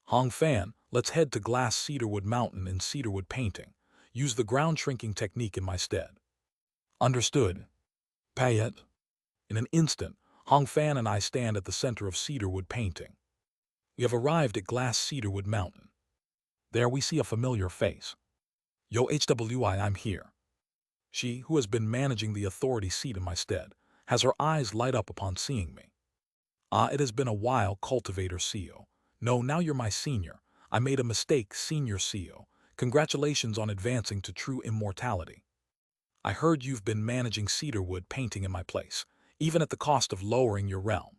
Speaker 1: Hong Fan, let's head to Glass Cedarwood Mountain in cedarwood painting. Use the ground shrinking technique in my stead. Understood. Payet. In an instant, Hong Fan and I stand at the center of cedarwood painting. We have arrived at Glass Cedarwood Mountain. There we see a familiar face. Yo HWI, I'm here. She, who has been managing the authority seat in my stead, has her eyes light up upon seeing me. It has been a while, cultivator CEO. No, now you're my senior. I made a mistake, senior CEO. Congratulations on advancing to true immortality. I heard you've been managing cedarwood painting in my place, even at the cost of lowering your realm.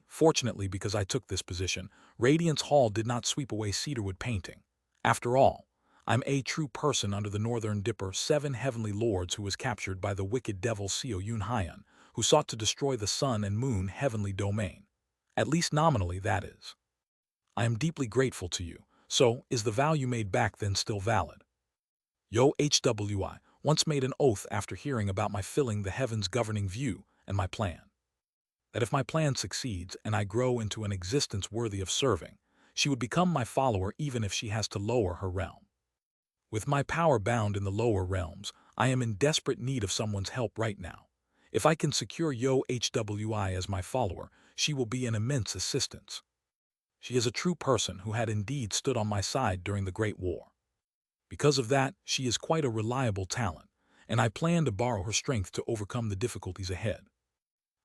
Speaker 1: Fortunately, because I took this position, Radiance Hall did not sweep away cedarwood painting. After all, I'm a true person under the Northern Dipper 7 heavenly lords who was captured by the wicked devil Seo Yun Hyan, who sought to destroy the sun and moon heavenly domain. At least nominally, that is. I am deeply grateful to you. So, is the vow you made back then still valid? Yo HWI once made an oath after hearing about my filling the heavens governing view and my plan. That if my plan succeeds and I grow into an existence worthy of serving, she would become my follower even if she has to lower her realm. With my power bound in the lower realms, I am in desperate need of someone's help right now. If I can secure Yo HWI as my follower, she will be an immense assistance. She is a true person who had indeed stood on my side during the Great War. Because of that, she is quite a reliable talent, and I plan to borrow her strength to overcome the difficulties ahead.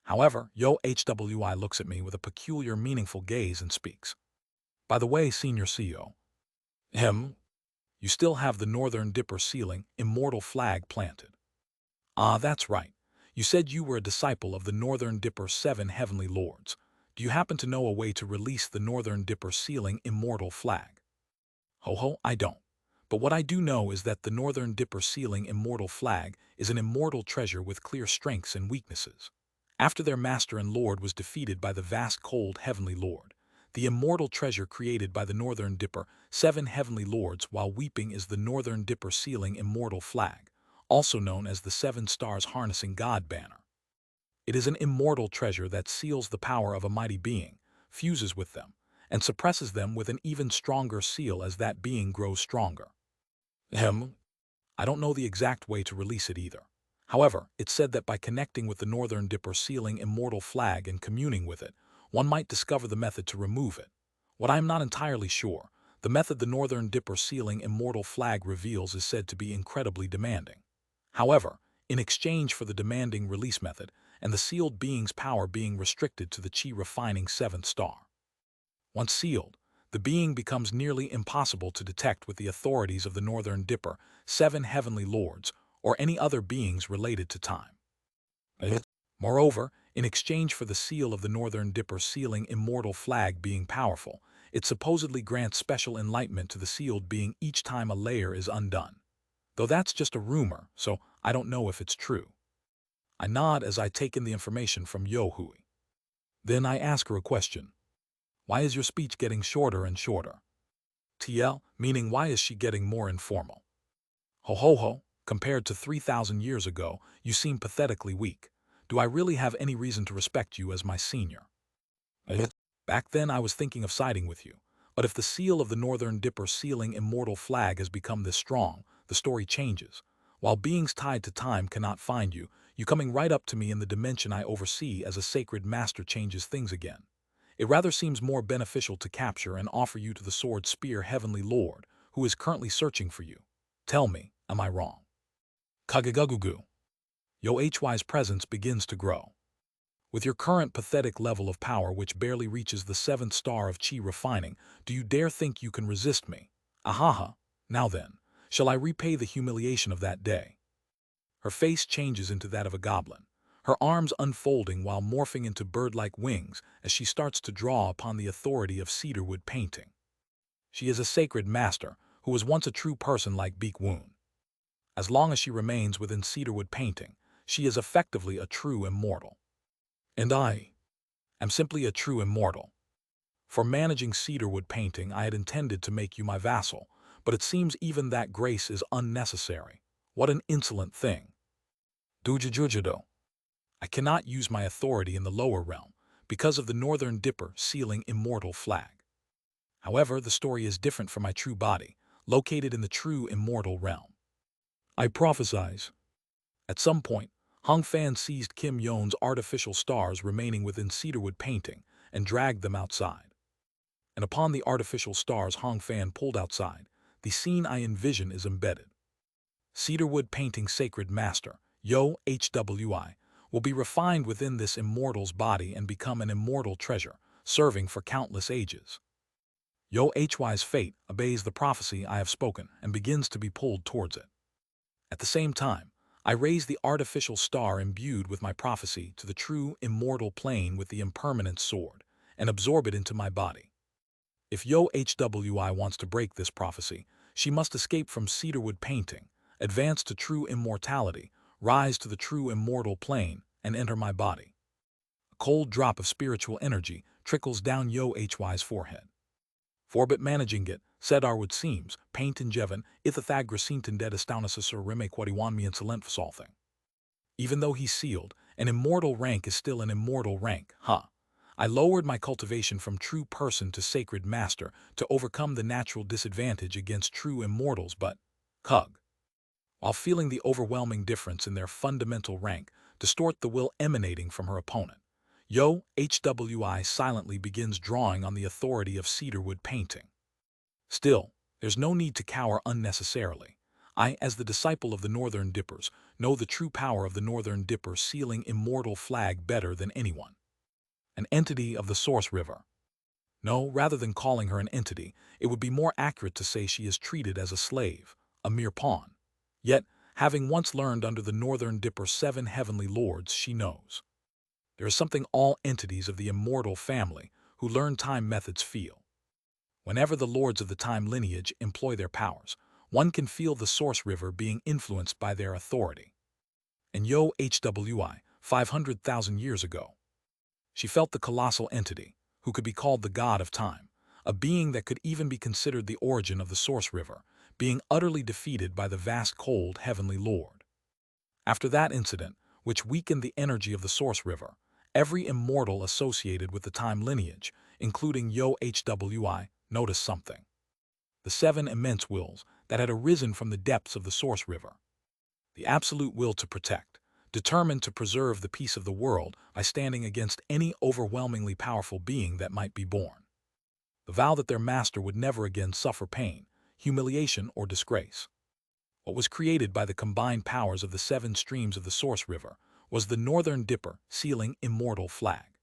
Speaker 1: However, Yo HWI looks at me with a peculiar, meaningful gaze and speaks. By the way, Senior CEO, you still have the Northern Dipper Sealing Immortal Flag planted. That's right. You said you were a disciple of the Northern Dipper 7 heavenly lords. Do you happen to know a way to release the Northern Dipper Sealing Immortal Flag? Ho, I don't. But what I do know is that the Northern Dipper Sealing Immortal Flag is an immortal treasure with clear strengths and weaknesses. After their master and lord was defeated by the vast cold heavenly lord, the immortal treasure created by the Northern Dipper, 7 heavenly lords, while weeping is the Northern Dipper sealing immortal flag, also known as the 7 stars harnessing God banner. It is an immortal treasure that seals the power of a mighty being, fuses with them, and suppresses them with an even stronger seal as that being grows stronger. I don't know the exact way to release it either. However, it's said that by connecting with the Northern Dipper sealing immortal flag and communing with it, one might discover the method to remove it. What I am not entirely sure, the method the Northern Dipper sealing immortal flag reveals is said to be incredibly demanding. However, in exchange for the demanding release method and the sealed being's power being restricted to the chi refining 7th star. Once sealed, the being becomes nearly impossible to detect with the authorities of the Northern Dipper, 7 heavenly lords, or any other beings related to time. Moreover, in exchange for the seal of the Northern Dipper sealing immortal flag being powerful, it supposedly grants special enlightenment to the sealed being each time a layer is undone. Though that's just a rumor, so I don't know if it's true. I nod as I take in the information from Yohui. Then I ask her a question. Why is your speech getting shorter and shorter? TL, meaning why is she getting more informal? Ho ho ho, compared to 3,000 years ago, you seem pathetically weak. Do I really have any reason to respect you as my senior? Back then I was thinking of siding with you, but if the seal of the Northern Dipper sealing immortal flag has become this strong, the story changes. While beings tied to time cannot find you, you coming right up to me in the dimension I oversee as a sacred master changes things again. It rather seems more beneficial to capture and offer you to the Sword Spear Heavenly Lord, who is currently searching for you. Tell me, am I wrong? Kagagugu. Yohy's presence begins to grow. With your current pathetic level of power which barely reaches the 7th star of chi refining, do you dare think you can resist me? Ahaha. Now then, shall I repay the humiliation of that day? Her face changes into that of a goblin, her arms unfolding while morphing into bird-like wings as she starts to draw upon the authority of cedarwood painting. She is a sacred master who was once a true person like Beak Woon. As long as she remains within cedarwood painting, she is effectively a true immortal. And I am simply a true immortal. For managing cedarwood painting, I had intended to make you my vassal, but it seems even that grace is unnecessary. What an insolent thing. Dujujujudo. I cannot use my authority in the lower realm because of the Northern Dipper sealing immortal flag. However, the story is different from my true body, located in the true immortal realm. I prophesize. At some point, Hong Fan seized Kim Yon's artificial stars remaining within cedarwood painting and dragged them outside. And upon the artificial stars Hong Fan pulled outside, the scene I envision is embedded. Cedarwood painting sacred master, Yo HWI, will be refined within this immortal's body and become an immortal treasure, serving for countless ages. Yo HY's fate obeys the prophecy I have spoken and begins to be pulled towards it. At the same time, I raise the artificial star imbued with my prophecy to the true immortal plane with the impermanent sword and absorb it into my body. If Yo HWI wants to break this prophecy, she must escape from cedarwood painting, advance to true immortality, rise to the true immortal plane, and enter my body. A cold drop of spiritual energy trickles down Yo HY's forehead. Forbit managing it, said Arwood seems, paint in Jevon, ithathagrasinton dedestaunasasur rime quadiwanmi insolent solthing. Even though he's sealed, an immortal rank is still an immortal rank, huh? I lowered my cultivation from true person to sacred master to overcome the natural disadvantage against true immortals, but, Cug. While feeling the overwhelming difference in their fundamental rank distort the will emanating from her opponent, Yo HWI silently begins drawing on the authority of cedarwood painting. Still, there's no need to cower unnecessarily. I, as the disciple of the Northern Dippers, know the true power of the Northern Dipper sealing immortal flag better than anyone. An entity of the Source River. No, rather than calling her an entity, it would be more accurate to say she is treated as a slave, a mere pawn. Yet, having once learned under the Northern Dipper 7 heavenly lords, she knows. There is something all entities of the immortal family who learn time methods feel. Whenever the lords of the time lineage employ their powers, one can feel the source river being influenced by their authority. And Yo HWI, 500,000 years ago, she felt the colossal entity, who could be called the god of time, a being that could even be considered the origin of the source river, being utterly defeated by the vast cold heavenly lord. After that incident, which weakened the energy of the source river, every immortal associated with the time lineage, including Yo-HWI, noticed something. The 7 immense wills that had arisen from the depths of the source river. The absolute will to protect, determined to preserve the peace of the world by standing against any overwhelmingly powerful being that might be born. The vow that their master would never again suffer pain, humiliation, or disgrace. What was created by the combined powers of the 7 streams of the source river was the Northern Dipper sealing immortal flag.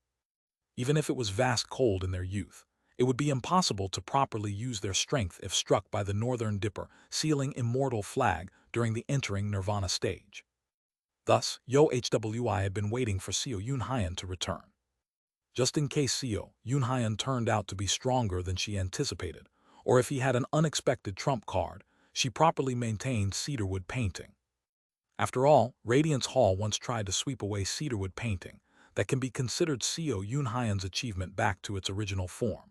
Speaker 1: Even if it was vast cold in their youth, it would be impossible to properly use their strength if struck by the Northern Dipper sealing immortal flag during the entering nirvana stage. Thus, Yo-HWI had been waiting for Seo Yunhyan to return. Just in case Seo Yunhyan turned out to be stronger than she anticipated, or if he had an unexpected trump card, she properly maintained cedarwood painting. After all, Radiance Hall once tried to sweep away cedarwood painting that can be considered Seo Yunhyan's achievement back to its original form.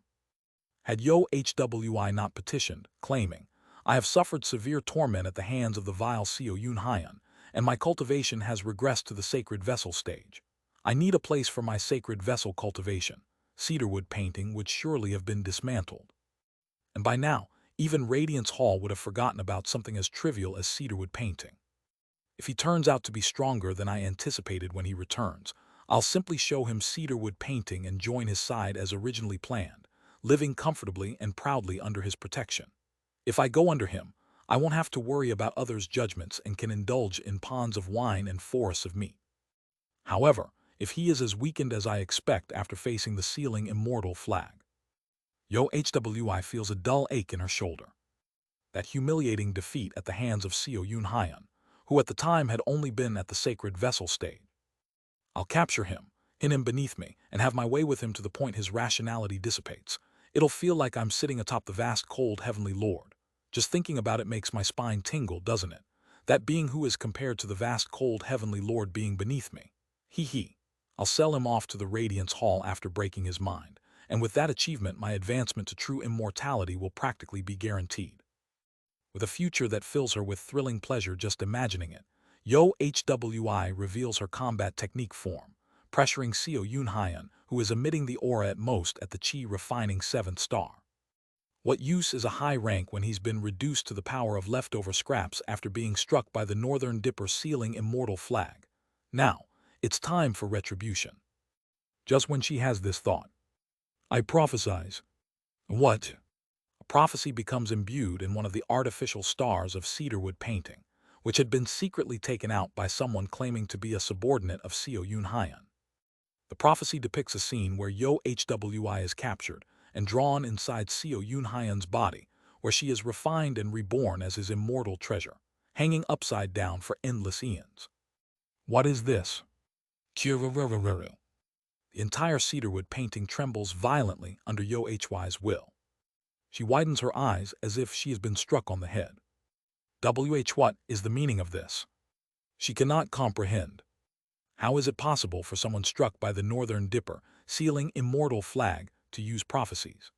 Speaker 1: Had Yo-HWI not petitioned, claiming, "I have suffered severe torment at the hands of the vile Seo Yunhyan, and my cultivation has regressed to the sacred vessel stage. I need a place for my sacred vessel cultivation," cedarwood painting would surely have been dismantled. And by now, even Radiance Hall would have forgotten about something as trivial as cedarwood painting. If he turns out to be stronger than I anticipated when he returns, I'll simply show him cedarwood painting and join his side as originally planned, living comfortably and proudly under his protection. If I go under him, I won't have to worry about others' judgments and can indulge in ponds of wine and forests of meat. However, if he is as weakened as I expect after facing the sealing immortal flag, Yo-HWI feels a dull ache in her shoulder. That humiliating defeat at the hands of Seo Yunhyan, who at the time had only been at the sacred vessel stage. I'll capture him, hid him beneath me, and have my way with him to the point his rationality dissipates. It'll feel like I'm sitting atop the vast cold heavenly lord. Just thinking about it makes my spine tingle, doesn't it? That being who is compared to the vast cold heavenly lord being beneath me. He. I'll sell him off to the Radiance Hall after breaking his mind, and with that achievement my advancement to true immortality will practically be guaranteed. With a future that fills her with thrilling pleasure just imagining it, Yo-HWI reveals her combat technique form, pressuring Seo Yunhyan, who is emitting the aura at most at the chi-refining 7th star. What use is a high rank when he's been reduced to the power of leftover scraps after being struck by the Northern Dipper sealing immortal flag? Now, it's time for retribution. Just when she has this thought, I prophesize. What? A prophecy becomes imbued in one of the artificial stars of cedarwood painting, which had been secretly taken out by someone claiming to be a subordinate of Seo Yunhyan. The prophecy depicts a scene where Yo-HWI is captured and drawn inside Seo Yunhyan's body, where she is refined and reborn as his immortal treasure, hanging upside down for endless eons. What is this? The entire cedarwood painting trembles violently under Yo-HY's will. She widens her eyes as if she has been struck on the head. What is the meaning of this? She cannot comprehend. How is it possible for someone struck by the Northern Dipper sealing immortal flag to use prophecies?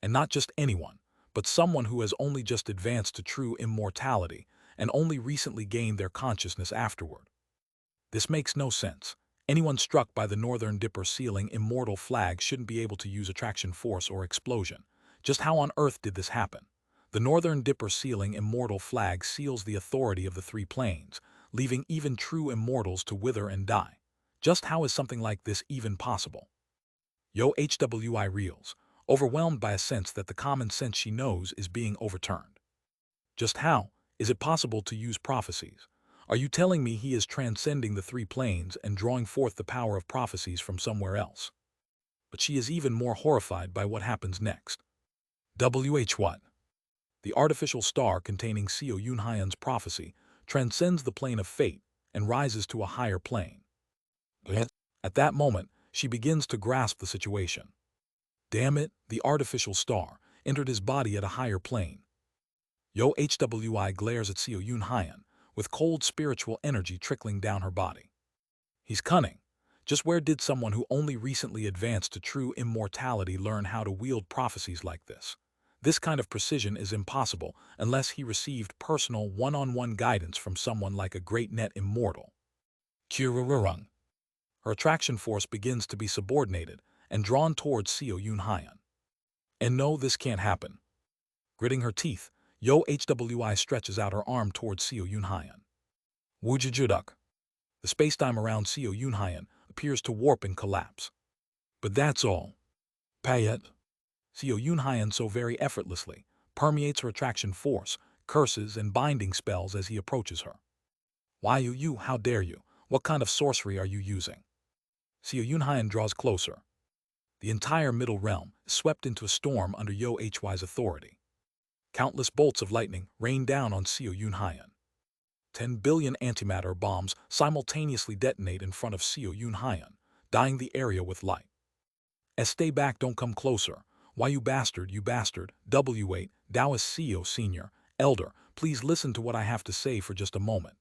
Speaker 1: And not just anyone, but someone who has only just advanced to true immortality and only recently gained their consciousness afterward. This makes no sense. Anyone struck by the Northern Dipper sealing immortal flag shouldn't be able to use attraction force or explosion. Just how on earth did this happen? The Northern Dipper sealing immortal flag seals the authority of the 3 planes, leaving even true immortals to wither and die. Just how is something like this even possible? Yo-HWI reels, overwhelmed by a sense that the common sense she knows is being overturned. Just how is it possible to use prophecies? Are you telling me he is transcending the 3 planes and drawing forth the power of prophecies from somewhere else? But she is even more horrified by what happens next. What? The artificial star containing Seo Yunhyan's prophecy transcends the plane of fate and rises to a higher plane. At that moment, she begins to grasp the situation. Damn it, the artificial star entered his body at a higher plane. Yo-HWI glares at Seo Yunhyan, with cold spiritual energy trickling down her body. He's cunning, Just where did someone who only recently advanced to true immortality learn how to wield prophecies like this? This kind of precision is impossible unless he received personal one-on-one guidance from someone like a great net immortal. Kirururung. Her attraction force begins to be subordinated and drawn towards Seo Yunhyan. And no, this can't happen. Gritting her teeth, Yo Hwi stretches out her arm towards Seo Yunhyan. Wujujuduk. The spacetime around Seo Yunhyan appears to warp and collapse. But that's all. Payet. Seo Yunhyan so very effortlessly permeates her attraction force, curses and binding spells as he approaches her. Why you, how dare you? What kind of sorcery are you using? Seo Yunhyan draws closer. The entire Middle Realm is swept into a storm under Yo Hwi's authority. Countless bolts of lightning rain down on Seo Yunhyan. 10 billion antimatter bombs simultaneously detonate in front of Seo Yunhyan, dyeing the area with light. Stay back, don't come closer. Why you bastard, W8, Taoist Seo Senior, Elder, please listen to what I have to say for just a moment.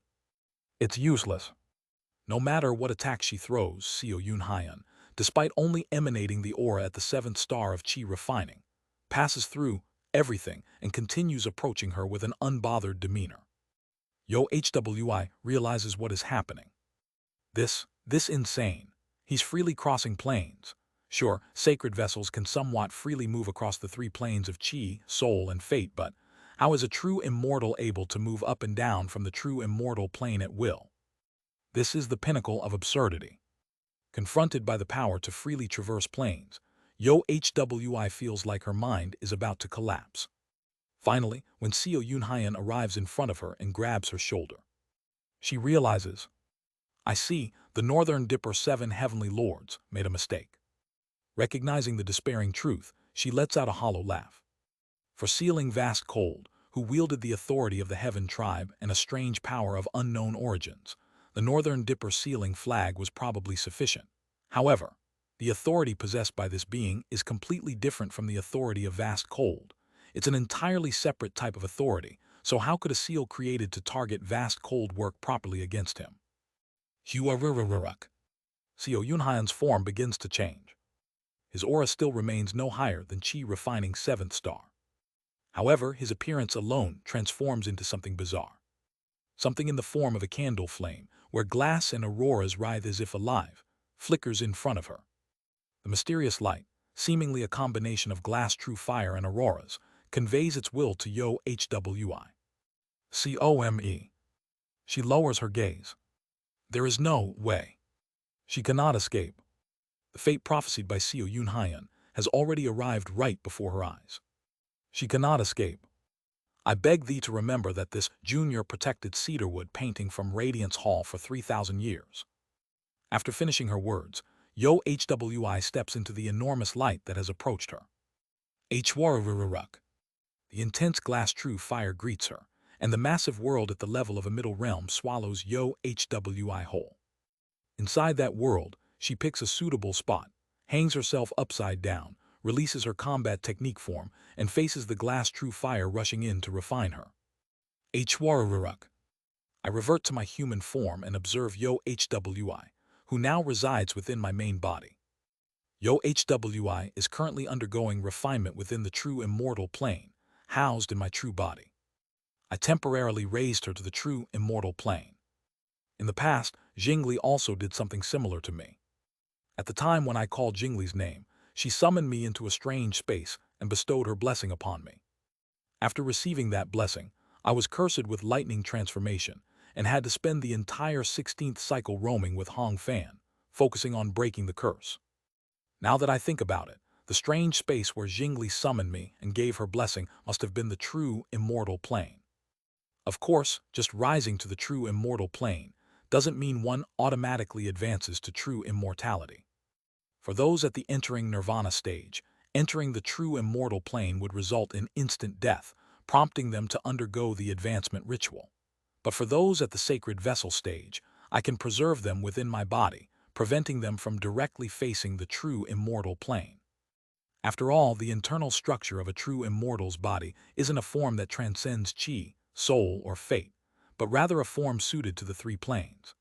Speaker 1: It's useless. No matter what attack she throws, Seo Yunhyan, despite only emanating the aura at the 7th star of Qi refining, passes through everything and continues approaching her with an unbothered demeanor. Yo Hwi realizes what is happening. This insane. He's freely crossing planes. Sure, sacred vessels can somewhat freely move across the 3 planes of Qi, soul, and fate, but how is a true immortal able to move up and down from the true immortal plane at will? This is the pinnacle of absurdity. Confronted by the power to freely traverse planes, Yo Hwi feels like her mind is about to collapse. Finally, when Seo Yunhyan arrives in front of her and grabs her shoulder, she realizes, I see, the Northern Dipper 7 Heavenly Lords made a mistake. Recognizing the despairing truth, she lets out a hollow laugh. For sealing vast cold, who wielded the authority of the Heaven Tribe and a strange power of unknown origins, the Northern Dipper sealing flag was probably sufficient. However, the authority possessed by this being is completely different from the authority of vast cold. It's an entirely separate type of authority, so how could a seal created to target vast cold work properly against him? Huarurururuk. Seo Yunhyan's form begins to change. His aura still remains no higher than Qi refining 7th star. However, his appearance alone transforms into something bizarre. Something in the form of a candle flame, where glass and auroras writhe as if alive, flickers in front of her. The mysterious light, seemingly a combination of glass true fire and auroras, conveys its will to Yo Hwi. Come. She lowers her gaze. There is no way. She cannot escape. The fate prophesied by Seo Yunhyan has already arrived right before her eyes. She cannot escape. I beg thee to remember that this junior protected cedarwood painting from Radiance Hall for 3,000 years. After finishing her words, Yo Hwi steps into the enormous light that has approached her. Hwarururuk. The intense glass true fire greets her, and the massive world at the level of a middle realm swallows Yo Hwi whole. Inside that world, she picks a suitable spot, hangs herself upside down, releases her combat technique form, and faces the glass true fire rushing in to refine her. Hwarururuk. I revert to my human form and observe Yo Hwi, who now resides within my main body. Yo Hwi is currently undergoing refinement within the true immortal plane, housed in my true body. I temporarily raised her to the true immortal plane. In the past, Jingli also did something similar to me. At the time when I called Jingli's name, she summoned me into a strange space and bestowed her blessing upon me. After receiving that blessing, I was cursed with lightning transformation and had to spend the entire 16th cycle roaming with Hong Fan, focusing on breaking the curse. Now that I think about it, the strange space where Jingli summoned me and gave her blessing must have been the true immortal plane. Of course, just rising to the true immortal plane doesn't mean one automatically advances to true immortality. For those at the entering nirvana stage, entering the true immortal plane would result in instant death, prompting them to undergo the advancement ritual. But for those at the sacred vessel stage, I can preserve them within my body, preventing them from directly facing the true immortal plane. After all, the internal structure of a true immortal's body isn't a form that transcends Qi, soul, or fate, but rather a form suited to the 3 planes.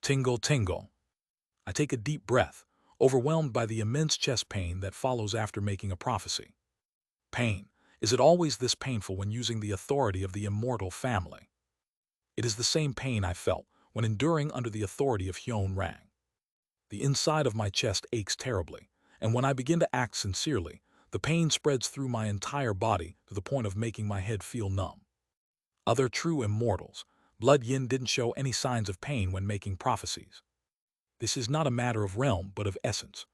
Speaker 1: Tingle, tingle. I take a deep breath, overwhelmed by the immense chest pain that follows after making a prophecy. Pain. Is it always this painful when using the authority of the immortal family? It is the same pain I felt when enduring under the authority of Hyun Rang. The inside of my chest aches terribly, and when I begin to act sincerely, the pain spreads through my entire body to the point of making my head feel numb. Other true immortals, Blood Yin didn't show any signs of pain when making prophecies. This is not a matter of realm but of essence.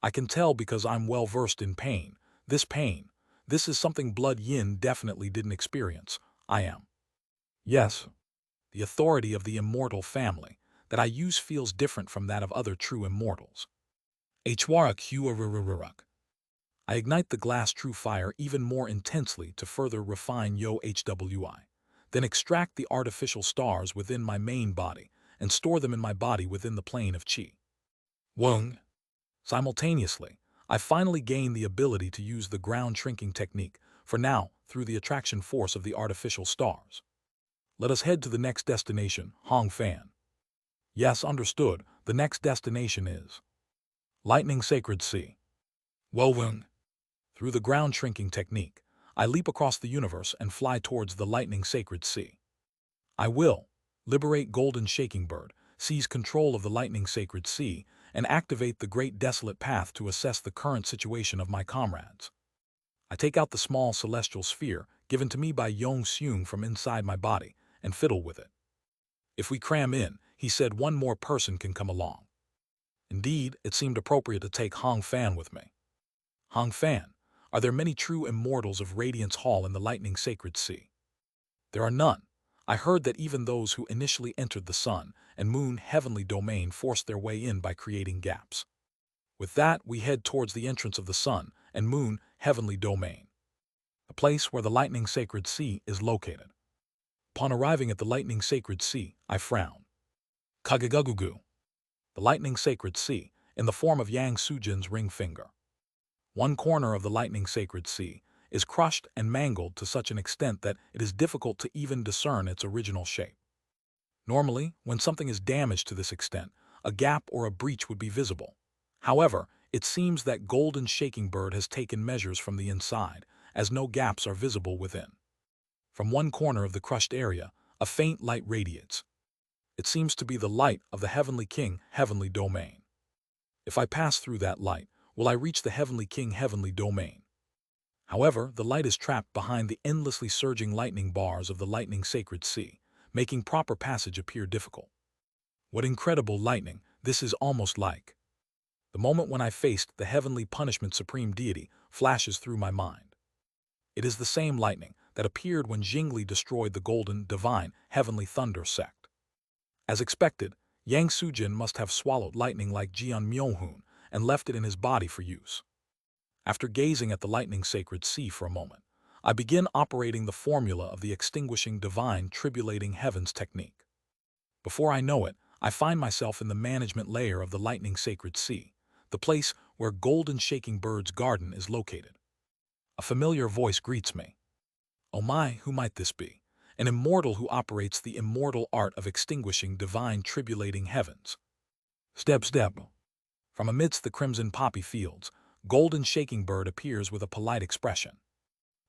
Speaker 1: I can tell because I'm well versed in pain. This is something Blood Yin definitely didn't experience. I am. Yes, the authority of the immortal family that I use feels different from that of other true immortals. Hwarak. I ignite the glass true fire even more intensely to further refine Hwi, then extract the artificial stars within my main body and store them in my body within the plane of Qi. Wung. Simultaneously, I finally gain the ability to use the ground shrinking technique, for now, through the attraction force of the artificial stars. Let us head to the next destination, Hong Fan. Yes, understood, the next destination is Lightning Sacred Sea. Wowung. Through the ground shrinking technique, I leap across the universe and fly towards the Lightning Sacred Sea. I will liberate Golden Shaking Bird, seize control of the Lightning Sacred Sea, and activate the Great Desolate Path to assess the current situation of my comrades. I take out the small celestial sphere given to me by Yong Seung from inside my body and fiddle with it. If we cram in, he said, one more person can come along. Indeed, it seemed appropriate to take Hong Fan with me. Hong Fan, are there many true immortals of Radiance Hall in the Lightning Sacred Sea? There are none. I heard that even those who initially entered the Sun and Moon heavenly domain forced their way in by creating gaps. With that, we head towards the entrance of the Sun and Moon heavenly domain, the place where the Lightning Sacred Sea is located. Upon arriving at the Lightning Sacred Sea, I frown. Kagagugu. The Lightning Sacred Sea, in the form of Yang Sujin's ring finger. One corner of the Lightning Sacred Sea is crushed and mangled to such an extent that it is difficult to even discern its original shape. Normally, when something is damaged to this extent, a gap or a breach would be visible. However, it seems that Golden Shaking Bird has taken measures from the inside, as no gaps are visible within. From one corner of the crushed area, a faint light radiates. It seems to be the light of the Heavenly King heavenly domain. If I pass through that light, will I reach the Heavenly King heavenly domain? However, the light is trapped behind the endlessly surging lightning bars of the Lightning Sacred Sea, making proper passage appear difficult. What incredible lightning, this is almost like. The moment when I faced the heavenly punishment supreme deity flashes through my mind. It is the same lightning that appeared when Jingli destroyed the golden, divine, heavenly thunder sect. As expected, Yang Sujin must have swallowed lightning like Jian Myohoon and left it in his body for use. After gazing at the Lightning Sacred Sea for a moment, I begin operating the formula of the extinguishing divine tribulating heavens technique. Before I know it, I find myself in the management layer of the Lightning Sacred Sea, the place where Golden Shaking Bird's garden is located. A familiar voice greets me. Oh my, who might this be? An immortal who operates the immortal art of extinguishing divine tribulating heavens. Step. From amidst the crimson poppy fields, Golden Shaking Bird appears with a polite expression.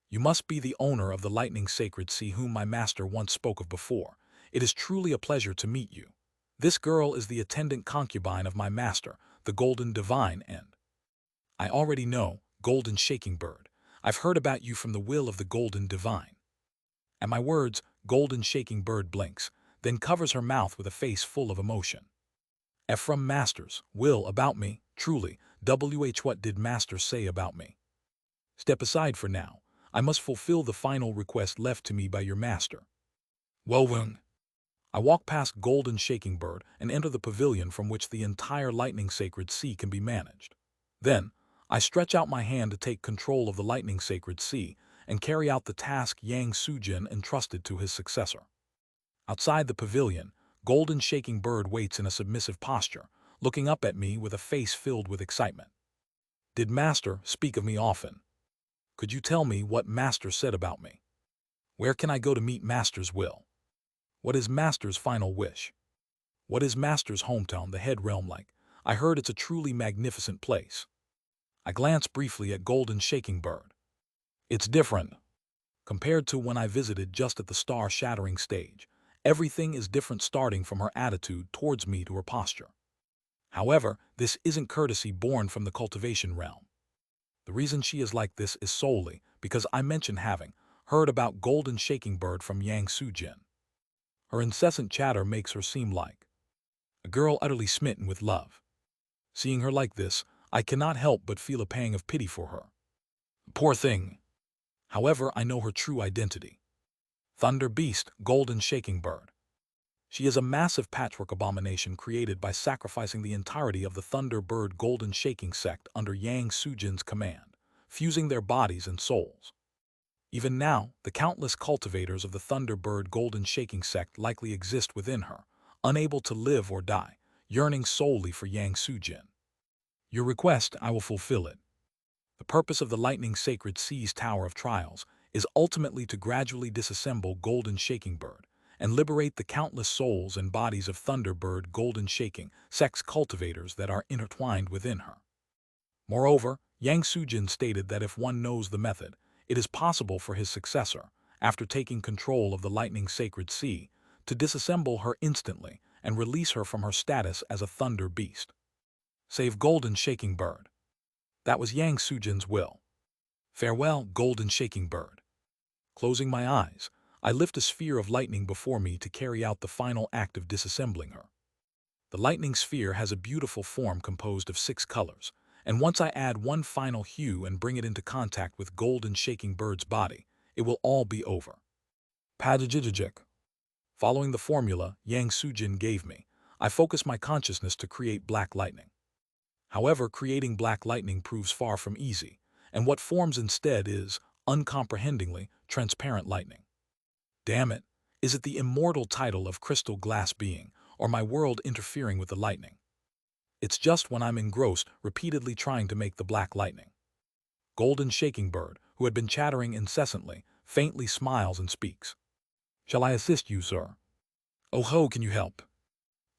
Speaker 1: You must be the owner of the Lightning Sacred Sea whom my master once spoke of before. It is truly a pleasure to meet you. This girl is the attendant concubine of my master, the Golden Divine, and I already know, Golden Shaking Bird. I've heard about you from the will of the Golden Divine. At my words, Golden Shaking Bird blinks, then covers her mouth with a face full of emotion. Ephraim Masters, will about me, truly, what did Master say about me? Step aside for now. I must fulfill the final request left to me by your master. Wowung. I walk past Golden Shaking Bird and enter the pavilion from which the entire Lightning Sacred Sea can be managed. Then, I stretch out my hand to take control of the Lightning Sacred Sea and carry out the task Yang Sujin entrusted to his successor. Outside the pavilion, Golden Shaking Bird waits in a submissive posture, looking up at me with a face filled with excitement. Did Master speak of me often? Could you tell me what Master said about me? Where can I go to meet Master's will? What is Master's final wish? What is Master's hometown, the head realm, like? I heard it's a truly magnificent place. I glanced briefly at Golden Shaking Bird. It's different. Compared to when I visited just at the star-shattering stage, everything is different starting from her attitude towards me to her posture. However, this isn't courtesy born from the cultivation realm. The reason she is like this is solely because I mentioned having heard about Golden Shaking Bird from Yang Sujin. Her incessant chatter makes her seem like a girl utterly smitten with love. Seeing her like this, I cannot help but feel a pang of pity for her. Poor thing. However, I know her true identity. Thunder Beast, Golden Shaking Bird. She is a massive patchwork abomination created by sacrificing the entirety of the Thunder Bird Golden Shaking sect under Yang Sujin's command, fusing their bodies and souls. Even now, the countless cultivators of the Thunder Bird Golden Shaking sect likely exist within her, unable to live or die, yearning solely for Yang Sujin. Your request, I will fulfill it. The purpose of the Lightning Sacred Sea's Tower of Trials is ultimately to gradually disassemble Golden Shaking Bird and liberate the countless souls and bodies of Thunderbird Golden Shaking sects cultivators that are intertwined within her. Moreover, Yang Sujin stated that if one knows the method, it is possible for his successor, after taking control of the Lightning Sacred Sea, to disassemble her instantly and release her from her status as a Thunder Beast. Save Golden Shaking Bird. That was Yang Sujin's will. Farewell, Golden Shaking Bird. Closing my eyes, I lift a sphere of lightning before me to carry out the final act of disassembling her. The lightning sphere has a beautiful form composed of 6 colors, and once I add one final hue and bring it into contact with Golden Shaking Bird's body, it will all be over. Padajijajik. Following the formula Yang Sujin gave me, I focus my consciousness to create black lightning. However, creating black lightning proves far from easy, and what forms instead is, uncomprehendingly, transparent lightning. Damn it, is it the immortal title of crystal glass being, or my world interfering with the lightning? It's just when I'm engrossed, repeatedly trying to make the black lightning. Golden Shaking Bird, who had been chattering incessantly, faintly smiles and speaks. Shall I assist you, sir? Oh ho, can you help?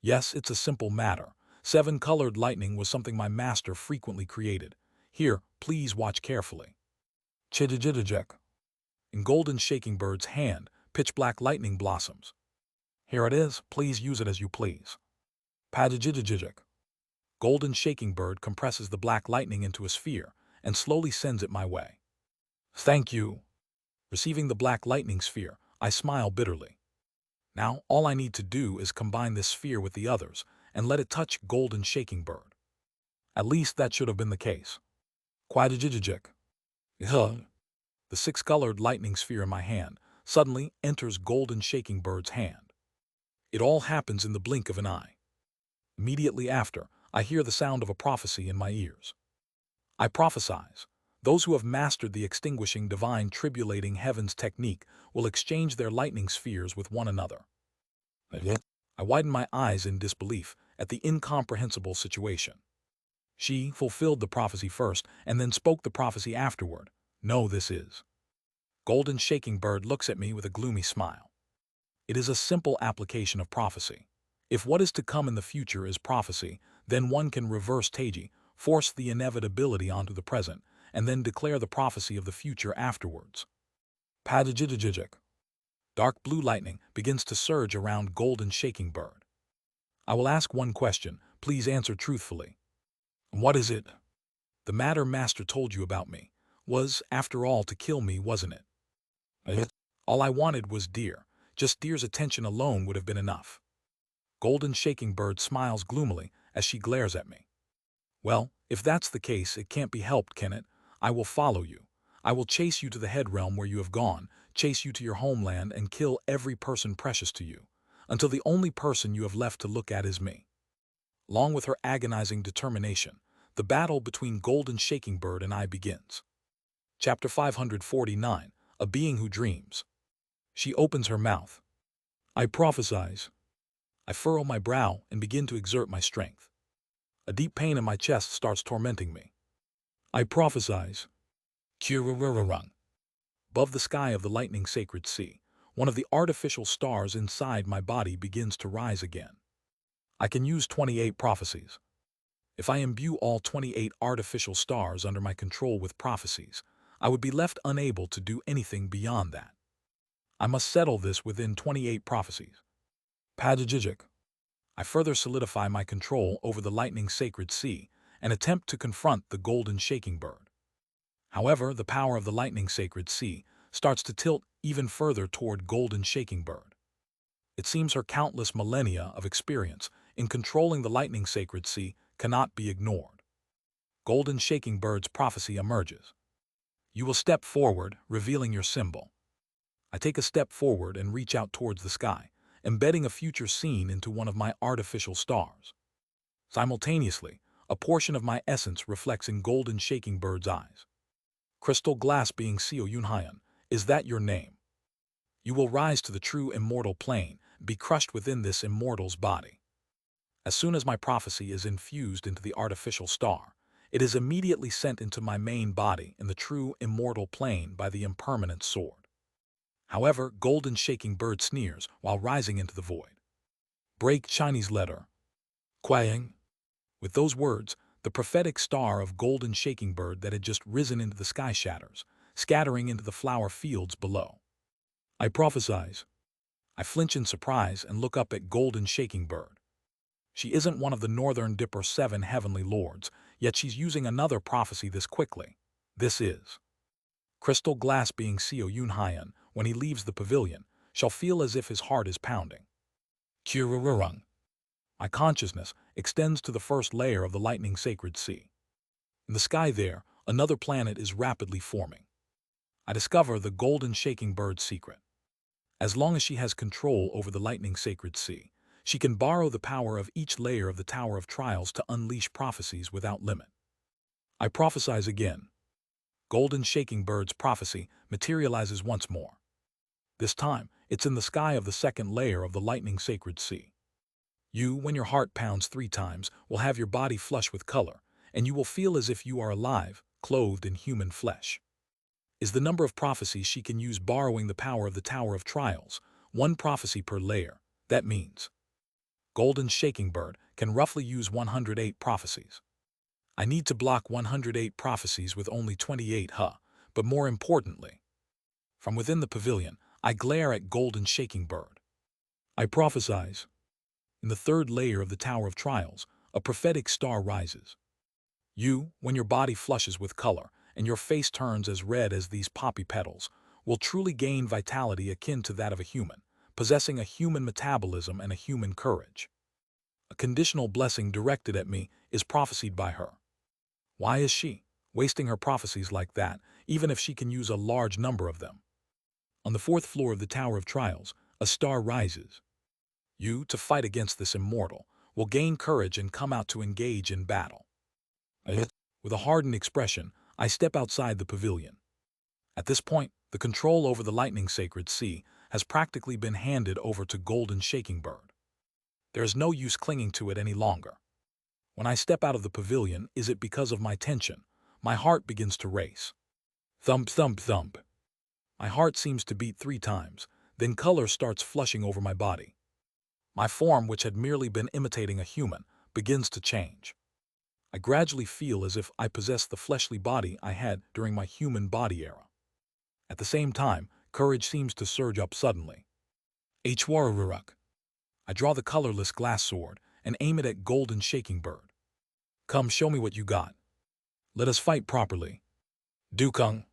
Speaker 1: Yes, it's a simple matter. 7-colored lightning was something my master frequently created. Here, please watch carefully. Chidajidajek. In Golden Shaking Bird's hand, pitch-black lightning blossoms. Here it is, please use it as you please. Padajidajijik. Golden Shaking Bird compresses the black lightning into a sphere and slowly sends it my way. Thank you. Receiving the black lightning sphere, I smile bitterly. Now, all I need to do is combine this sphere with the others and let it touch Golden Shaking Bird. At least that should have been the case. Quadajijajik. The 6-colored lightning sphere in my hand suddenly enters Golden Shaking Bird's hand. It all happens in the blink of an eye. Immediately after, I hear the sound of a prophecy in my ears. I prophesize. Those who have mastered the extinguishing divine tribulating heavens technique will exchange their lightning spheres with one another. I widen my eyes in disbelief at the incomprehensible situation. She fulfilled the prophecy first and then spoke the prophecy afterward. No, this is. Golden Shaking Bird looks at me with a gloomy smile. It is a simple application of prophecy. If what is to come in the future is prophecy, then one can reverse Taiji, force the inevitability onto the present, and then declare the prophecy of the future afterwards. Padajijajijik. Dark blue lightning begins to surge around Golden Shaking Bird. I will ask one question, please answer truthfully. What is it? The matter Master told you about me was, after all, to kill me, wasn't it? All I wanted was Deer. Just Deer's attention alone would have been enough. Golden Shaking Bird smiles gloomily as she glares at me. Well, if that's the case, it can't be helped, can it? I will follow you. I will chase you to the head realm where you have gone, chase you to your homeland, and kill every person precious to you, until the only person you have left to look at is me. Along with her agonizing determination, the battle between Golden Shaking Bird and I begins. Chapter 549, A Being Who Dreams. She opens her mouth. I prophesize. I furrow my brow and begin to exert my strength. A deep pain in my chest starts tormenting me. I prophesize. Kirurururung. Above the sky of the lightning sacred sea, one of the artificial stars inside my body begins to rise again. I can use 28 prophecies. If I imbue all 28 artificial stars under my control with prophecies, I would be left unable to do anything beyond that. I must settle this within 28 prophecies. Pajajijic. I further solidify my control over the lightning sacred sea and attempt to confront the golden shaking bird. However, the power of the lightning sacred sea starts to tilt even further toward golden shaking bird. It seems her countless millennia of experience in controlling the lightning sacred sea cannot be ignored. Golden shaking bird's prophecy emerges. You will step forward, revealing your symbol. I take a step forward and reach out towards the sky, embedding a future scene into one of my artificial stars. Simultaneously, a portion of my essence reflects in golden shaking bird's eyes. Crystal glass being Seo Yunhyan, is that your name? You will rise to the true immortal plane, be crushed within this immortal's body. As soon as my prophecy is infused into the artificial star, it is immediately sent into my main body in the true immortal plane by the impermanent sword. However, golden shaking bird sneers while rising into the void. Break Chinese letter. Kuaying. With those words, the prophetic star of golden shaking bird that had just risen into the sky shatters, scattering into the flower fields below. I prophesize. I flinch in surprise and look up at golden shaking bird. She isn't one of the Northern Dipper 7 heavenly lords, yet she's using another prophecy this quickly. This is. Crystal glass being Seo Yunhyan, when he leaves the pavilion, shall feel as if his heart is pounding. Kirururung. My consciousness extends to the first layer of the lightning sacred sea. In the sky there, another planet is rapidly forming. I discover the golden shaking bird's secret. As long as she has control over the lightning sacred sea, she can borrow the power of each layer of the Tower of Trials to unleash prophecies without limit. I prophesize again. Golden shaking bird's prophecy materializes once more. This time, it's in the sky of the second layer of the lightning sacred sea. You, when your heart pounds 3 times, will have your body flush with color, and you will feel as if you are alive, clothed in human flesh. Is the number of prophecies she can use borrowing the power of the Tower of Trials, 1 prophecy per layer. That means golden shaking bird can roughly use 108 prophecies. I need to block 108 prophecies with only 28 but more importantly, from within the pavilion, I glare at golden shaking bird. I prophesize. In the third layer of the Tower of Trials, a prophetic star rises. You, when your body flushes with color and your face turns as red as these poppy petals, will truly gain vitality akin to that of a human, possessing a human metabolism and a human courage. A conditional blessing directed at me is prophesied by her. Why is she wasting her prophecies like that, even if she can use a large number of them? On the 4th floor of the Tower of Trials, a star rises. You, to fight against this immortal, will gain courage and come out to engage in battle. With a hardened expression, I step outside the pavilion. At this point, the control over the lightning sacred sea has practically been handed over to golden shaking bird. There is no use clinging to it any longer. When I step out of the pavilion, is it because of my tension? My heart begins to race. Thump, thump, thump. My heart seems to beat 3 times, then color starts flushing over my body. My form, which had merely been imitating a human, begins to change. I gradually feel as if I possess the fleshly body I had during my human body era. At the same time, courage seems to surge up suddenly. Hwaruruk. I draw the colorless glass sword and aim it at golden shaking bird. Come, show me what you got. Let us fight properly. Dukung.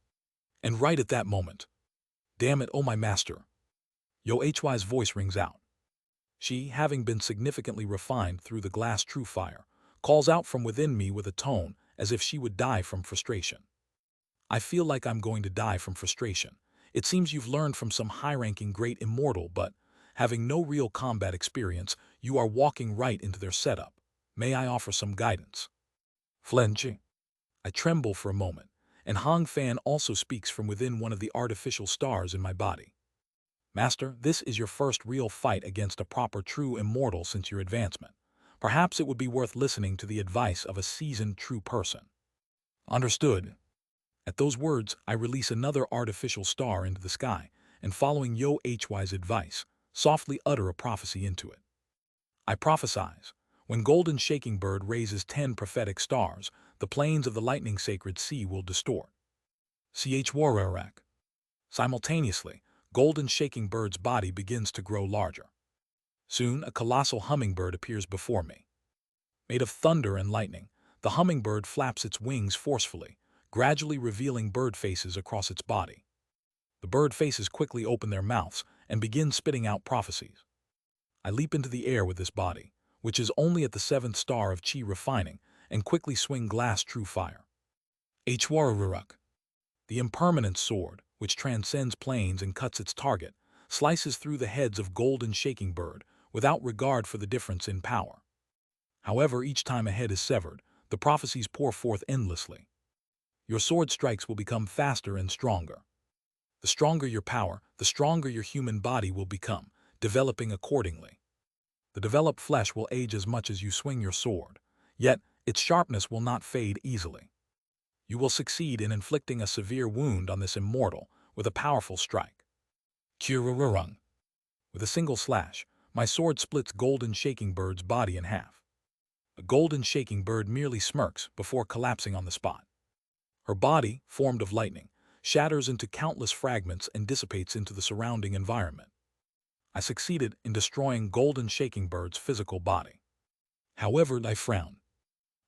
Speaker 1: And right at that moment. Damn it, oh my master. Yo Hy's voice rings out. She, having been significantly refined through the glass true fire, calls out from within me with a tone as if she would die from frustration. I feel like I'm going to die from frustration. It seems you've learned from some high-ranking great immortal, but, having no real combat experience, you are walking right into their setup. May I offer some guidance? Flenching. I tremble for a moment, and Hong Fan also speaks from within one of the artificial stars in my body. Master, this is your first real fight against a proper true immortal since your advancement. Perhaps it would be worth listening to the advice of a seasoned true person. Understood. At those words, I release another artificial star into the sky, and following Yo Hy's advice, softly utter a prophecy into it. I prophesize. When golden shaking bird raises 10 prophetic stars, the plains of the lightning sacred sea will distort. Chwarak. Simultaneously, golden shaking bird's body begins to grow larger. Soon, a colossal hummingbird appears before me. Made of thunder and lightning, the hummingbird flaps its wings forcefully, gradually revealing bird faces across its body. The bird faces quickly open their mouths and begin spitting out prophecies. I leap into the air with this body, which is only at the 7th star of chi refining, and quickly swing glass true fire. Chwarak. The impermanent sword, which transcends planes and cuts its target, slices through the heads of golden shaking bird without regard for the difference in power. However, each time a head is severed, the prophecies pour forth endlessly. Your sword strikes will become faster and stronger. The stronger your power, the stronger your human body will become, developing accordingly. The developed flesh will age as much as you swing your sword, yet its sharpness will not fade easily. You will succeed in inflicting a severe wound on this immortal with a powerful strike. Kururung. With a single slash, my sword splits golden shaking bird's body in half. A golden shaking bird merely smirks before collapsing on the spot. Her body, formed of lightning, shatters into countless fragments and dissipates into the surrounding environment. I succeeded in destroying golden shaking bird's physical body. However, I frown.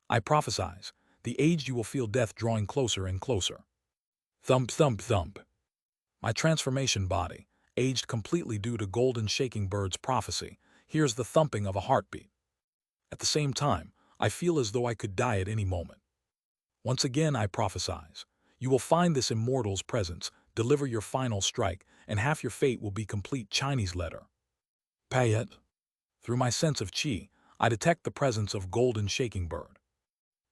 Speaker 1: I prophesize, the aged you will feel death drawing closer and closer. Thump, thump, thump. My transformation body, aged completely due to golden shaking bird's prophecy, hears the thumping of a heartbeat. At the same time, I feel as though I could die at any moment. Once again I prophesize, you will find this immortal's presence, deliver your final strike, and half your fate will be complete Chinese letter. Payet. Through my sense of chi, I detect the presence of golden shaking bird.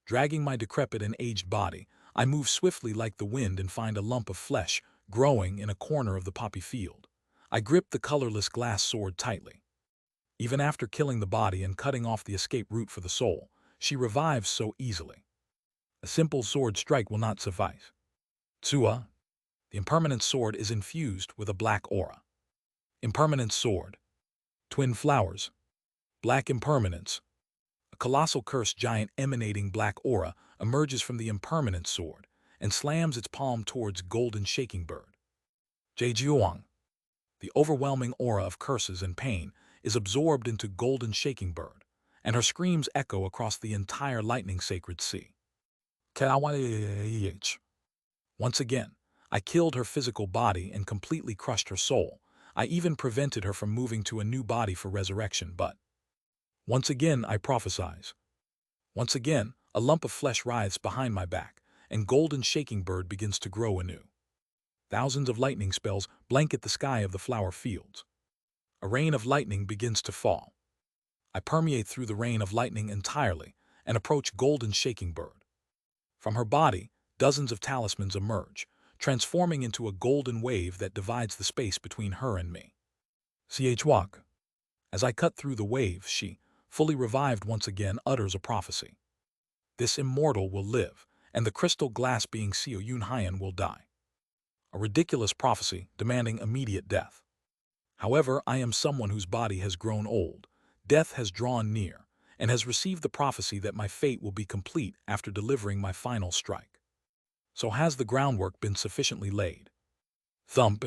Speaker 1: Dragging my decrepit and aged body, I move swiftly like the wind and find a lump of flesh growing in a corner of the poppy field. I grip the colorless glass sword tightly. Even after killing the body and cutting off the escape route for the soul, she revives so easily. A simple sword strike will not suffice. Tsua. The impermanent sword is infused with a black aura. Impermanent sword. Twin flowers. Black impermanence. A colossal cursed giant emanating black aura emerges from the impermanent sword and slams its palm towards golden shaking bird. Jade. The overwhelming aura of curses and pain is absorbed into golden shaking bird, and her screams echo across the entire lightning sacred sea. Once again, I killed her physical body and completely crushed her soul. I even prevented her from moving to a new body for resurrection, but once again I prophesize. Once again, a lump of flesh writhes behind my back, and golden shaking bird begins to grow anew. Thousands of lightning spells blanket the sky of the flower fields. A rain of lightning begins to fall. I permeate through the rain of lightning entirely and approach golden shaking bird. From her body, dozens of talismans emerge, transforming into a golden wave that divides the space between her and me. Chwak. As I cut through the wave, she, fully revived once again, utters a prophecy. This immortal will live, and the crystal glass being Seo Yun Hyan will die. A ridiculous prophecy demanding immediate death. However, I am someone whose body has grown old, death has drawn near, and has received the prophecy that my fate will be complete after delivering my final strike. So has the groundwork been sufficiently laid? Thump.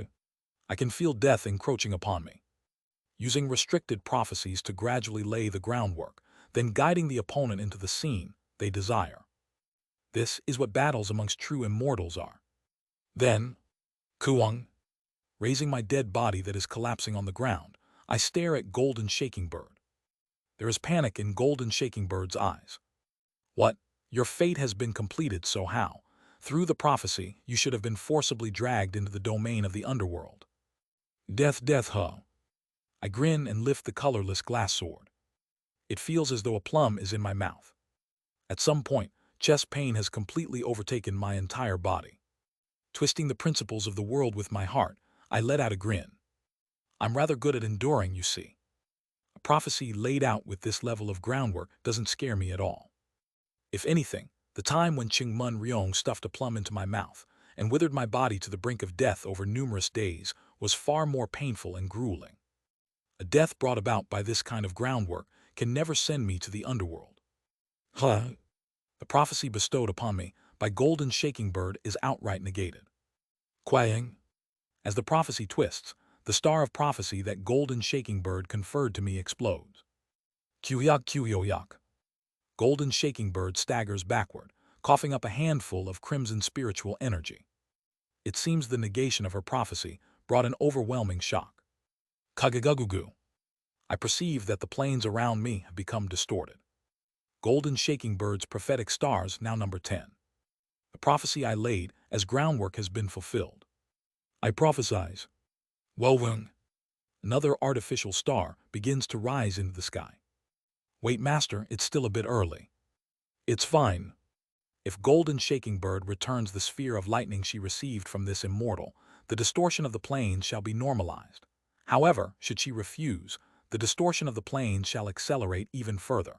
Speaker 1: I can feel death encroaching upon me. Using restricted prophecies to gradually lay the groundwork, then guiding the opponent into the scene they desire. This is what battles amongst true immortals are. Then, Kuang. Raising my dead body that is collapsing on the ground, I stare at golden shaking bird. There is panic in golden shaking bird's eyes. What? Your fate has been completed, so how? Through the prophecy, you should have been forcibly dragged into the domain of the underworld. Death, death, huh? I grin and lift the colorless glass sword. It feels as though a plum is in my mouth. At some point, chest pain has completely overtaken my entire body. Twisting the principles of the world with my heart, I let out a grin. I'm rather good at enduring, you see. A prophecy laid out with this level of groundwork doesn't scare me at all. If anything, the time when Chingmun Ryong stuffed a plum into my mouth and withered my body to the brink of death over numerous days was far more painful and grueling. A death brought about by this kind of groundwork can never send me to the underworld. Huh? The prophecy bestowed upon me by Golden Shaking Bird is outright negated. Quaying. As the prophecy twists, the star of prophecy that Golden Shaking Bird conferred to me explodes. Kuyak kuyoyak. Golden Shaking Bird staggers backward, coughing up a handful of crimson spiritual energy. It seems the negation of her prophecy brought an overwhelming shock. Kagagugu. I perceive that the planes around me have become distorted. Golden Shaking Bird's prophetic stars now number 10. The prophecy I laid as groundwork has been fulfilled. I prophesize. Wowung. Another artificial star begins to rise into the sky. Wait, Master, it's still a bit early. It's fine. If Golden Shaking Bird returns the sphere of lightning she received from this immortal, the distortion of the planes shall be normalized. However, should she refuse, the distortion of the planes shall accelerate even further.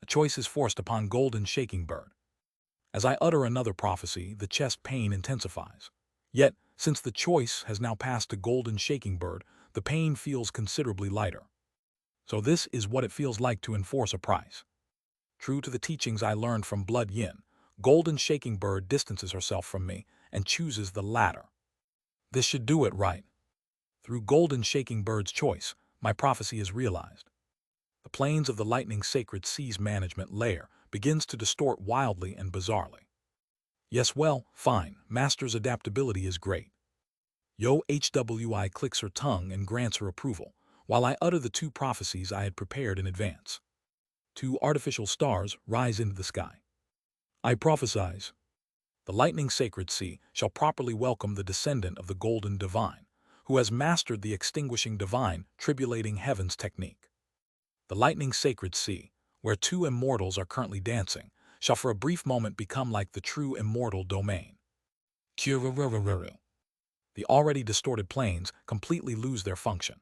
Speaker 1: A choice is forced upon Golden Shaking Bird. As I utter another prophecy, the chest pain intensifies. Yet, since the choice has now passed to Golden Shaking Bird, the pain feels considerably lighter. So this is what it feels like to enforce a price. True to the teachings I learned from Blood Yin, Golden Shaking Bird distances herself from me and chooses the latter. This should do it right. Through Golden Shaking Bird's choice, my prophecy is realized. The planes of the Lightning Sacred Seas management layer begins to distort wildly and bizarrely. Yes, well, fine, Master's adaptability is great. Yo HWI clicks her tongue and grants her approval, while I utter the two prophecies I had prepared in advance. Two artificial stars rise into the sky. I prophesize. The Lightning Sacred Sea shall properly welcome the descendant of the Golden Divine, who has mastered the extinguishing divine, tribulating heavens technique. The Lightning Sacred Sea, where two immortals are currently dancing, shall for a brief moment become like the true immortal domain. The already distorted planes completely lose their function.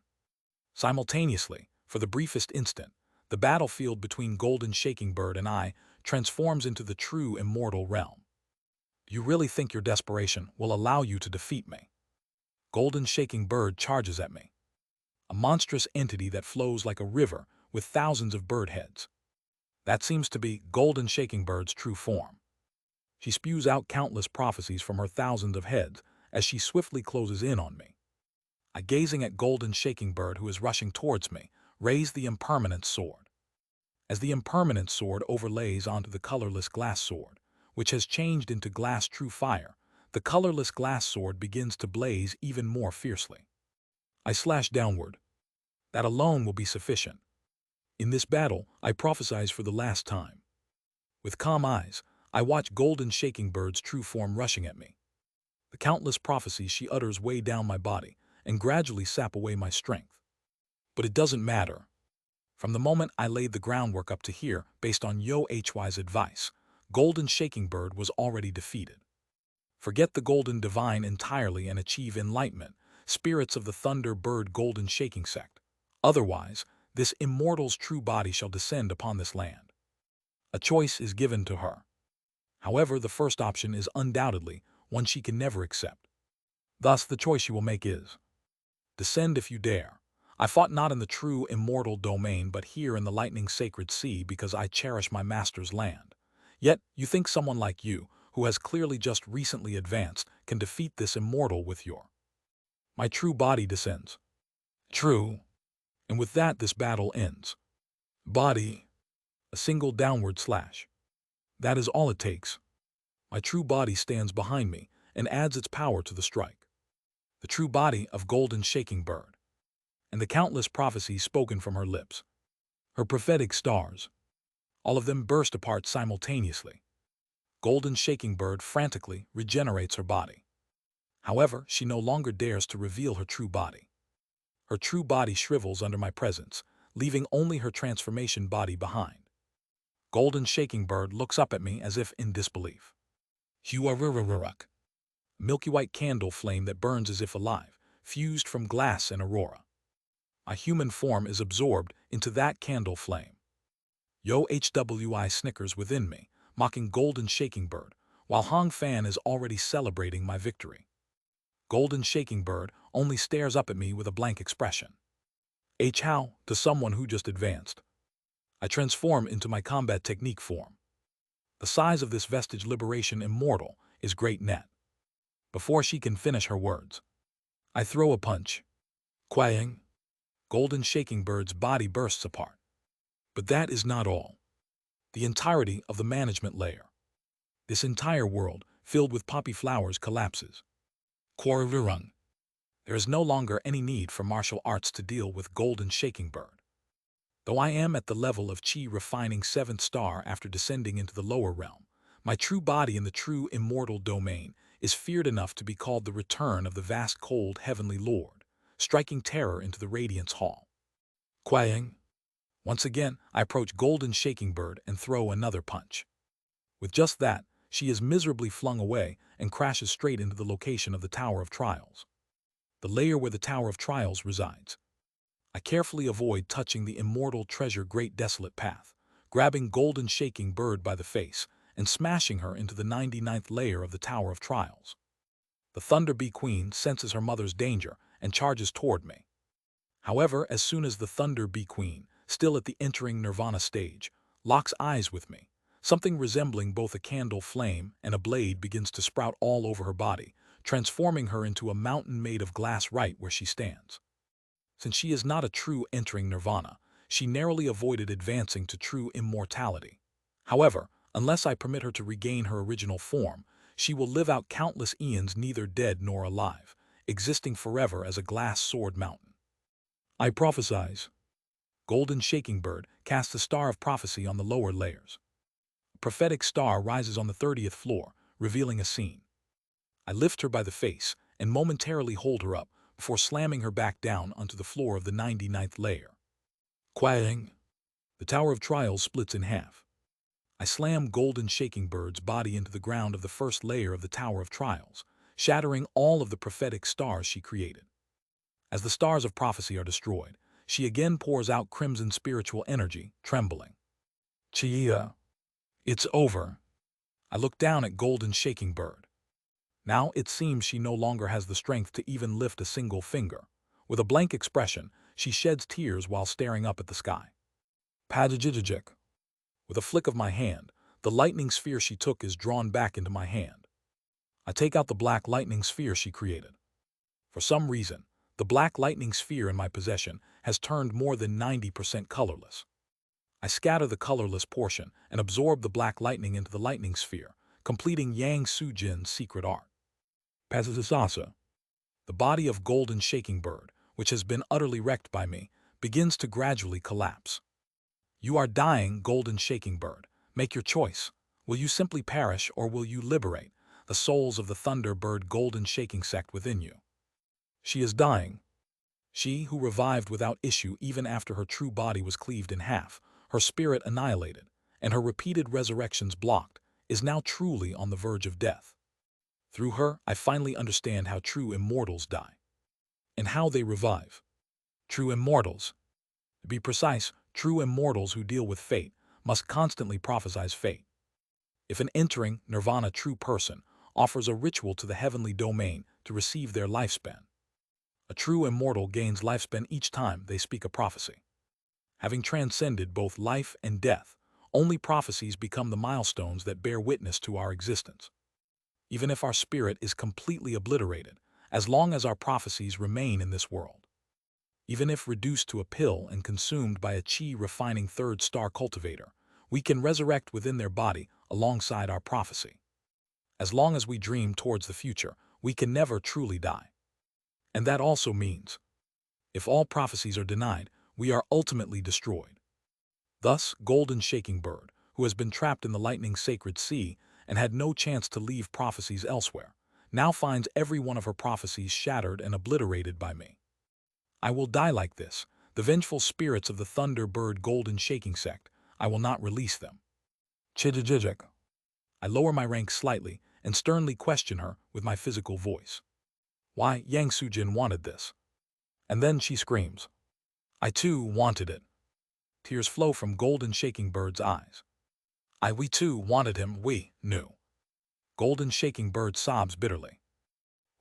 Speaker 1: Simultaneously, for the briefest instant, the battlefield between Golden Shaking Bird and I transforms into the true immortal realm. You really think your desperation will allow you to defeat me? Golden Shaking Bird charges at me. A monstrous entity that flows like a river with thousands of bird heads. That seems to be Golden Shaking Bird's true form. She spews out countless prophecies from her thousands of heads as she swiftly closes in on me. I, gazing at Golden Shaking Bird who is rushing towards me, raise the impermanence sword. As the impermanence sword overlays onto the colorless glass sword, which has changed into glass true fire, the colorless glass sword begins to blaze even more fiercely. I slash downward. That alone will be sufficient. In this battle, I prophesize for the last time. With calm eyes, I watch Golden Shaking Bird's true form rushing at me. The countless prophecies she utters weigh down my body and gradually sap away my strength. But it doesn't matter. From the moment I laid the groundwork up to here, based on Yo HY's advice, Golden Shaking Bird was already defeated. Forget the Golden Divine entirely and achieve enlightenment, spirits of the Thunder Bird Golden Shaking sect. Otherwise, this immortal's true body shall descend upon this land. A choice is given to her. However, the first option is undoubtedly one she can never accept. Thus, the choice she will make is: descend if you dare. I fought not in the true immortal domain but here in the Lightning Sacred Sea because I cherish my master's land. Yet, you think someone like you, who has clearly just recently advanced, can defeat this immortal with your... My true body descends. True. And with that this battle ends. Body. A single downward slash. That is all it takes. My true body stands behind me and adds its power to the strike. The true body of Golden Shaking Bird. And the countless prophecies spoken from her lips. Her prophetic stars. All of them burst apart simultaneously. Golden Shaking Bird frantically regenerates her body. However, she no longer dares to reveal her true body. Her true body shrivels under my presence, leaving only her transformation body behind. Golden Shaking Bird looks up at me as if in disbelief. Huarurururuk. Milky white candle flame that burns as if alive, fused from glass and aurora. My human form is absorbed into that candle flame. Yo HWI snickers within me, mocking Golden Shaking Bird, while Hong Fan is already celebrating my victory. Golden Shaking Bird only stares up at me with a blank expression. How to someone who just advanced. I transform into my combat technique form. The size of this vestige liberation immortal is great net. Before she can finish her words, I throw a punch. Quaying, golden shaking bird's body bursts apart. But that is not all. The entirety of the management layer, this entire world filled with poppy flowers, collapses. Quarrung. There is no longer any need for martial arts to deal with golden shaking bird. Though I am at the level of chi refining 7th star after descending into the lower realm, my true body in the true immortal domain is feared enough to be called the return of the vast cold heavenly lord, striking terror into the radiance hall. Quaying. Once again, I approach golden shaking bird and throw another punch. With just that, she is miserably flung away and crashes straight into the location of the Tower of Trials, the layer where the Tower of Trials resides. I carefully avoid touching the immortal treasure great desolate path, grabbing golden shaking bird by the face and smashing her into the 99th layer of the Tower of Trials. The Thunder Bee Queen senses her mother's danger and charges toward me. However, as soon as the Thunder Bee Queen, still at the entering nirvana stage, locks eyes with me, something resembling both a candle flame and a blade begins to sprout all over her body, transforming her into a mountain made of glass right where she stands. Since she is not a true entering nirvana, she narrowly avoided advancing to true immortality. However, unless I permit her to regain her original form, she will live out countless eons neither dead nor alive, existing forever as a glass sword mountain. I prophesize. Golden shaking bird casts a star of prophecy on the lower layers. A prophetic star rises on the 30th floor, revealing a scene. I lift her by the face and momentarily hold her up before slamming her back down onto the floor of the 99th layer. Quaying. The Tower of Trials splits in half. I slam golden shaking bird's body into the ground of the first layer of the Tower of Trials, shattering all of the prophetic stars she created. As the stars of prophecy are destroyed, she again pours out crimson spiritual energy, trembling. Chia. It's over. I look down at golden shaking bird. Now it seems she no longer has the strength to even lift a single finger. With a blank expression, she sheds tears while staring up at the sky. Padajijajik. With a flick of my hand, the lightning sphere she took is drawn back into my hand. I take out the black lightning sphere she created. For some reason, the black lightning sphere in my possession has turned more than 90% colorless. I scatter the colorless portion and absorb the black lightning into the lightning sphere, completing Yang Sujin's secret art. Pazazasa. The body of golden shaking bird, which has been utterly wrecked by me, begins to gradually collapse. You are dying, golden shaking bird. Make your choice. Will you simply perish or will you liberate the souls of the Thunderbird golden shaking sect within you? She is dying. She who revived without issue even after her true body was cleaved in half, her spirit annihilated, and her repeated resurrections blocked, is now truly on the verge of death. Through her, I finally understand how true immortals die, and how they revive. True immortals. To be precise, true immortals who deal with fate must constantly prophesize fate. If an entering nirvana true person offers a ritual to the heavenly domain to receive their lifespan, a true immortal gains lifespan each time they speak a prophecy. Having transcended both life and death, only prophecies become the milestones that bear witness to our existence. Even if our spirit is completely obliterated, as long as our prophecies remain in this world. Even if reduced to a pill and consumed by a chi-refining 3rd star cultivator, we can resurrect within their body alongside our prophecy. As long as we dream towards the future, we can never truly die. And that also means, if all prophecies are denied, we are ultimately destroyed. Thus, golden shaking bird, who has been trapped in the lightning sacred sea and had no chance to leave prophecies elsewhere, now finds every one of her prophecies shattered and obliterated by me. I will die like this, the vengeful spirits of the Thunderbird golden shaking sect. I will not release them. Chijijijik. I lower my rank slightly and sternly question her with my physical voice. Why, Yang Sujin wanted this. And then she screams. I too wanted it. Tears flow from golden shaking bird's eyes. We too wanted him, we knew. Golden shaking bird sobs bitterly.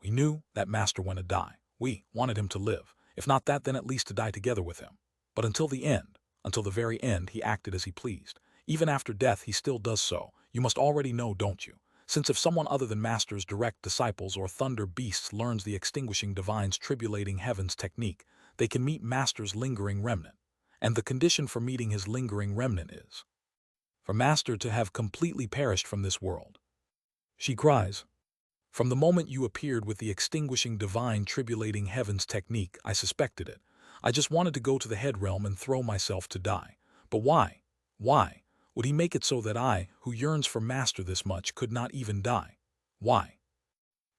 Speaker 1: We knew that master went to die. We wanted him to live. If not that, then at least to die together with him. But until the end, Until the very end, he acted as he pleased. Even after death, he still does so. You must already know, don't you? Since if someone other than Master's direct disciples or thunder beasts learns the extinguishing divine's tribulating heavens technique, they can meet Master's lingering remnant. And the condition for meeting his lingering remnant is for Master to have completely perished from this world. She cries. From the moment you appeared with the extinguishing divine tribulating heavens technique, I suspected it. I just wanted to go to the head realm and throw myself to die. But why? Why would he make it so that I, who yearns for Master this much, could not even die? Why?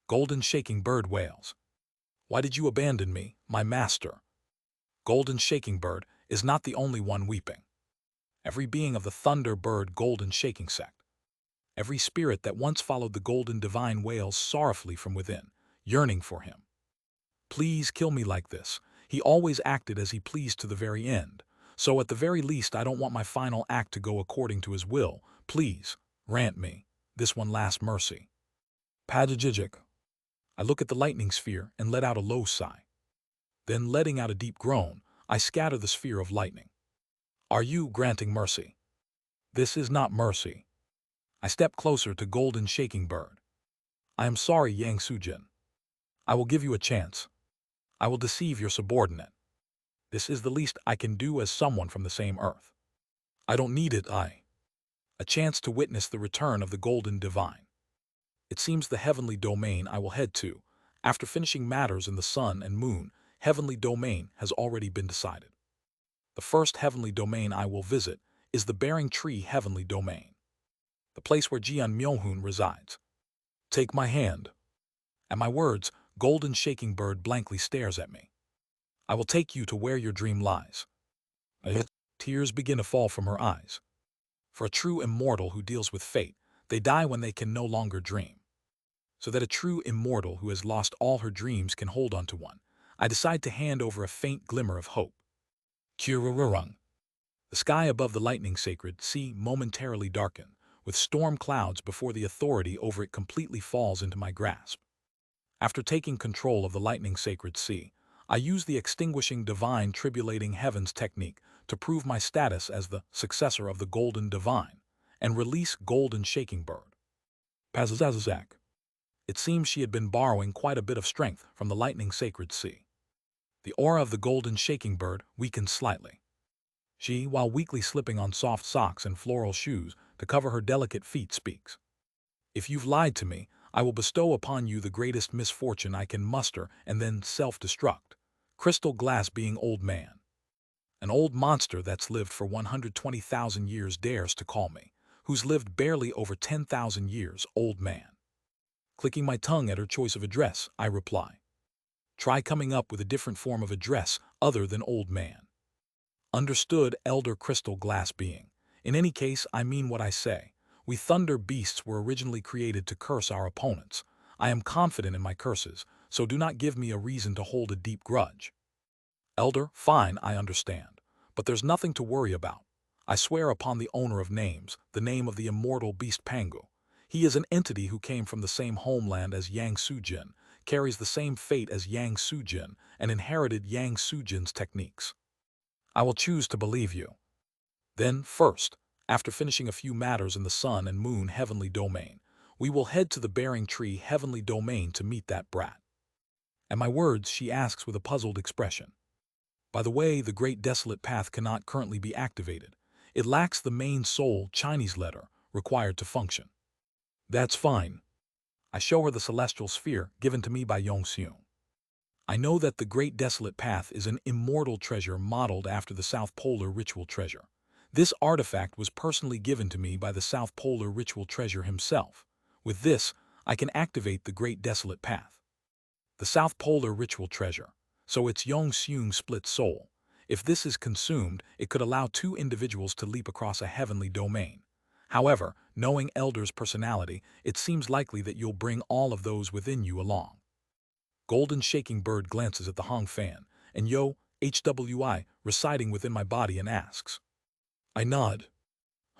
Speaker 1: Golden shaking bird wails. Why did you abandon me, my Master? Golden shaking bird is not the only one weeping. Every being of the thunder bird golden shaking sect, every spirit that once followed the golden divine wails sorrowfully from within, yearning for him. Please kill me like this. He always acted as he pleased to the very end. So at the very least, I don't want my final act to go according to his will. Please, grant me this one last mercy. Pajajijic. I look at the lightning sphere and let out a low sigh. Then, letting out a deep groan, I scatter the sphere of lightning. Are you granting mercy? This is not mercy. I step closer to Golden Shaking Bird. I am sorry, Yang Sujin. I will give you a chance. I will deceive your subordinate. This is the least I can do as someone from the same earth. I don't need it, a chance to witness the return of the Golden Divine. It seems the heavenly domain I will head to, after finishing matters in the sun and moon, heavenly domain has already been decided. The first heavenly domain I will visit is the Bearing Tree Heavenly Domain, the place where Jian Myohun resides. Take my hand. At my words, Golden Shaking Bird blankly stares at me. I will take you to where your dream lies. Tears begin to fall from her eyes. For a true immortal who deals with fate, they die when they can no longer dream. So that a true immortal who has lost all her dreams can hold on to one, I decide to hand over a faint glimmer of hope. Kirururung. The sky above the lightning sacred sea momentarily darken, with storm clouds before the authority over it completely falls into my grasp. After taking control of the lightning sacred sea, I use the extinguishing divine tribulating heavens technique to prove my status as the successor of the golden divine, and release Golden Shaking Bird. Pazazazazak. It seems she had been borrowing quite a bit of strength from the lightning sacred sea. The aura of the Golden Shaking Bird weakens slightly. She, while weakly slipping on soft socks and floral shoes to cover her delicate feet, speaks. If you've lied to me, I will bestow upon you the greatest misfortune I can muster and then self-destruct. Crystal glass being old man. An old monster that's lived for 120,000 years dares to call me, who's lived barely over 10,000 years, old man. Clicking my tongue at her choice of address, I reply. Try coming up with a different form of address other than old man. Understood, elder crystal glass being. In any case, I mean what I say. We thunder beasts were originally created to curse our opponents. I am confident in my curses, so do not give me a reason to hold a deep grudge. Elder, fine, I understand. But there's nothing to worry about. I swear upon the owner of names, the name of the immortal beast Pangu. He is an entity who came from the same homeland as Yang Sujin, carries the same fate as Yang Sujin, and inherited Yang Sujin's techniques. I will choose to believe you. Then, first, after finishing a few matters in the sun and moon heavenly domain, we will head to the Bearing Tree Heavenly Domain to meet that brat. At my words, she asks with a puzzled expression. By the way, the Great Desolate Path cannot currently be activated. It lacks the main soul Chinese letter required to function. That's fine. I show her the celestial sphere given to me by Yongxiong. I know that the Great Desolate Path is an immortal treasure modeled after the South Polar Ritual Treasure. This artifact was personally given to me by the South Polar Ritual Treasure himself. With this, I can activate the Great Desolate Path. The South Polar Ritual Treasure. So it's Yongxiong's split soul. If this is consumed, it could allow two individuals to leap across a heavenly domain. However, knowing Elder's personality, it seems likely that you'll bring all of those within you along. Golden Shaking Bird glances at the Hong Fan, and Yo, HWI, residing within my body and asks. I nod.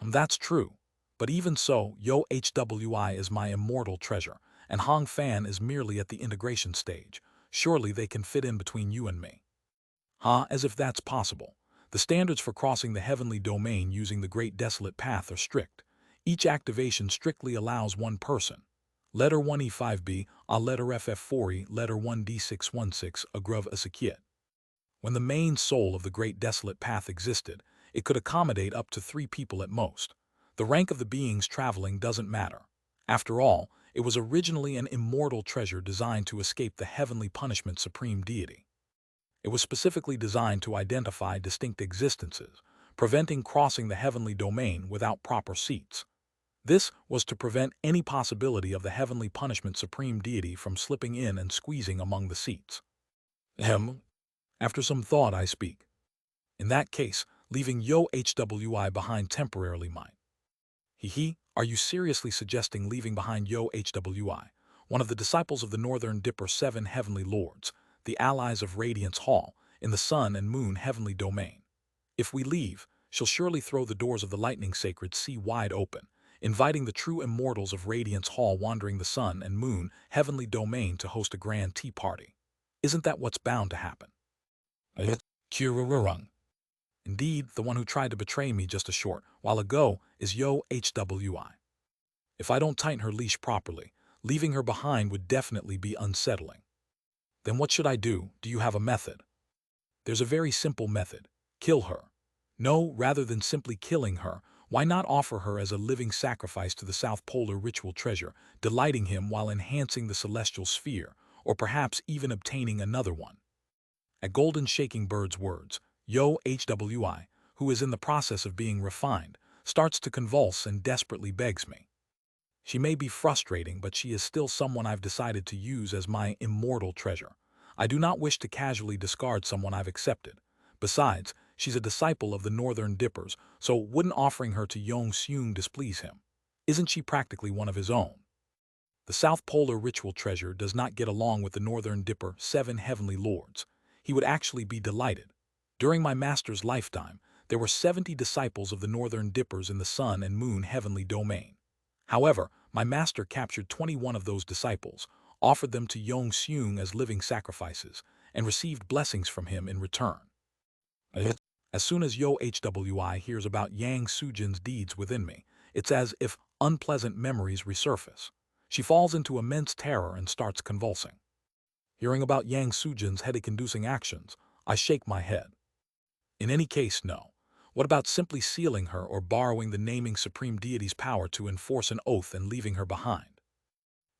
Speaker 1: That's true. But even so, Yo HWI is my immortal treasure, and Hong Fan is merely at the integration stage. Surely they can fit in between you and me. As if that's possible. The standards for crossing the heavenly domain using the Great Desolate Path are strict. Each activation strictly allows one person. Letter 1E5B, a letter FF4E, letter 1D616, a gruv a. When the main soul of the Great Desolate Path existed, it could accommodate up to 3 people at most. The rank of the beings traveling doesn't matter. After all, it was originally an immortal treasure designed to escape the heavenly punishment supreme deity. It was specifically designed to identify distinct existences, preventing crossing the heavenly domain without proper seats. This was to prevent any possibility of the heavenly punishment supreme deity from slipping in and squeezing among the seats. After some thought I speak. In that case, leaving Yo HWI behind temporarily might. Are you seriously suggesting leaving behind Yo HWI, one of the disciples of the Northern Dipper 7 Heavenly Lords, the allies of Radiance Hall, in the Sun and Moon Heavenly Domain? If we leave, she'll surely throw the doors of the Lightning Sacred Sea wide open, inviting the true immortals of Radiance Hall wandering the Sun and Moon Heavenly Domain to host a grand tea party. Isn't that what's bound to happen? Kirururung. Indeed, the one who tried to betray me just a short while ago is Yo HWI. If I don't tighten her leash properly, leaving her behind would definitely be unsettling. Then what should I do? Do you have a method? There's a very simple method. Kill her. No, rather than simply killing her, why not offer her as a living sacrifice to the South Polar ritual treasure, delighting him while enhancing the celestial sphere, or perhaps even obtaining another one? At Golden Shaking Bird's words, Yo HWI, who is in the process of being refined, starts to convulse and desperately begs me. She may be frustrating, but she is still someone I've decided to use as my immortal treasure. I do not wish to casually discard someone I've accepted. Besides, she's a disciple of the Northern Dippers, so wouldn't offering her to Yong Seung displease him? Isn't she practically one of his own? The South Polar ritual treasure does not get along with the Northern Dipper 7 Heavenly Lords. He would actually be delighted. During my master's lifetime, there were 70 disciples of the Northern Dippers in the Sun and Moon Heavenly Domain. However, my master captured 21 of those disciples, offered them to Yong Seung as living sacrifices, and received blessings from him in return. As soon as Yo HWI hears about Yang Sujin's deeds within me, it's as if unpleasant memories resurface. She falls into immense terror and starts convulsing. Hearing about Yang Sujin's headache-inducing actions, I shake my head. In any case, no. What about simply sealing her or borrowing the naming supreme deity's power to enforce an oath and leaving her behind?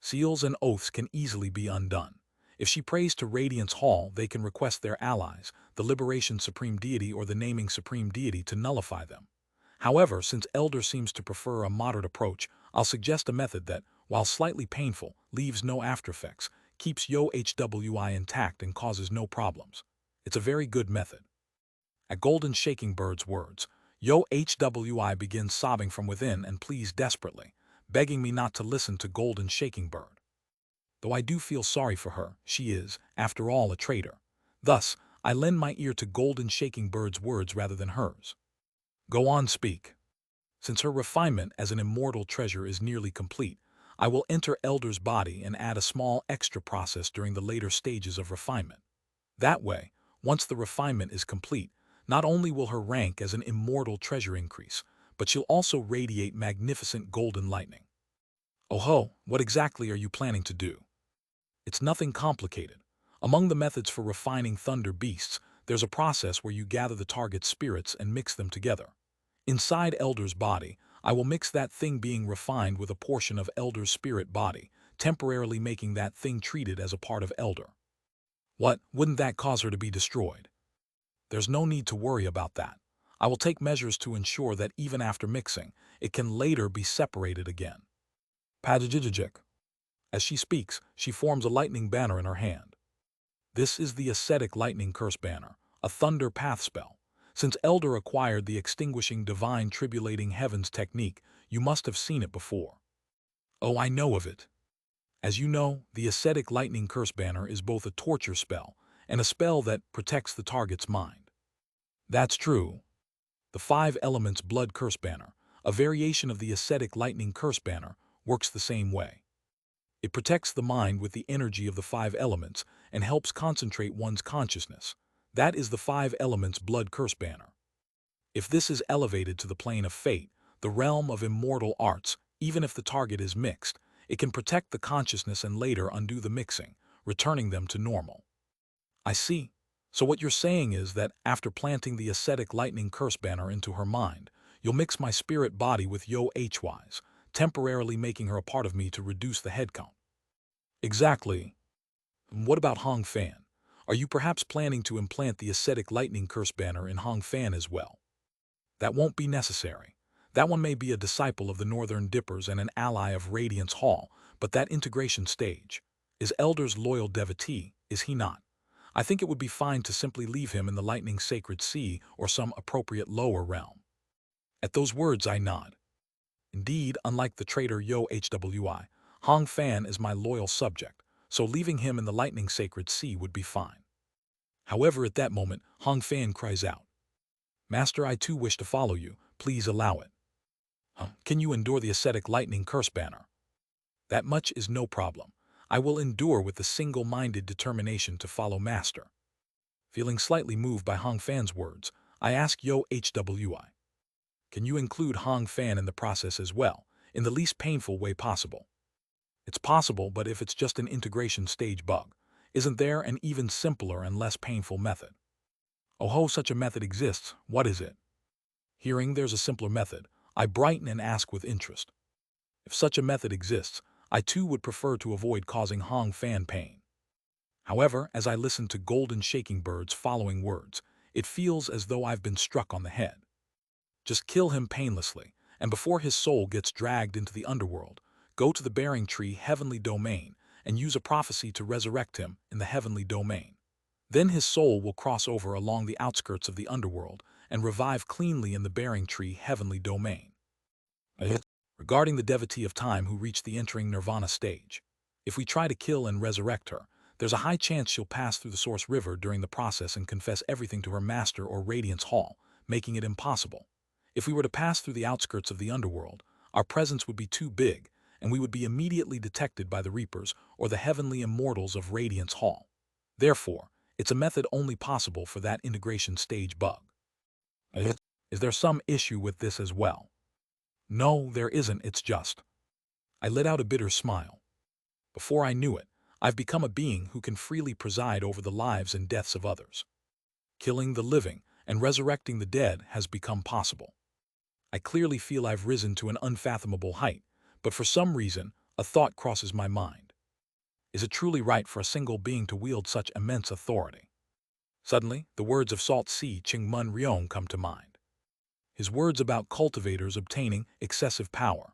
Speaker 1: Seals and oaths can easily be undone. If she prays to Radiance Hall, they can request their allies, the Liberation Supreme Deity or the Naming Supreme Deity, to nullify them. However, since Elder seems to prefer a moderate approach, I'll suggest a method that, while slightly painful, leaves no aftereffects, keeps Yo HWI intact and causes no problems. It's a very good method. At Golden Shaking Bird's words, Yo HWI begins sobbing from within and pleads desperately, begging me not to listen to Golden Shaking Bird. Though I do feel sorry for her, she is, after all, a traitor. Thus, I lend my ear to Golden Shaking Bird's words rather than hers. Go on, speak. Since her refinement as an immortal treasure is nearly complete, I will enter Elder's body and add a small extra process during the later stages of refinement. That way, once the refinement is complete, not only will her rank as an immortal treasure increase, but she'll also radiate magnificent golden lightning. Oh ho, what exactly are you planning to do? It's nothing complicated. Among the methods for refining thunder beasts, there's a process where you gather the target's spirits and mix them together. Inside Elder's body, I will mix that thing being refined with a portion of Elder's spirit body, temporarily making that thing treated as a part of Elder. What, wouldn't that cause her to be destroyed? There's no need to worry about that. I will take measures to ensure that even after mixing, it can later be separated again. Padajijajik. As she speaks, she forms a lightning banner in her hand. This is the ascetic lightning curse banner, a thunder path spell. Since Elder acquired the extinguishing divine tribulating heavens technique, you must have seen it before. Oh, I know of it. As you know, the ascetic lightning curse banner is both a torture spell and a spell that protects the target's mind. That's true. The 5 Elements Blood Curse Banner, a variation of the ascetic lightning curse banner, works the same way. It protects the mind with the energy of the 5 elements and helps concentrate one's consciousness. That is the 5 Elements Blood Curse Banner. If this is elevated to the plane of fate, the realm of immortal arts, even if the target is mixed, it can protect the consciousness and later undo the mixing, returning them to normal. I see. So what you're saying is that after planting the ascetic lightning curse banner into her mind, you'll mix my spirit body with Yo Hys, temporarily making her a part of me to reduce the head count. Exactly. What about Hong Fan? Are you perhaps planning to implant the ascetic lightning curse banner in Hong Fan as well? That won't be necessary. That one may be a disciple of the Northern Dippers and an ally of Radiance Hall, but that integration stage is Elder's loyal devotee, is he not? I think it would be fine to simply leave him in the lightning sacred sea or some appropriate lower realm. At those words I nod. Indeed, unlike the traitor Yo Hwy, Hong Fan is my loyal subject, so leaving him in the lightning sacred sea would be fine. However, at that moment, Hong Fan cries out, "Master, I too wish to follow you, please allow it." Can you endure the ascetic lightning curse banner? That much is no problem. I will endure with the single-minded determination to follow Master. Feeling slightly moved by Hong Fan's words, I ask Yo Hwy, can you include Hong Fan in the process as well, in the least painful way possible? It's possible, but if it's just an integration stage bug, isn't there an even simpler and less painful method? Oh ho, such a method exists. What is it? Hearing there's a simpler method, I brighten and ask with interest. If such a method exists, I too would prefer to avoid causing Hong Fan pain. However, as I listen to Golden Shaking Bird's following words, it feels as though I've been struck on the head. Just kill him painlessly, and before his soul gets dragged into the underworld, go to the Bearing Tree Heavenly Domain and use a prophecy to resurrect him in the Heavenly Domain. Then his soul will cross over along the outskirts of the underworld and revive cleanly in the Bearing Tree Heavenly Domain. Regarding the devotee of time who reached the entering nirvana stage, if we try to kill and resurrect her, there's a high chance she'll pass through the source river during the process and confess everything to her master or Radiance Hall, making it impossible. If we were to pass through the outskirts of the underworld, our presence would be too big, and we would be immediately detected by the Reapers or the heavenly immortals of Radiance Hall. Therefore, it's a method only possible for that integration stage bug. Is there some issue with this as well? No, there isn't, it's just. I let out a bitter smile. Before I knew it, I've become a being who can freely preside over the lives and deaths of others. Killing the living and resurrecting the dead has become possible. I clearly feel I've risen to an unfathomable height, but for some reason, a thought crosses my mind. Is it truly right for a single being to wield such immense authority? Suddenly, the words of Salt Sea Chingmun Ryong come to mind. His words about cultivators obtaining excessive power.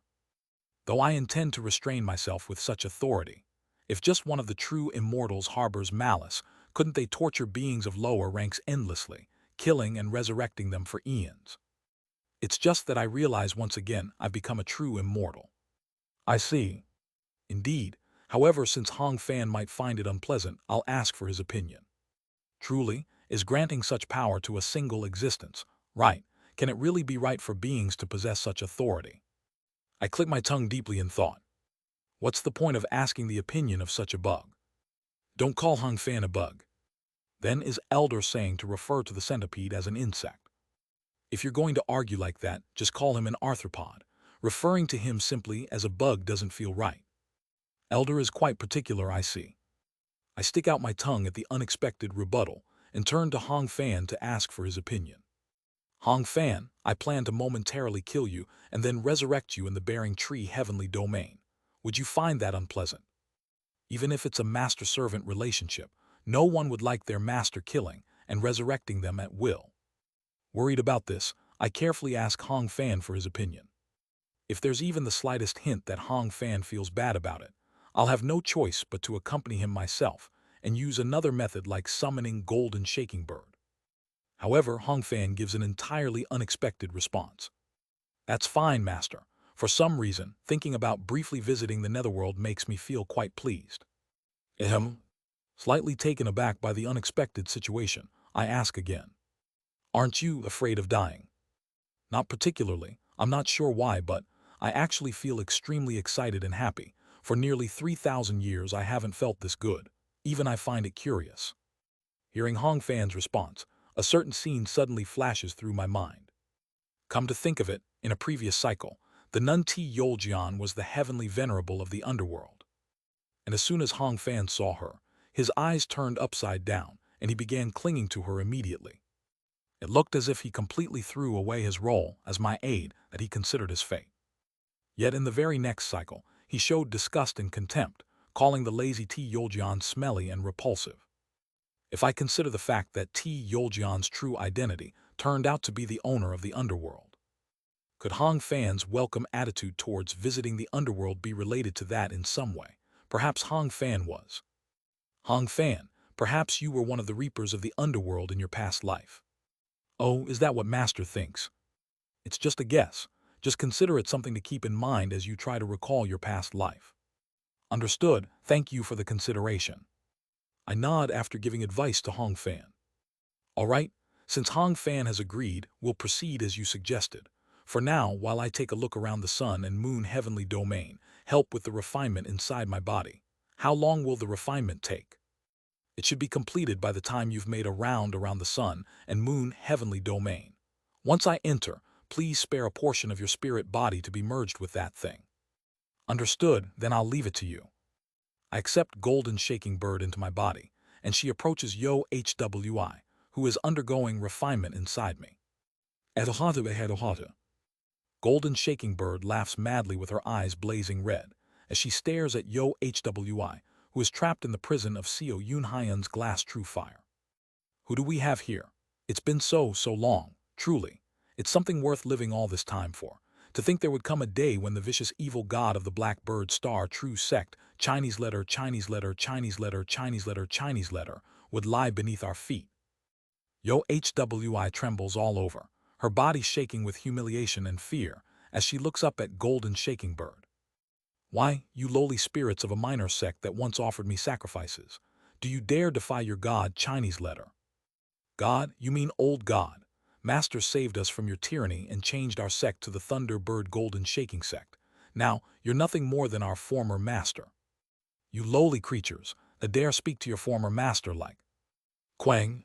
Speaker 1: Though I intend to restrain myself with such authority, if just one of the true immortals harbors malice, couldn't they torture beings of lower ranks endlessly, killing and resurrecting them for eons? It's just that I realize once again I've become a true immortal. I see. Indeed. However, since Hong Fan might find it unpleasant, I'll ask for his opinion. Truly, is granting such power to a single existence right? Can it really be right for beings to possess such authority? I click my tongue deeply in thought. What's the point of asking the opinion of such a bug? Don't call Hong Fan a bug. Then is Elder saying to refer to the centipede as an insect? If you're going to argue like that, just call him an arthropod. Referring to him simply as a bug doesn't feel right. Elder is quite particular, I see. I stick out my tongue at the unexpected rebuttal and turn to Hong Fan to ask for his opinion. Hong Fan, I plan to momentarily kill you and then resurrect you in the Bearing Tree Heavenly Domain. Would you find that unpleasant? Even if it's a master-servant relationship, no one would like their master killing and resurrecting them at will. Worried about this, I carefully ask Hong Fan for his opinion. If there's even the slightest hint that Hong Fan feels bad about it, I'll have no choice but to accompany him myself and use another method like summoning Golden Shaking Bird. However, Hong Fan gives an entirely unexpected response. That's fine, Master. For some reason, thinking about briefly visiting the Netherworld makes me feel quite pleased. Slightly taken aback by the unexpected situation, I ask again. Aren't you afraid of dying? Not particularly. I'm not sure why, but I actually feel extremely excited and happy. For nearly 3,000 years I haven't felt this good. Even I find it curious. Hearing Hong Fan's response, a certain scene suddenly flashes through my mind. Come to think of it, in a previous cycle, the Nun Ti Yoljian was the heavenly venerable of the underworld. And as soon as Hong Fan saw her, his eyes turned upside down, and he began clinging to her immediately. It looked as if he completely threw away his role as my aide that he considered his fate. Yet in the very next cycle, he showed disgust and contempt, calling the lazy Ti Yoljian smelly and repulsive. If I consider the fact that Ti Yoljian's true identity turned out to be the owner of the underworld, could Hong Fan's welcome attitude towards visiting the underworld be related to that in some way? Perhaps Hong Fan was. Hong Fan, perhaps you were one of the reapers of the underworld in your past life. Oh, is that what Master thinks? It's just a guess. Just consider it something to keep in mind as you try to recall your past life. Understood. Thank you for the consideration. I nod after giving advice to Hong Fan. All right, since Hong Fan has agreed, we'll proceed as you suggested. For now, while I take a look around the sun and moon heavenly domain, help with the refinement inside my body. How long will the refinement take? It should be completed by the time you've made a round around the sun and moon heavenly domain. Once I enter, please spare a portion of your spirit body to be merged with that thing. Understood, then I'll leave it to you. I accept Golden Shaking Bird into my body, and she approaches Yo HWI, who is undergoing refinement inside me. Golden Shaking Bird laughs madly with her eyes blazing red, as she stares at Yo HWI, who is trapped in the prison of Seo Yunhyan's glass true fire. Who do we have here? It's been so long, truly. It's something worth living all this time for. To think there would come a day when the vicious evil god of the Black Bird Star True Sect, Chinese letter, Chinese letter, Chinese letter, Chinese letter, Chinese letter, would lie beneath our feet. Yo HWI trembles all over, her body shaking with humiliation and fear as she looks up at Golden Shaking Bird. Why, you lowly spirits of a minor sect that once offered me sacrifices, do you dare defy your god, Chinese letter? God, you mean old God. Master saved us from your tyranny and changed our sect to the Thunderbird Golden Shaking sect. Now, you're nothing more than our former master. You lowly creatures that dare speak to your former master like Quang.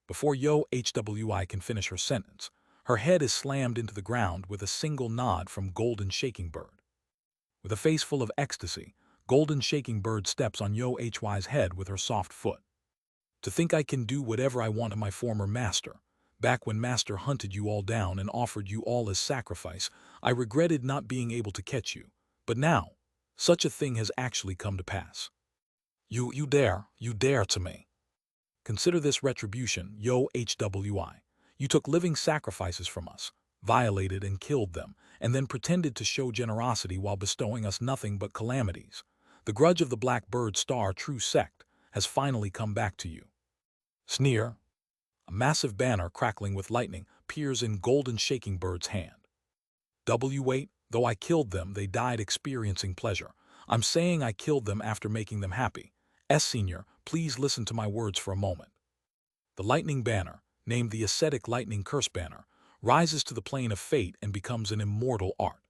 Speaker 1: Before Yo HWI can finish her sentence, her head is slammed into the ground with a single nod from Golden Shaking Bird. With a face full of ecstasy, Golden Shaking Bird steps on Yo HY's head with her soft foot. To think I can do whatever I want to my former master. Back when Master hunted you all down and offered you all as sacrifice, I regretted not being able to catch you. But now, such a thing has actually come to pass. You dare to me. Consider this retribution, Yo HWI. You took living sacrifices from us, violated and killed them, and then pretended to show generosity while bestowing us nothing but calamities. The grudge of the Black Bird Star True Sect has finally come back to you. Sneer. A massive banner crackling with lightning appears in Golden Shaking Bird's hand. Wait, though I killed them, they died experiencing pleasure. I'm saying I killed them after making them happy. Senior, please listen to my words for a moment. The lightning banner, named the ascetic lightning curse banner, rises to the plane of fate and becomes an immortal art.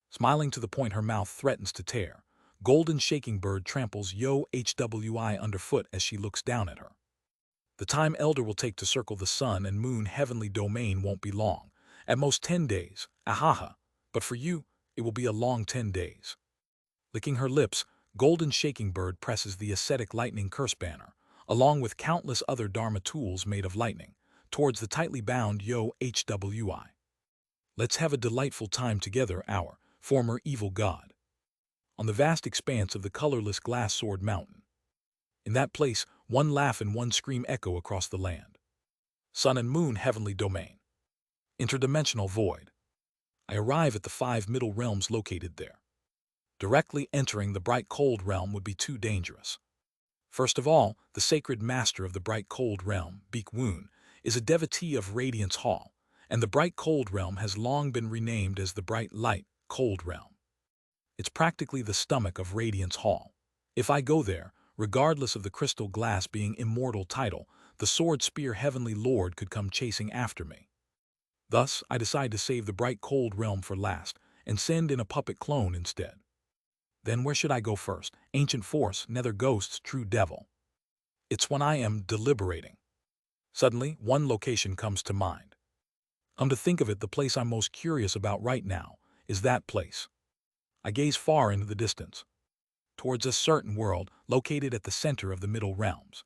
Speaker 1: Smiling to the point her mouth threatens to tear, Golden Shaking Bird tramples Yo HWI underfoot as she looks down at her. The time Elder will take to circle the sun and moon heavenly domain won't be long, at most 10 days, ahaha, but for you, it will be a long 10 days. Licking her lips, Golden Shaking Bird presses the ascetic lightning curse banner, along with countless other Dharma tools made of lightning, towards the tightly bound Yo HWI. Let's have a delightful time together, our former evil god. On the vast expanse of the colorless glass sword mountain. In that place, one laugh and one scream echo across the land. Sun and moon heavenly domain. Interdimensional void. I arrive at the 5 middle realms located there. Directly entering the bright cold realm would be too dangerous. First of all, the sacred master of the bright cold realm, Beek Woon, is a devotee of Radiance Hall, and the bright cold realm has long been renamed as the bright light cold realm. It's practically the stomach of Radiance Hall. If I go there, regardless of the crystal glass being immortal title, the sword spear heavenly lord could come chasing after me. Thus, I decide to save the bright cold realm for last and send in a puppet clone instead. Then where should I go first? Ancient force, nether ghosts, true devil. It's when I am deliberating. Suddenly, one location comes to mind. To think of it, the place I'm most curious about right now is that place. I gaze far into the distance, towards a certain world located at the center of the middle realms.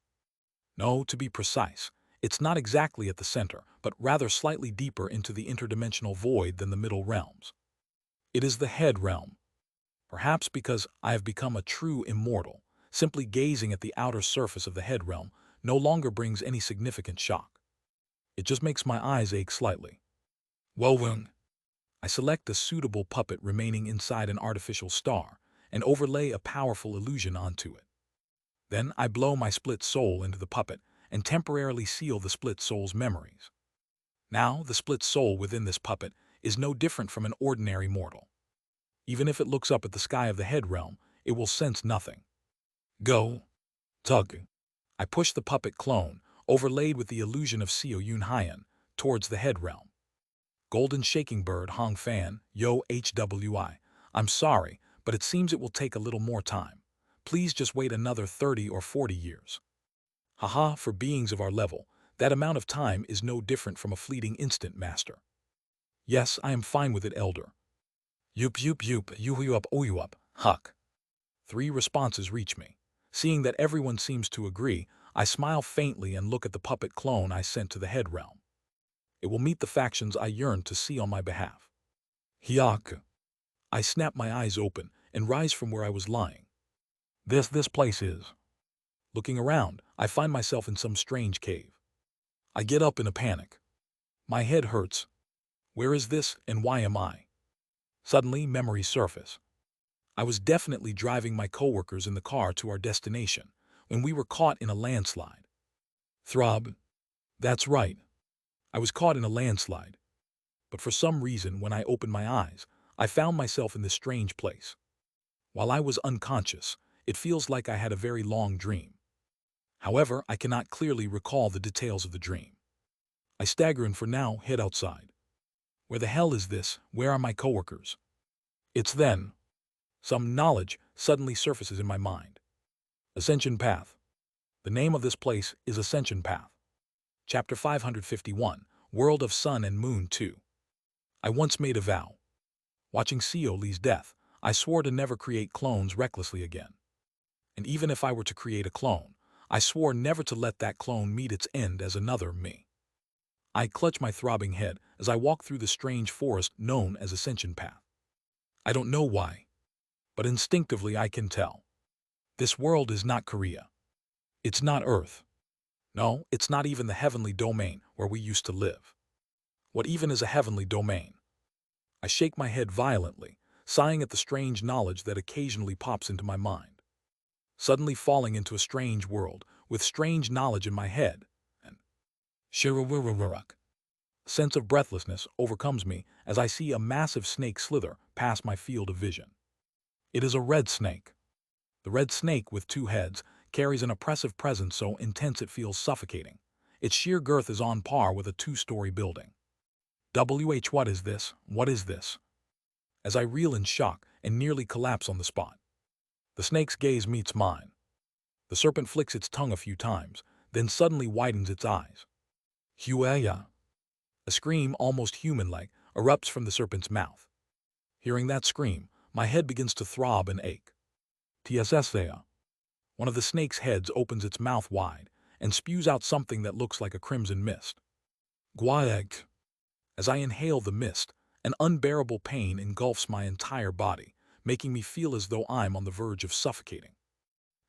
Speaker 1: No, to be precise, it's not exactly at the center, but rather slightly deeper into the interdimensional void than the middle realms. It is the head realm. Perhaps because I have become a true immortal, simply gazing at the outer surface of the head realm no longer brings any significant shock. It just makes my eyes ache slightly. Well, I select a suitable puppet remaining inside an artificial star and overlay a powerful illusion onto it. Then I blow my split soul into the puppet and temporarily seal the split soul's memories. Now, the split soul within this puppet is no different from an ordinary mortal. Even if it looks up at the sky of the head realm, it will sense nothing. Go. Tug. I push the puppet clone, overlaid with the illusion of Seo Yun Hyan, towards the head realm. Golden Shaking Bird Hong Fan, Yo HWI. I'm sorry, but it seems it will take a little more time. Please just wait another 30 or 40 years. Haha, for beings of our level, that amount of time is no different from a fleeting instant, master. Yes, I am fine with it, elder. Yoop yoop yoop, yoo up, ooh up, huck. 3 responses reach me. Seeing that everyone seems to agree, I smile faintly and look at the puppet clone I sent to the head realm. It will meet the factions I yearn to see on my behalf. Hyuk. I snap my eyes open and rise from where I was lying. This place is. Looking around, I find myself in some strange cave. I get up in a panic. My head hurts. Where is this and why am I? Suddenly, memories surface. I was definitely driving my coworkers in the car to our destination when we were caught in a landslide. Throb. That's right. I was caught in a landslide. But for some reason, when I opened my eyes, I found myself in this strange place. While I was unconscious, it feels like I had a very long dream. However, I cannot clearly recall the details of the dream. I stagger and for now head outside. Where the hell is this? Where are my coworkers? It's then. Some knowledge suddenly surfaces in my mind. Ascension Path. The name of this place is Ascension Path. Chapter 551, World of Sun and Moon 2. I once made a vow. Watching Seo Lee's death, I swore to never create clones recklessly again. And even if I were to create a clone, I swore never to let that clone meet its end as another me. I clutch my throbbing head as I walk through the strange forest known as Ascension Path. I don't know why, but instinctively I can tell. This world is not Korea. It's not Earth. No, it's not even the heavenly domain where we used to live. What even is a heavenly domain? I shake my head violently, sighing at the strange knowledge that occasionally pops into my mind. Suddenly falling into a strange world with strange knowledge in my head, and Shirawurururuk. A sense of breathlessness overcomes me as I see a massive snake slither past my field of vision. It is a red snake. The red snake with 2 heads carries an oppressive presence so intense it feels suffocating. Its sheer girth is on par with a 2-story building. What is this? What is this? As I reel in shock and nearly collapse on the spot. The snake's gaze meets mine. The serpent flicks its tongue a few times, then suddenly widens its eyes. Huaya. A scream almost human-like erupts from the serpent's mouth. Hearing that scream, my head begins to throb and ache. Tssa. One of the snake's heads opens its mouth wide and spews out something that looks like a crimson mist. Guaeg. As I inhale the mist, an unbearable pain engulfs my entire body, making me feel as though I'm on the verge of suffocating.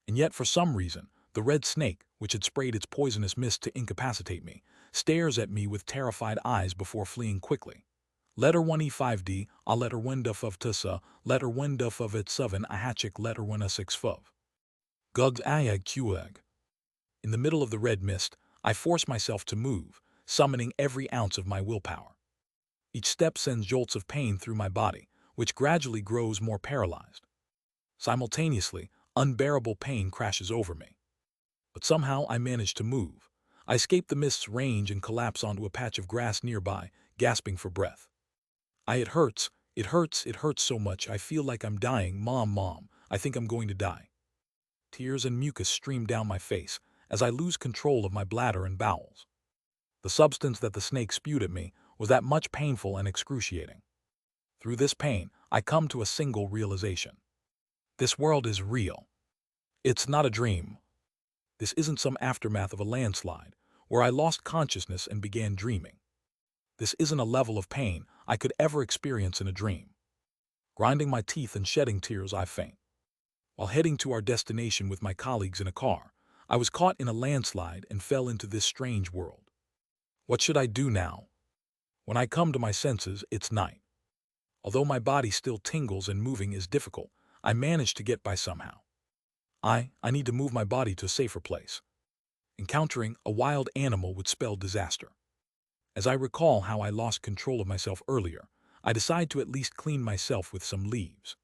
Speaker 1: And yet, for some reason, the red snake, which had sprayed its poisonous mist to incapacitate me, stares at me with terrified eyes before fleeing quickly. Letter 1E5D, a letter 1 of Tusa, letter 1 of it 7, a hatchik letter 1 6 fov. Gugs ayag qeg. In the middle of the red mist, I force myself to move, summoning every ounce of my willpower. Each step sends jolts of pain through my body, which gradually grows more paralyzed. Simultaneously, unbearable pain crashes over me. But somehow I manage to move. I escape the mist's range and collapse onto a patch of grass nearby, gasping for breath. It hurts, it hurts, it hurts so much I feel like I'm dying. Mom, I think I'm going to die. Tears and mucus stream down my face as I lose control of my bladder and bowels. The substance that the snake spewed at me was that much painful and excruciating. Through this pain, I come to a single realization. This world is real. It's not a dream. This isn't some aftermath of a landslide, where I lost consciousness and began dreaming. This isn't a level of pain I could ever experience in a dream. Grinding my teeth and shedding tears, I faint. While heading to our destination with my colleagues in a car, I was caught in a landslide and fell into this strange world. What should I do now? When I come to my senses, it's night. Although my body still tingles and moving is difficult, I manage to get by somehow. I need to move my body to a safer place. Encountering a wild animal would spell disaster. As I recall how I lost control of myself earlier, I decide to at least clean myself with some leaves.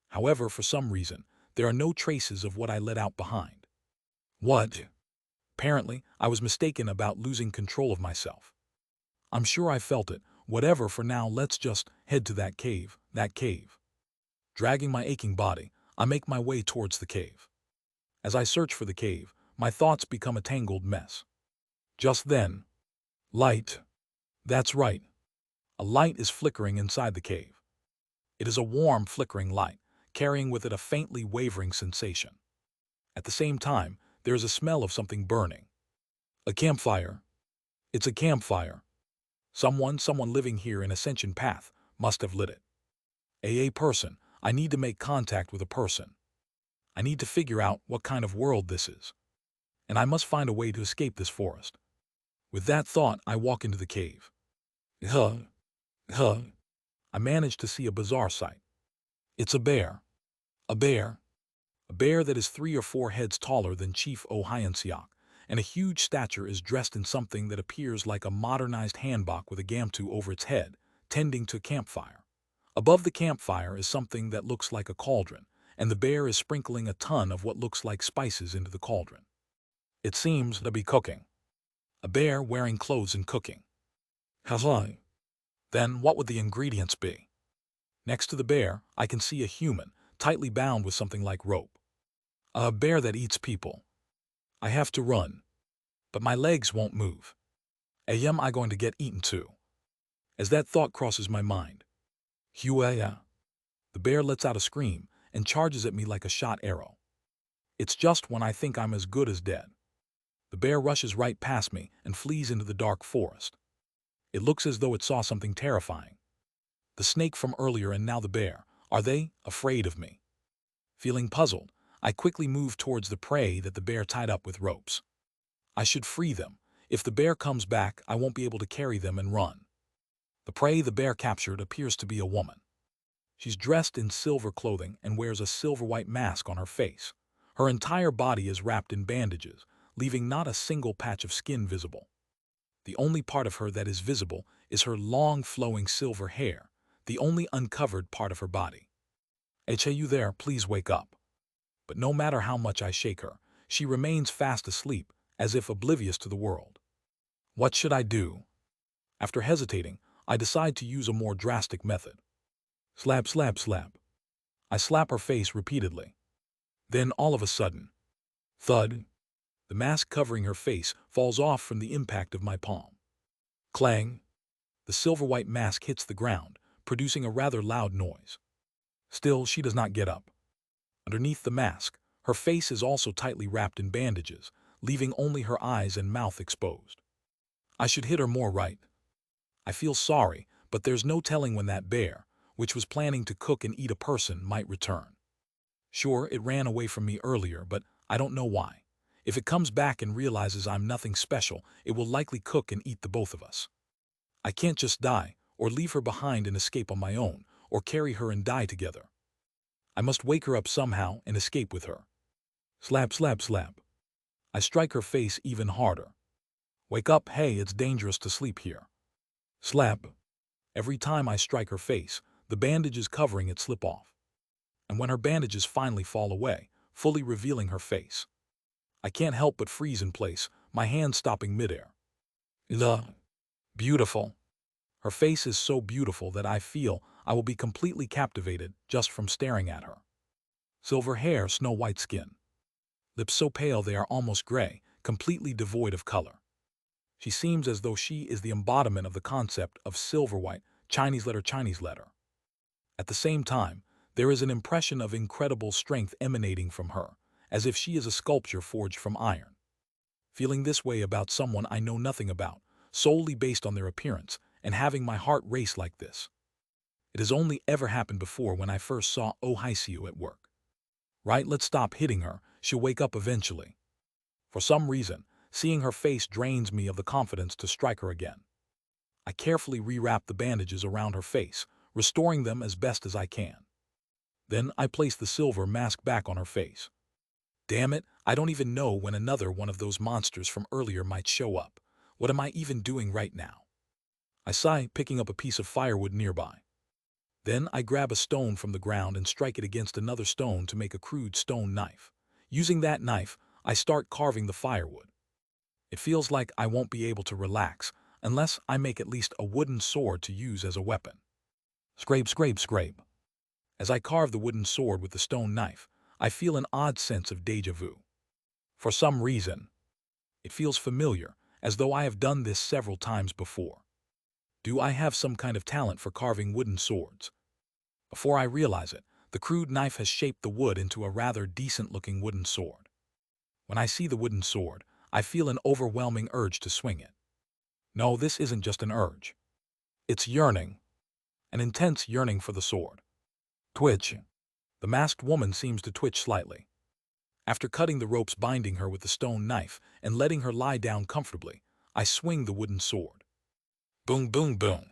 Speaker 1: However, for some reason, there are no traces of what I let out behind. What? Apparently, I was mistaken about losing control of myself. I'm sure I felt it. Whatever, for now, let's just head to that cave. Dragging my aching body, I make my way towards the cave. As I search for the cave, my thoughts become a tangled mess. Just then, light. That's right. A light is flickering inside the cave. It is a warm, flickering light, carrying with it a faintly wavering sensation. At the same time, there is a smell of something burning. A campfire. It's a campfire. Someone living here in Ascension Path must have lit it. A person. I need to make contact with a person. I need to figure out what kind of world this is. And I must find a way to escape this forest. With that thought, I walk into the cave. I manage to see a bizarre sight. It's a bear. A bear that is 3 or 4 heads taller than Chief Ohiansiak, and a huge stature, is dressed in something that appears like a modernized hanbok with a gamtu over its head, tending to a campfire. Above the campfire is something that looks like a cauldron, and the bear is sprinkling a ton of what looks like spices into the cauldron. It seems to be cooking. A bear wearing clothes and cooking. Then what would the ingredients be? Next to the bear, I can see a human, tightly bound with something like rope. A bear that eats people. I have to run. But my legs won't move. Am I going to get eaten too? As that thought crosses my mind, the bear lets out a scream and charges at me like a shot arrow. It's just when I think I'm as good as dead. The bear rushes right past me and flees into the dark forest. It looks as though it saw something terrifying. The snake from earlier and now the bear. Are they afraid of me? Feeling puzzled, I quickly move towards the prey that the bear tied up with ropes. I should free them. If the bear comes back, I won't be able to carry them and run. The prey the bear captured appears to be a woman. She's dressed in silver clothing and wears a silver-white mask on her face. Her entire body is wrapped in bandages, leaving not a single patch of skin visible. The only part of her that is visible is her long, flowing silver hair, the only uncovered part of her body. Hey, you there, please wake up. But no matter how much I shake her, she remains fast asleep, as if oblivious to the world. What should I do? After hesitating, I decide to use a more drastic method. Slap. I slap her face repeatedly. Then, all of a sudden, thud, the mask covering her face falls off from the impact of my palm. Clang, the silver-white mask hits the ground, producing a rather loud noise. Still, she does not get up. Underneath the mask, her face is also tightly wrapped in bandages, leaving only her eyes and mouth exposed. I should hit her more, right? I feel sorry, but there's no telling when that bear, which was planning to cook and eat a person, might return. Sure, it ran away from me earlier, but I don't know why. If it comes back and realizes I'm nothing special, it will likely cook and eat the both of us. I can't just die, or leave her behind and escape on my own, or carry her and die together. I must wake her up somehow and escape with her. Slap. I strike her face even harder. Wake up, hey, it's dangerous to sleep here. Slap. Every time I strike her face, the bandages covering it slip off. And when her bandages finally fall away, fully revealing her face, I can't help but freeze in place, my hand stopping midair. Beautiful. Her face is so beautiful that I feel I will be completely captivated just from staring at her. Silver hair, snow-white skin. Lips so pale they are almost gray, completely devoid of color. She seems as though she is the embodiment of the concept of silver white, Chinese letter, Chinese letter. At the same time, there is an impression of incredible strength emanating from her, as if she is a sculpture forged from iron. Feeling this way about someone I know nothing about, solely based on their appearance, and having my heart race like this. It has only ever happened before when I first saw Ohaisiu at work. Right, let's stop hitting her, she'll wake up eventually. For some reason, seeing her face drains me of the confidence to strike her again. I carefully rewrap the bandages around her face, restoring them as best as I can. Then I place the silver mask back on her face. Damn it, I don't even know when another one of those monsters from earlier might show up. What am I even doing right now? I sigh, picking up a piece of firewood nearby. Then I grab a stone from the ground and strike it against another stone to make a crude stone knife. Using that knife, I start carving the firewood. It feels like I won't be able to relax unless I make at least a wooden sword to use as a weapon. Scrape, scrape, scrape. As I carve the wooden sword with the stone knife, I feel an odd sense of déjà vu. For some reason, it feels familiar, as though I have done this several times before. Do I have some kind of talent for carving wooden swords? Before I realize it, the crude knife has shaped the wood into a rather decent-looking wooden sword. When I see the wooden sword, I feel an overwhelming urge to swing it. No, this isn't just an urge. It's yearning. An intense yearning for the sword. Twitch. The masked woman seems to twitch slightly. After cutting the ropes binding her with the stone knife and letting her lie down comfortably, I swing the wooden sword. Boom, boom, boom.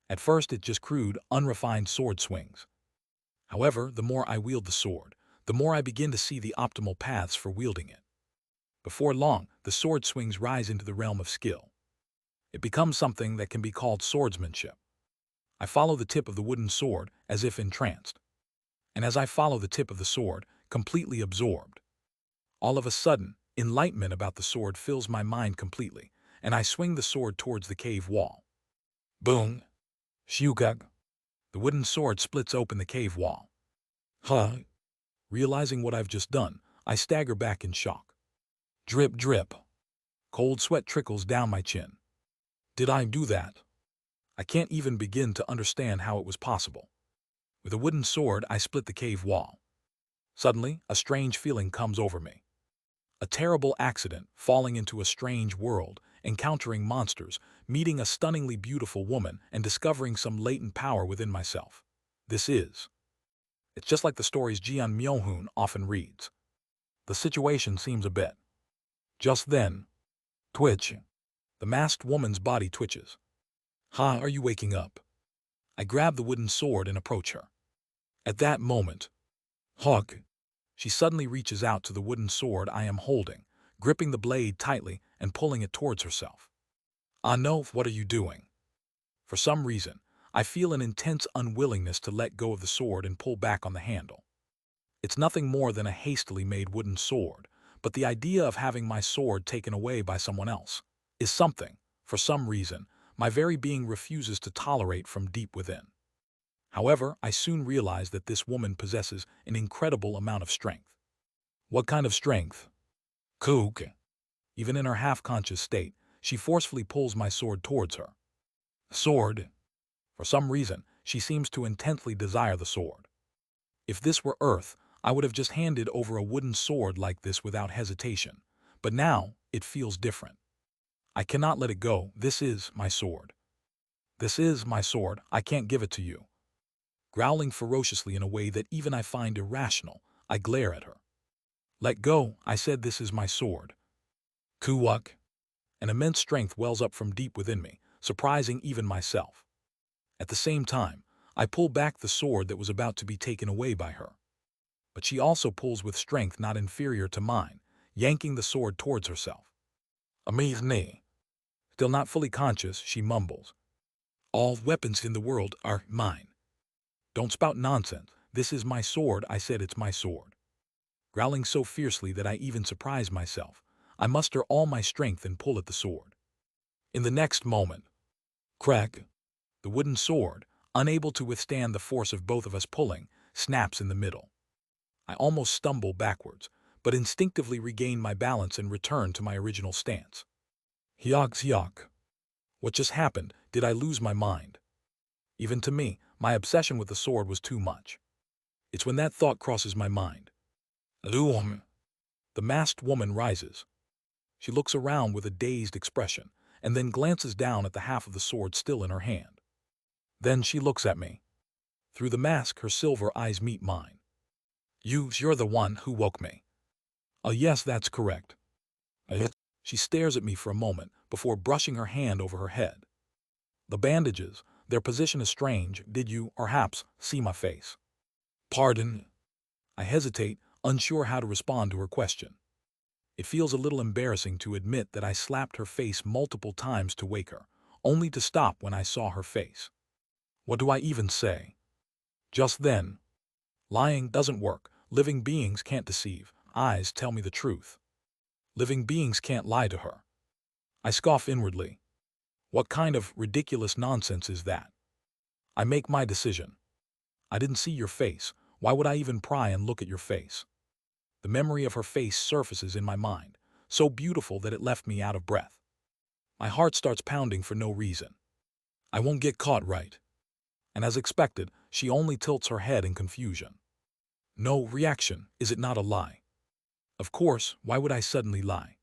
Speaker 1: At first, it's just crude, unrefined sword swings. However, the more I wield the sword, the more I begin to see the optimal paths for wielding it. Before long, the sword swings rise into the realm of skill. It becomes something that can be called swordsmanship. I follow the tip of the wooden sword as if entranced. And as I follow the tip of the sword, completely absorbed. All of a sudden, enlightenment about the sword fills my mind completely, and I swing the sword towards the cave wall. Boom! Shugug! The wooden sword splits open the cave wall. Huh? Realizing what I've just done, I stagger back in shock. Drip, drip. Cold sweat trickles down my chin. Did I do that? I can't even begin to understand how it was possible. With a wooden sword, I split the cave wall. Suddenly, a strange feeling comes over me. A terrible accident, falling into a strange world, encountering monsters, meeting a stunningly beautiful woman, and discovering some latent power within myself. It's just like the stories Jian Myohoon often reads. The situation seems a bit. Just then, twitch. The masked woman's body twitches. Ha, are you waking up? I grab the wooden sword and approach her. At that moment, Hawk. She suddenly reaches out to the wooden sword I am holding, gripping the blade tightly and pulling it towards herself. Ah no, what are you doing? For some reason, I feel an intense unwillingness to let go of the sword and pull back on the handle. It's nothing more than a hastily made wooden sword, but the idea of having my sword taken away by someone else is something, for some reason, my very being refuses to tolerate from deep within. However, I soon realize that this woman possesses an incredible amount of strength. What kind of strength? Kook. Even in her half-conscious state, she forcefully pulls my sword towards her. Sword. For some reason, she seems to intensely desire the sword. If this were Earth, I would have just handed over a wooden sword like this without hesitation. But now, it feels different. I cannot let it go. This is my sword. This is my sword. I can't give it to you. Growling ferociously in a way that even I find irrational, I glare at her. Let go, I said. This is my sword. Kuwak. An immense strength wells up from deep within me, surprising even myself. At the same time, I pull back the sword that was about to be taken away by her. But she also pulls with strength not inferior to mine, yanking the sword towards herself. Amaze me. Still not fully conscious, she mumbles. All weapons in the world are mine. Don't spout nonsense. This is my sword, I said. It's my sword. Growling so fiercely that I even surprise myself, I muster all my strength and pull at the sword. In the next moment, crack, the wooden sword, unable to withstand the force of both of us pulling, snaps in the middle. I almost stumble backwards, but instinctively regain my balance and return to my original stance. Hyog. What just happened? Did I lose my mind? Even to me, my obsession with the sword was too much. It's when that thought crosses my mind. The masked woman rises. She looks around with a dazed expression, and then glances down at the half of the sword still in her hand. Then she looks at me. Through the mask, her silver eyes meet mine. You're the one who woke me. Yes, that's correct. She stares at me for a moment before brushing her hand over her head. The bandages, their position is strange. Did you, perhaps, see my face? Pardon? I hesitate, unsure how to respond to her question. It feels a little embarrassing to admit that I slapped her face multiple times to wake her, only to stop when I saw her face. What do I even say? Just then, lying doesn't work. Living beings can't deceive. Eyes tell me the truth. Living beings can't lie to her. I scoff inwardly. What kind of ridiculous nonsense is that? I make my decision. I didn't see your face. Why would I even pry and look at your face? The memory of her face surfaces in my mind, so beautiful that it left me out of breath. My heart starts pounding for no reason. I won't get caught, right? And as expected, she only tilts her head in confusion. No reaction. Is it not a lie? Of course, why would I suddenly lie?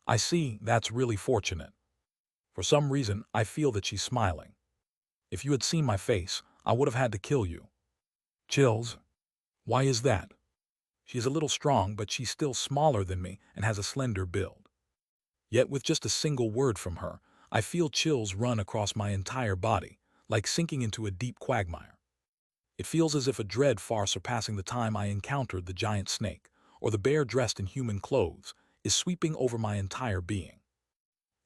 Speaker 1: I see, that's really fortunate. For some reason, I feel that she's smiling. If you had seen my face, I would have had to kill you. Chills? Why is that? She is a little strong, but she's still smaller than me and has a slender build. Yet with just a single word from her, I feel chills run across my entire body, like sinking into a deep quagmire. It feels as if a dread far surpassing the time I encountered the giant snake, or the bear dressed in human clothes, is sweeping over my entire being.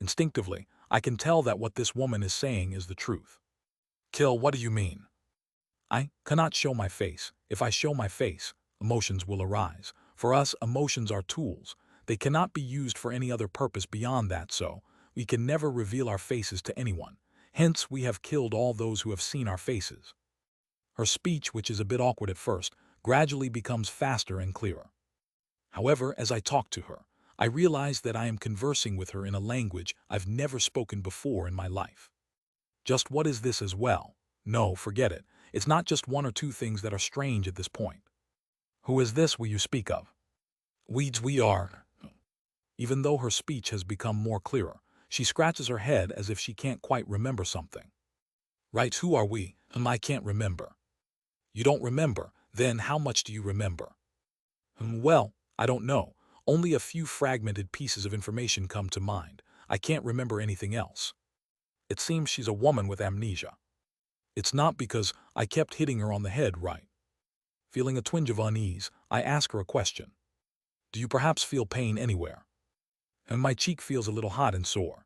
Speaker 1: Instinctively, I can tell that what this woman is saying is the truth. Kill, what do you mean? I cannot show my face. If I show my face, emotions will arise. For us, emotions are tools. They cannot be used for any other purpose beyond that, so we can never reveal our faces to anyone. Hence, we have killed all those who have seen our faces. Her speech, which is a bit awkward at first, gradually becomes faster and clearer. However, as I talk to her, I realize that I am conversing with her in a language I've never spoken before in my life. Just what is this as well? No, forget it. It's not just one or two things that are strange at this point. Who is this will you speak of? We are. Even though her speech has become more clearer, she scratches her head as if she can't quite remember something. Right, who are we? I can't remember. You don't remember, then how much do you remember? Well, I don't know. Only a few fragmented pieces of information come to mind. I can't remember anything else. It seems she's a woman with amnesia. It's not because I kept hitting her on the head, right? Feeling a twinge of unease, I ask her a question. Do you perhaps feel pain anywhere? And my cheek feels a little hot and sore.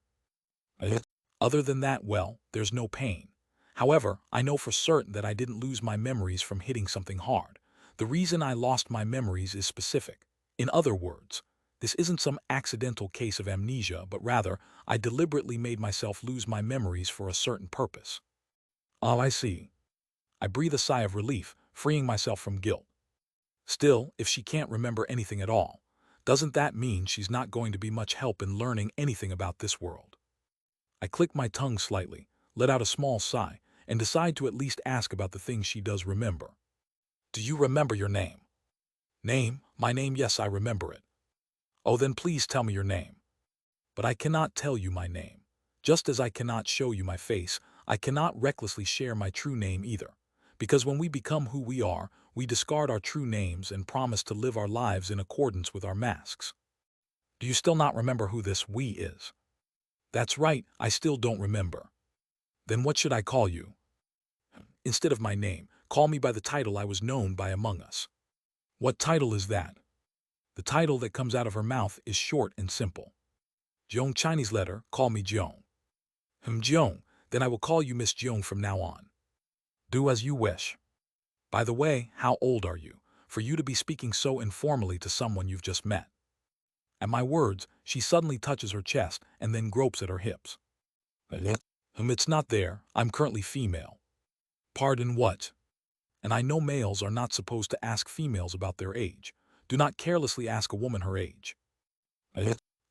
Speaker 1: Other than that, well, there's no pain. However, I know for certain that I didn't lose my memories from hitting something hard. The reason I lost my memories is specific. In other words, this isn't some accidental case of amnesia, but rather, I deliberately made myself lose my memories for a certain purpose. Oh, I see. I breathe a sigh of relief, freeing myself from guilt. Still, if she can't remember anything at all, doesn't that mean she's not going to be much help in learning anything about this world? I click my tongue slightly, let out a small sigh, and decide to at least ask about the things she does remember. Do you remember your name? Name? My name, yes, I remember it. Oh, then please tell me your name. But I cannot tell you my name. Just as I cannot show you my face, I cannot recklessly share my true name either. Because when we become who we are, we discard our true names and promise to live our lives in accordance with our masks. Do you still not remember who this we is? That's right, I still don't remember. Then what should I call you? Instead of my name, call me by the title I was known by among us. What title is that? The title that comes out of her mouth is short and simple. Joan, Chinese letter, call me Joan. Joan, then I will call you Miss Joan from now on. Do as you wish. By the way, how old are you, for you to be speaking so informally to someone you've just met? At my words, she suddenly touches her chest and then gropes at her hips. It's not there, I'm currently female. Pardon, what? And I know males are not supposed to ask females about their age. Do not carelessly ask a woman her age.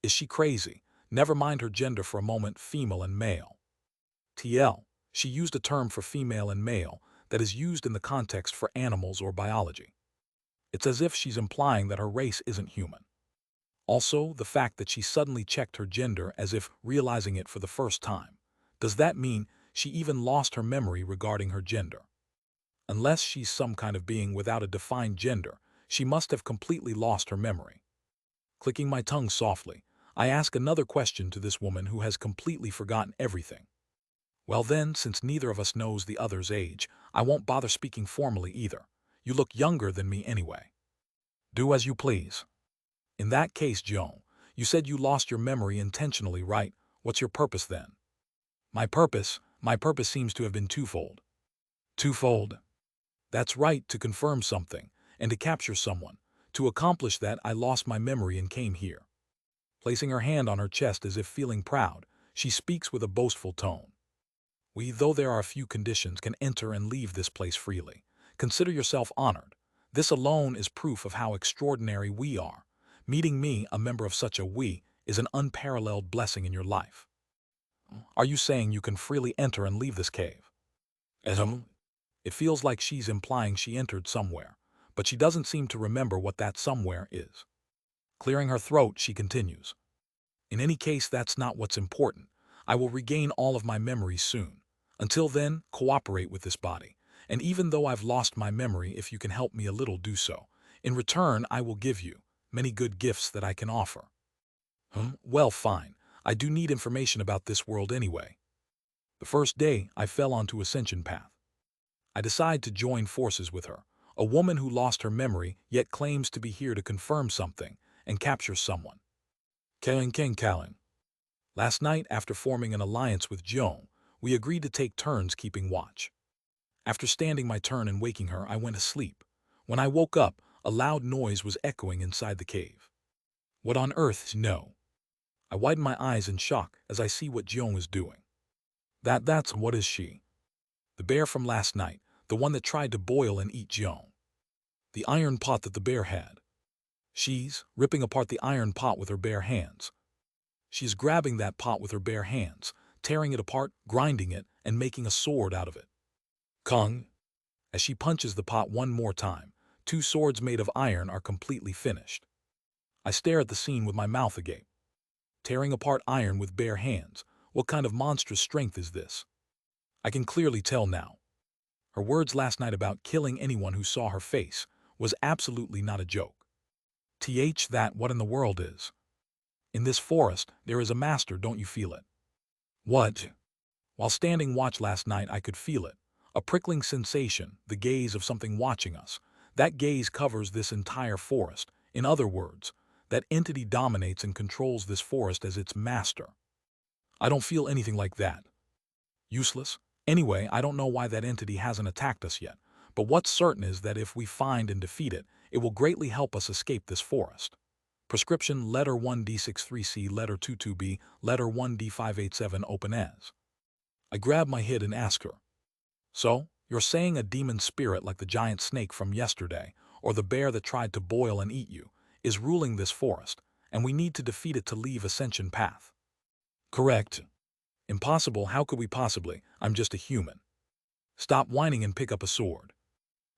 Speaker 1: Is she crazy? Never mind her gender for a moment, female and male. TL. She used a term for female and male that is used in the context for animals or biology. It's as if she's implying that her race isn't human. Also, the fact that she suddenly checked her gender as if realizing it for the first time. Does that mean she even lost her memory regarding her gender? Unless she's some kind of being without a defined gender, she must have completely lost her memory. Clicking my tongue softly, I ask another question to this woman who has completely forgotten everything. Well then, since neither of us knows the other's age, I won't bother speaking formally either. You look younger than me anyway. Do as you please. In that case, Joan, you said you lost your memory intentionally, right? What's your purpose then? My purpose seems to have been twofold. Twofold? That's right, to confirm something, and to capture someone. To accomplish that, I lost my memory and came here. Placing her hand on her chest as if feeling proud, she speaks with a boastful tone. We, though there are a few conditions, can enter and leave this place freely. Consider yourself honored. This alone is proof of how extraordinary we are. Meeting me, a member of such a we, is an unparalleled blessing in your life. Are you saying you can freely enter and leave this cave? It feels like she's implying she entered somewhere, but she doesn't seem to remember what that somewhere is. Clearing her throat, she continues. In any case, that's not what's important. I will regain all of my memories soon. Until then, cooperate with this body. And even though I've lost my memory, if you can help me a little, do so. In return, I will give you many good gifts that I can offer. Well, fine. I do need information about this world anyway. The first day, I fell onto Ascension Path. I decide to join forces with her, a woman who lost her memory yet claims to be here to confirm something and capture someone. Kalin. Last night, after forming an alliance with Joan, we agreed to take turns keeping watch. After standing my turn and waking her, I went asleep. When I woke up, a loud noise was echoing inside the cave. What on earth? No. I widen my eyes in shock as I see what Joan is doing. That's what is she? The bear from last night, the one that tried to boil and eat Joan. The iron pot that the bear had. She's ripping apart the iron pot with her bare hands. She's grabbing that pot with her bare hands, tearing it apart, grinding it, and making a sword out of it. Kung. As she punches the pot one more time, 2 swords made of iron are completely finished. I stare at the scene with my mouth agape. Tearing apart iron with bare hands, what kind of monstrous strength is this? I can clearly tell now. Her words last night about killing anyone who saw her face was absolutely not a joke. That what in the world is? In this forest, there is a master, don't you feel it? What? While standing watch last night, I could feel it. A prickling sensation, the gaze of something watching us. That gaze covers this entire forest. In other words, that entity dominates and controls this forest as its master. I don't feel anything like that. Useless? Anyway, I don't know why that entity hasn't attacked us yet, but what's certain is that if we find and defeat it, it will greatly help us escape this forest. Prescription letter 1D63C, letter 22B, letter 1D587, open as. I grab my head and ask her. So, you're saying a demon spirit like the giant snake from yesterday, or the bear that tried to boil and eat you, is ruling this forest, and we need to defeat it to leave Ascension Path? Correct. Impossible, how could we possibly? I'm just a human. Stop whining and pick up a sword.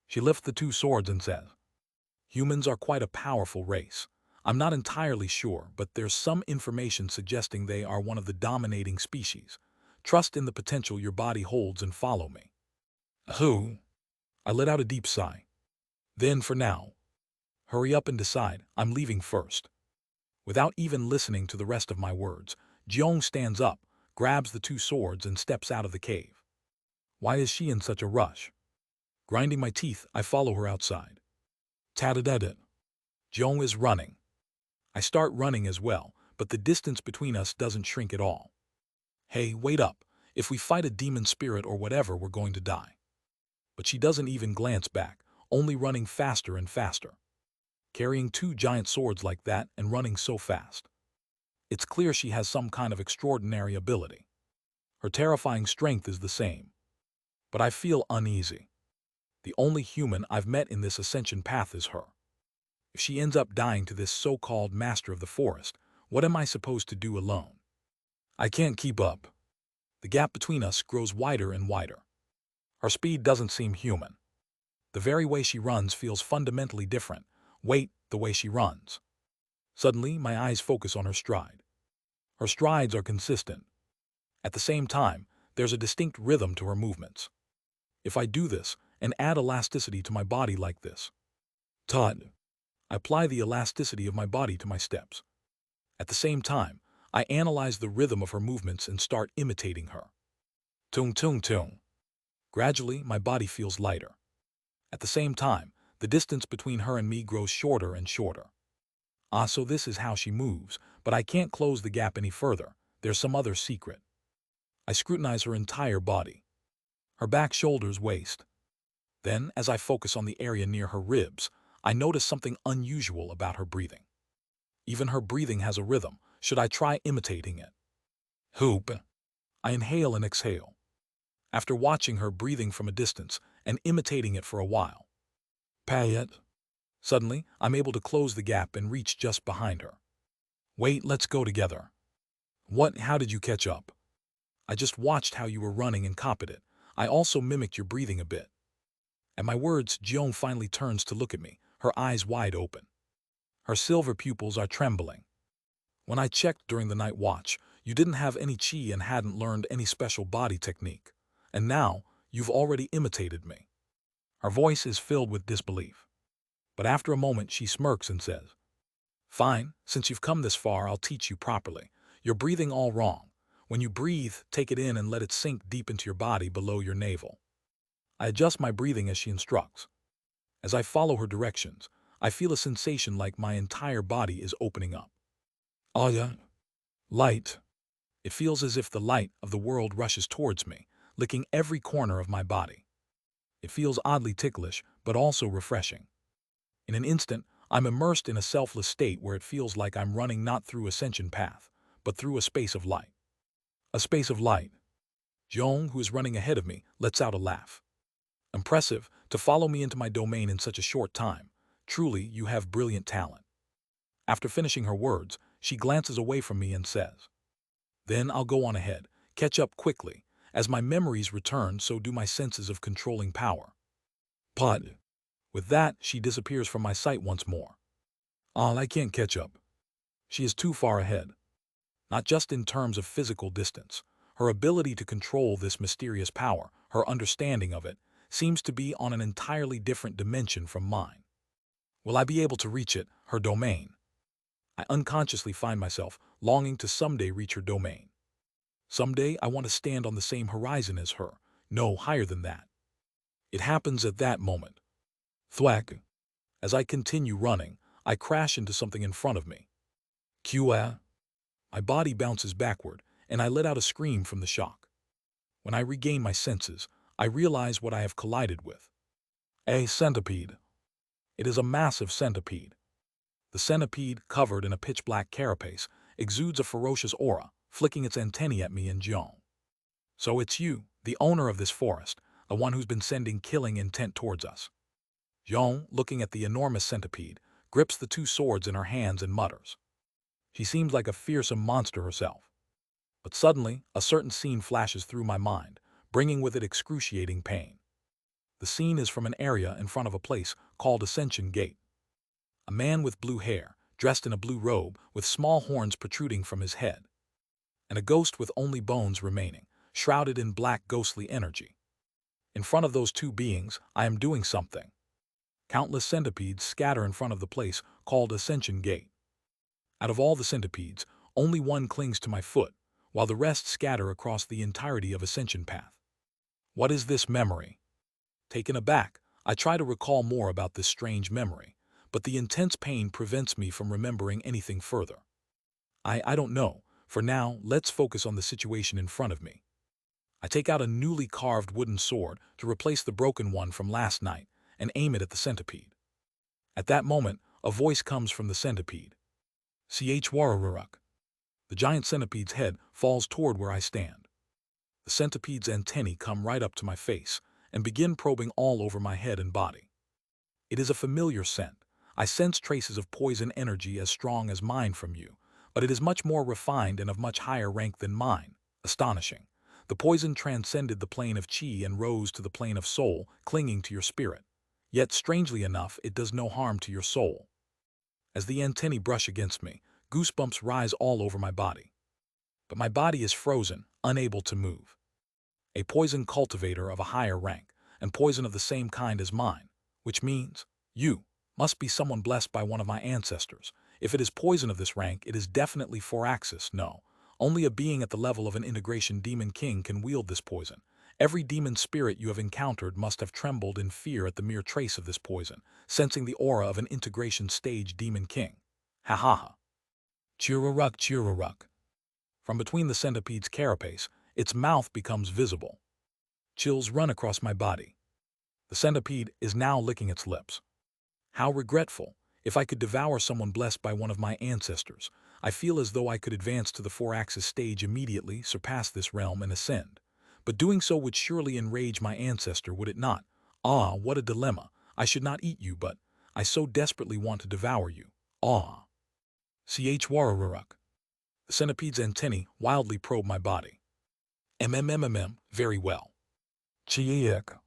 Speaker 1: She lifts the 2 swords and says, humans are quite a powerful race. I'm not entirely sure, but there's some information suggesting they are one of the dominating species. Trust in the potential your body holds and follow me. Who? I let out a deep sigh. Then for now. Hurry up and decide, I'm leaving first. Without even listening to the rest of my words, Jeong stands up, grabs the 2 swords and steps out of the cave. Why is she in such a rush? Grinding my teeth, I follow her outside. Tadadadad. Jeong is running. I start running as well, but the distance between us doesn't shrink at all. Hey, wait up. If we fight a demon spirit or whatever, we're going to die. But she doesn't even glance back, only running faster and faster. Carrying 2 giant swords like that and running so fast. It's clear she has some kind of extraordinary ability. Her terrifying strength is the same. But I feel uneasy. The only human I've met in this Ascension Path is her. If she ends up dying to this so-called master of the forest, what am I supposed to do alone? I can't keep up. The gap between us grows wider and wider. Her speed doesn't seem human. The very way she runs feels fundamentally different. Wait, the way she runs. Suddenly, my eyes focus on her stride. Her strides are consistent. At the same time, there's a distinct rhythm to her movements. If I do this and add elasticity to my body like this, Todd, I apply the elasticity of my body to my steps. At the same time, I analyze the rhythm of her movements and start imitating her. Tung tung tung. Gradually, my body feels lighter. At the same time, the distance between her and me grows shorter and shorter. So this is how she moves, but I can't close the gap any further. There's some other secret. I scrutinize her entire body. Her back, shoulders, waist. Then, as I focus on the area near her ribs, I notice something unusual about her breathing. Even her breathing has a rhythm. Should I try imitating it? Hoop. I inhale and exhale. After watching her breathing from a distance and imitating it for a while. Pay it. Suddenly, I'm able to close the gap and reach just behind her. Wait, let's go together. What? How did you catch up? I just watched how you were running and copied it. I also mimicked your breathing a bit. At my words, Joan finally turns to look at me, her eyes wide open. Her silver pupils are trembling. When I checked during the night watch, you didn't have any chi and hadn't learned any special body technique. And now, you've already imitated me. Her voice is filled with disbelief. But after a moment, she smirks and says, Fine, since you've come this far, I'll teach you properly. You're breathing all wrong. When you breathe, take it in and let it sink deep into your body below your navel. I adjust my breathing as she instructs. As I follow her directions, I feel a sensation like my entire body is opening up. Oh yeah. Light. It feels as if the light of the world rushes towards me, licking every corner of my body. It feels oddly ticklish, but also refreshing. In an instant, I'm immersed in a selfless state where it feels like I'm running not through ascension path, but through a space of light. A space of light. Joan, who is running ahead of me, lets out a laugh. Impressive, to follow me into my domain in such a short time. Truly, you have brilliant talent. After finishing her words, she glances away from me and says, Then I'll go on ahead, catch up quickly. As my memories return, so do my senses of controlling power. Pod. With that, she disappears from my sight once more. I can't catch up. She is too far ahead. Not just in terms of physical distance. Her ability to control this mysterious power, her understanding of it, seems to be on an entirely different dimension from mine. Will I be able to reach it, her domain? I unconsciously find myself longing to someday reach her domain. Someday I want to stand on the same horizon as her, no higher than that. It happens at that moment. Thwack. As I continue running, I crash into something in front of me. Qa. My body bounces backward, and I let out a scream from the shock. When I regain my senses, I realize what I have collided with. A centipede. It is a massive centipede. The centipede, covered in a pitch-black carapace, exudes a ferocious aura, flicking its antennae at me and Joan. So it's you, the owner of this forest, the one who's been sending killing intent towards us. Joan, looking at the enormous centipede, grips the two swords in her hands and mutters. She seems like a fearsome monster herself. But suddenly, a certain scene flashes through my mind, bringing with it excruciating pain. The scene is from an area in front of a place called Ascension Gate. A man with blue hair, dressed in a blue robe, with small horns protruding from his head. And a ghost with only bones remaining, shrouded in black ghostly energy. In front of those two beings, I am doing something. Countless centipedes scatter in front of the place called Ascension Gate. Out of all the centipedes, only one clings to my foot, while the rest scatter across the entirety of Ascension Path. What is this memory? Taken aback, I try to recall more about this strange memory, but the intense pain prevents me from remembering anything further. I don't know. For now, let's focus on the situation in front of me. I take out a newly carved wooden sword to replace the broken one from last night and aim it at the centipede. At that moment, a voice comes from the centipede. Wararuruk. The giant centipede's head falls toward where I stand. The centipede's antennae come right up to my face and begin probing all over my head and body. It is a familiar scent. I sense traces of poison energy as strong as mine from you, but it is much more refined and of much higher rank than mine. Astonishing. The poison transcended the plane of chi and rose to the plane of soul, clinging to your spirit. Yet, strangely enough, it does no harm to your soul. As the antennae brush against me, goosebumps rise all over my body. But my body is frozen, unable to move. A poison cultivator of a higher rank, and poison of the same kind as mine, which means, you must be someone blessed by one of my ancestors. If it is poison of this rank, it is definitely Foraxis. No, only a being at the level of an integration demon king can wield this poison. Every demon spirit you have encountered must have trembled in fear at the mere trace of this poison, sensing the aura of an integration stage demon king. Ha ha ha. Chiruruk, chiruruk. From between the centipede's carapace, its mouth becomes visible. Chills run across my body. The centipede is now licking its lips. How regretful. If I could devour someone blessed by one of my ancestors, I feel as though I could advance to the Foraxis stage immediately, surpass this realm, and ascend. But doing so would surely enrage my ancestor, would it not? Ah, what a dilemma. I should not eat you, but I so desperately want to devour you. Ah. Wararuruk. The centipede's antennae wildly probe my body. Very well. Chiik.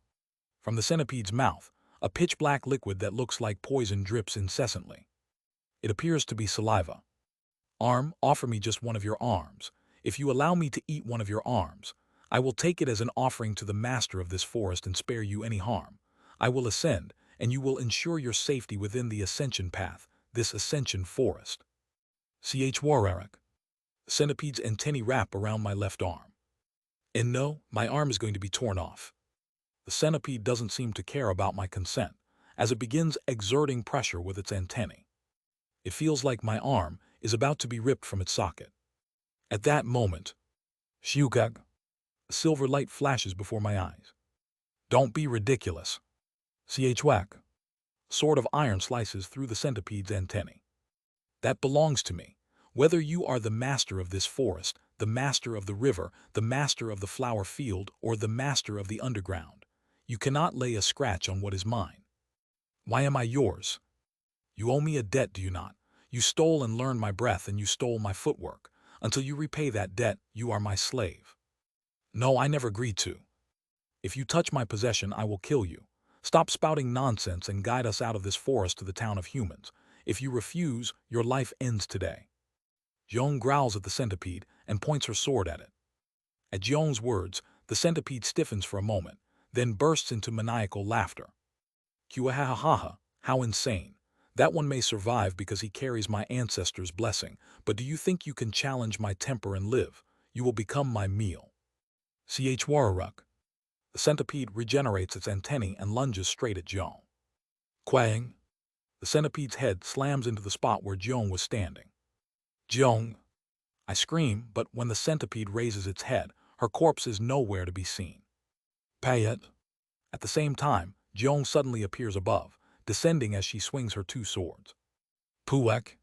Speaker 1: From the centipede's mouth, a pitch-black liquid that looks like poison drips incessantly. It appears to be saliva. Arm, offer me just one of your arms. If you allow me to eat one of your arms, I will take it as an offering to the master of this forest and spare you any harm. I will ascend, and you will ensure your safety within the ascension path, this ascension forest. Wararak. The centipede's antennae wrap around my left arm. And no, my arm is going to be torn off. The centipede doesn't seem to care about my consent, as it begins exerting pressure with its antennae. It feels like my arm is about to be ripped from its socket. At that moment, Shukag, a silver light flashes before my eyes. Don't be ridiculous. Chwak. A sword of iron slices through the centipede's antennae. That belongs to me. Whether you are the master of this forest, the master of the river, the master of the flower field, or the master of the underground, you cannot lay a scratch on what is mine. Why am I yours? You owe me a debt, do you not? You stole and learned my breath, and you stole my footwork. Until you repay that debt, you are my slave. No, I never agreed to. If you touch my possession, I will kill you. Stop spouting nonsense and guide us out of this forest to the town of humans. If you refuse, your life ends today. Jiong growls at the centipede and points her sword at it. At Jiong's words, the centipede stiffens for a moment, then bursts into maniacal laughter. Kuahahaha, how insane. That one may survive because he carries my ancestors' blessing, but do you think you can challenge my temper and live? You will become my meal. Wararuk. The centipede regenerates its antennae and lunges straight at Jiong. Quang. The centipede's head slams into the spot where Jiong was standing. Jiong! I scream, but when the centipede raises its head, her corpse is nowhere to be seen. Payet. At the same time, Jiong suddenly appears above, descending as she swings her two swords. Puek.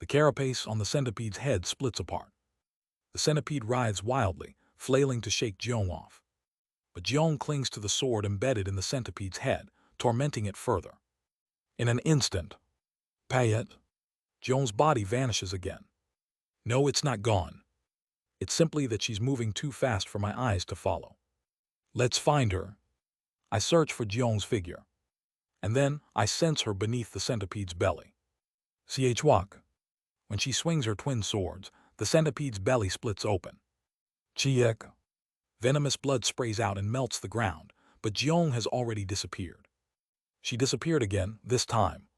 Speaker 1: The carapace on the centipede's head splits apart. The centipede writhes wildly, flailing to shake Jiong off. But Jiong clings to the sword embedded in the centipede's head, tormenting it further. In an instant, Payet. Jiong's body vanishes again. No, it's not gone. It's simply that she's moving too fast for my eyes to follow. Let's find her. I search for Jiong's figure. And then I sense her beneath the centipede's belly. Chwak. When she swings her twin swords, the centipede's belly splits open. Chiek. Venomous blood sprays out and melts the ground, but Jiong has already disappeared. She disappeared again, this time.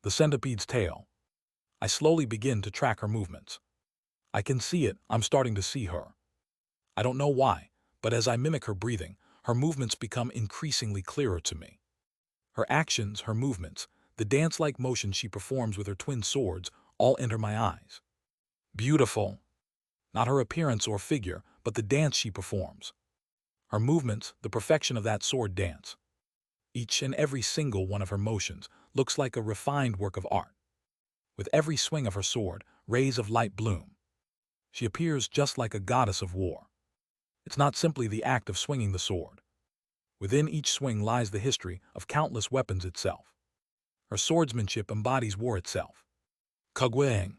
Speaker 1: The centipede's tail. I slowly begin to track her movements. I can see it, I'm starting to see her. I don't know why, but as I mimic her breathing, her movements become increasingly clearer to me. Her actions, her movements, the dance-like motion she performs with her twin swords, all enter my eyes. Beautiful. Not her appearance or figure, but the dance she performs. Her movements, the perfection of that sword dance. Each and every single one of her motions looks like a refined work of art. With every swing of her sword, rays of light bloom. She appears just like a goddess of war. It's not simply the act of swinging the sword. Within each swing lies the history of countless weapons itself. Her swordsmanship embodies war itself. Kugwang.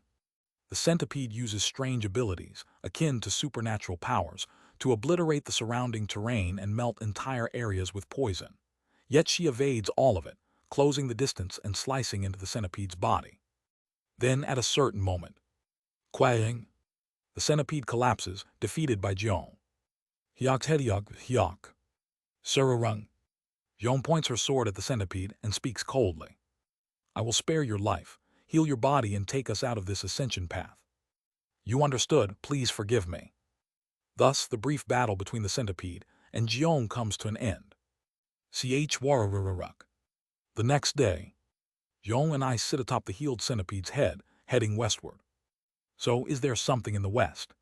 Speaker 1: The centipede uses strange abilities, akin to supernatural powers, to obliterate the surrounding terrain and melt entire areas with poison. Yet she evades all of it, closing the distance and slicing into the centipede's body. Then, at a certain moment, quang, the centipede collapses, defeated by Jeon. Hyok Hediok Hyok. Sururung. Jeon points her sword at the centipede and speaks coldly. I will spare your life, heal your body and take us out of this ascension path. You understood, please forgive me. Thus, the brief battle between the centipede and Jeon comes to an end. Wararururuk. The next day, Jeon and I sit atop the healed centipede's head, heading westward. So, is there something in the west?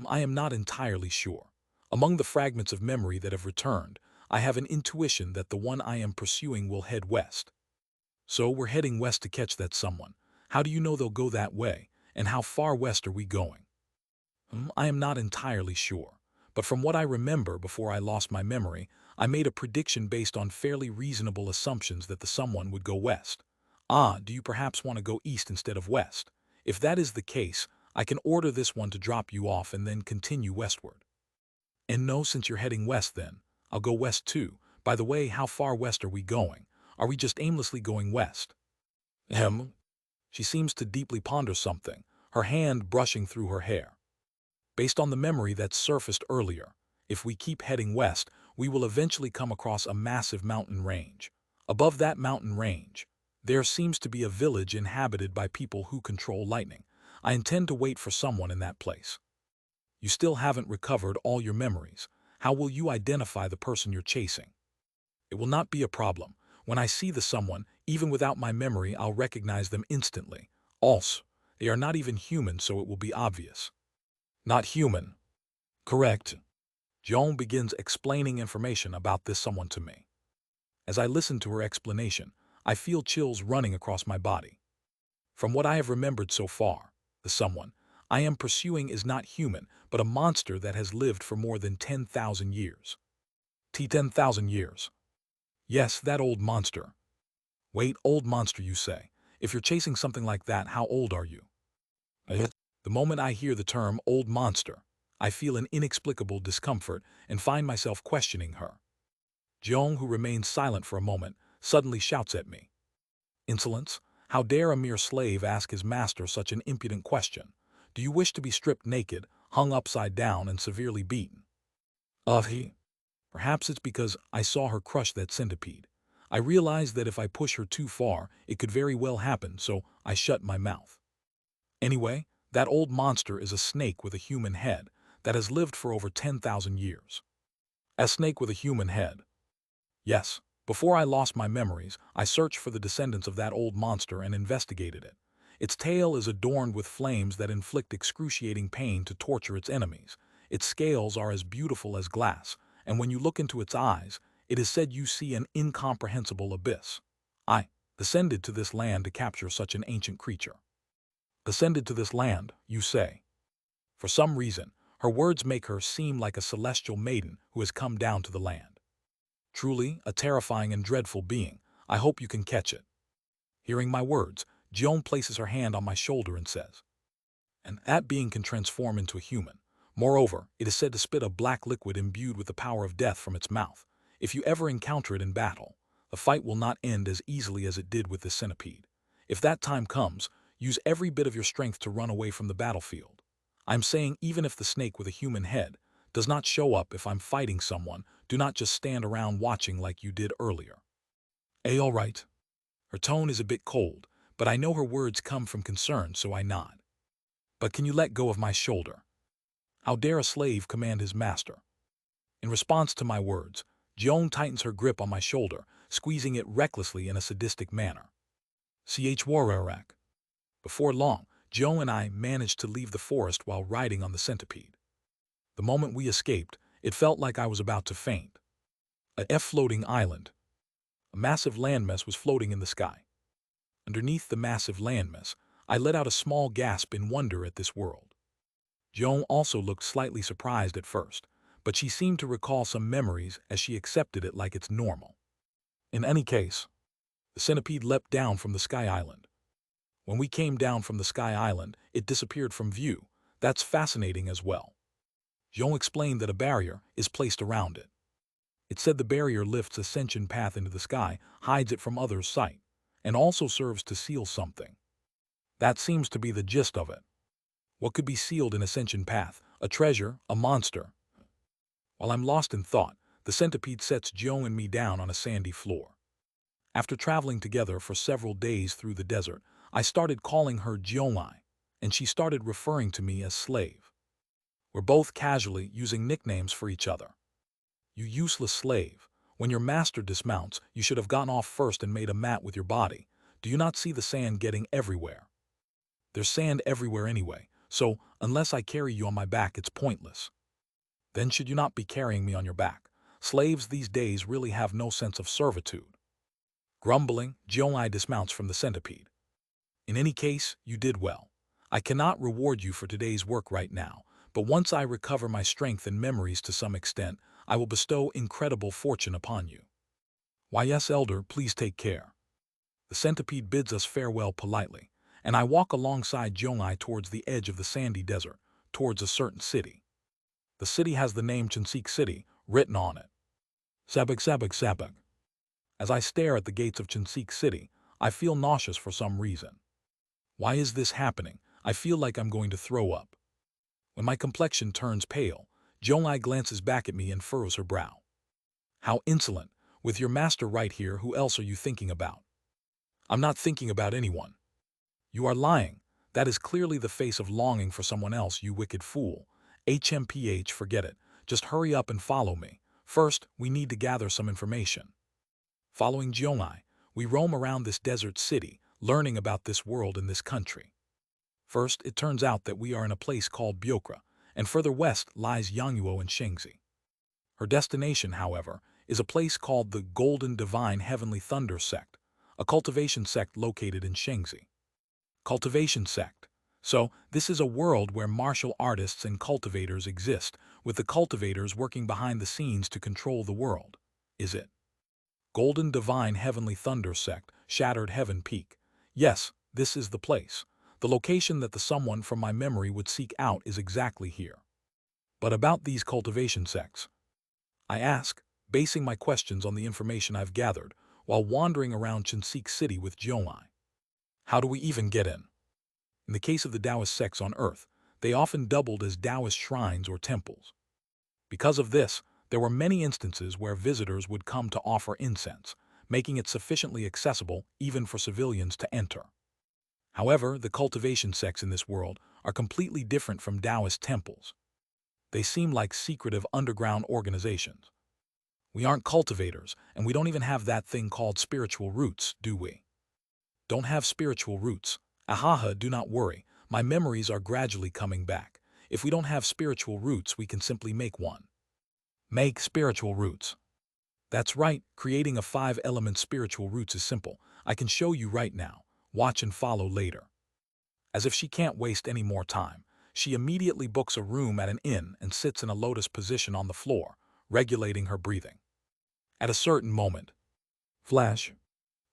Speaker 1: I am not entirely sure. Among the fragments of memory that have returned, I have an intuition that the one I am pursuing will head west. So we're heading west to catch that someone. How do you know they'll go that way, and how far west are we going? I am not entirely sure, but from what I remember before I lost my memory, I made a prediction based on fairly reasonable assumptions that the someone would go west. Do you perhaps want to go east instead of west? If that is the case, I can order this one to drop you off and then continue westward. And no, since you're heading west then, I'll go west too. By the way, how far west are we going? Are we just aimlessly going west? She seems to deeply ponder something, her hand brushing through her hair. Based on the memory that surfaced earlier, if we keep heading west, we will eventually come across a massive mountain range. Above that mountain range, there seems to be a village inhabited by people who control lightning. I intend to wait for someone in that place. You still haven't recovered all your memories. How will you identify the person you're chasing? It will not be a problem. When I see the someone, even without my memory, I'll recognize them instantly. Also, they are not even human, so it will be obvious. Not human. Correct. Jeon begins explaining information about this someone to me. As I listen to her explanation, I feel chills running across my body. From what I have remembered so far, the someone I am pursuing is not human, but a monster that has lived for more than 10,000 years. 10,000 years. Yes, that old monster. Wait, old monster, you say? If you're chasing something like that, how old are you? The moment I hear the term old monster, I feel an inexplicable discomfort and find myself questioning her. Jeong, who remains silent for a moment, suddenly shouts at me. Insolence! How dare a mere slave ask his master such an impudent question? Do you wish to be stripped naked, hung upside down, and severely beaten? Perhaps it's because I saw her crush that centipede. I realized that if I push her too far, it could very well happen, so I shut my mouth. Anyway, that old monster is a snake with a human head that has lived for over 10,000 years. A snake with a human head. Yes, before I lost my memories, I searched for the descendants of that old monster and investigated it. Its tail is adorned with flames that inflict excruciating pain to torture its enemies. Its scales are as beautiful as glass, and when you look into its eyes, it is said you see an incomprehensible abyss. I descended to this land to capture such an ancient creature. Descended to this land, you say. For some reason, her words make her seem like a celestial maiden who has come down to the land. Truly, a terrifying and dreadful being. I hope you can catch it. Hearing my words, Jeon places her hand on my shoulder and says, and that being can transform into a human. Moreover, it is said to spit a black liquid imbued with the power of death from its mouth. If you ever encounter it in battle, the fight will not end as easily as it did with the centipede. If that time comes, use every bit of your strength to run away from the battlefield. I'm saying even if the snake with a human head does not show up if I'm fighting someone, do not just stand around watching like you did earlier. All right. Her tone is a bit cold, but I know her words come from concern, so I nod. But can you let go of my shoulder? How dare a slave command his master? In response to my words, Jeon tightens her grip on my shoulder, squeezing it recklessly in a sadistic manner. Warrarak. Before long, Jeon and I managed to leave the forest while riding on the centipede. The moment we escaped, it felt like I was about to faint. A floating island. A massive landmass was floating in the sky. Underneath the massive landmass, I let out a small gasp in wonder at this world. Jeon also looked slightly surprised at first, but she seemed to recall some memories as she accepted it like it's normal. In any case, the centipede leapt down from the sky island. When we came down from the Sky Island, it disappeared from view. That's fascinating as well. Zhong explained that a barrier is placed around it. It said the barrier lifts ascension path into the sky, hides it from others' sight, and also serves to seal something. That seems to be the gist of it. What could be sealed in ascension path? A treasure? A monster? While I'm lost in thought, the centipede sets Zhong and me down on a sandy floor. After traveling together for several days through the desert, I started calling her Zhongai, and she started referring to me as slave. We're both casually using nicknames for each other. You useless slave. When your master dismounts, you should have gotten off first and made a mat with your body. Do you not see the sand getting everywhere? There's sand everywhere anyway, so unless I carry you on my back, it's pointless. Then should you not be carrying me on your back? Slaves these days really have no sense of servitude. Grumbling, Zhongai dismounts from the centipede. In any case, you did well. I cannot reward you for today's work right now, but once I recover my strength and memories to some extent, I will bestow incredible fortune upon you. Why yes, elder, please take care. The centipede bids us farewell politely, and I walk alongside Zhongai towards the edge of the sandy desert, towards a certain city. The city has the name Chinsik City written on it. Sabak Sabak Sabak. As I stare at the gates of Chinsik City, I feel nauseous for some reason. Why is this happening? I feel like I'm going to throw up. When my complexion turns pale, Zhongai glances back at me and furrows her brow. How insolent! With your master right here, who else are you thinking about? I'm not thinking about anyone. You are lying. That is clearly the face of longing for someone else, you wicked fool. HMPH, forget it. Just hurry up and follow me. First, we need to gather some information. Following Zhongai, we roam around this desert city, learning about this world and this country. First, it turns out that we are in a place called Byokra, and further west lies Yangyuo and Shengzi. Her destination, however, is a place called the Golden Divine Heavenly Thunder sect, a cultivation sect located in Shengzi. Cultivation sect. So, this is a world where martial artists and cultivators exist, with the cultivators working behind the scenes to control the world. Is it? Golden Divine Heavenly Thunder sect, Shattered Heaven Peak. Yes, this is the place. The location that the someone from my memory would seek out is exactly here. But about these cultivation sects, I ask, basing my questions on the information I've gathered while wandering around Chinsik City with Zhongai. How do we even get in? In the case of the Taoist sects on Earth, they often doubled as Taoist shrines or temples. Because of this, there were many instances where visitors would come to offer incense, making it sufficiently accessible even for civilians to enter. However, the cultivation sects in this world are completely different from Taoist temples. They seem like secretive underground organizations. We aren't cultivators, and we don't even have that thing called spiritual roots, do we? Don't have spiritual roots. Ahaha, do not worry. My memories are gradually coming back. If we don't have spiritual roots, we can simply make one. Make spiritual roots. That's right, creating a 5-element spiritual roots is simple. I can show you right now. Watch and follow later. As if she can't waste any more time, she immediately books a room at an inn and sits in a lotus position on the floor, regulating her breathing. At a certain moment, flash,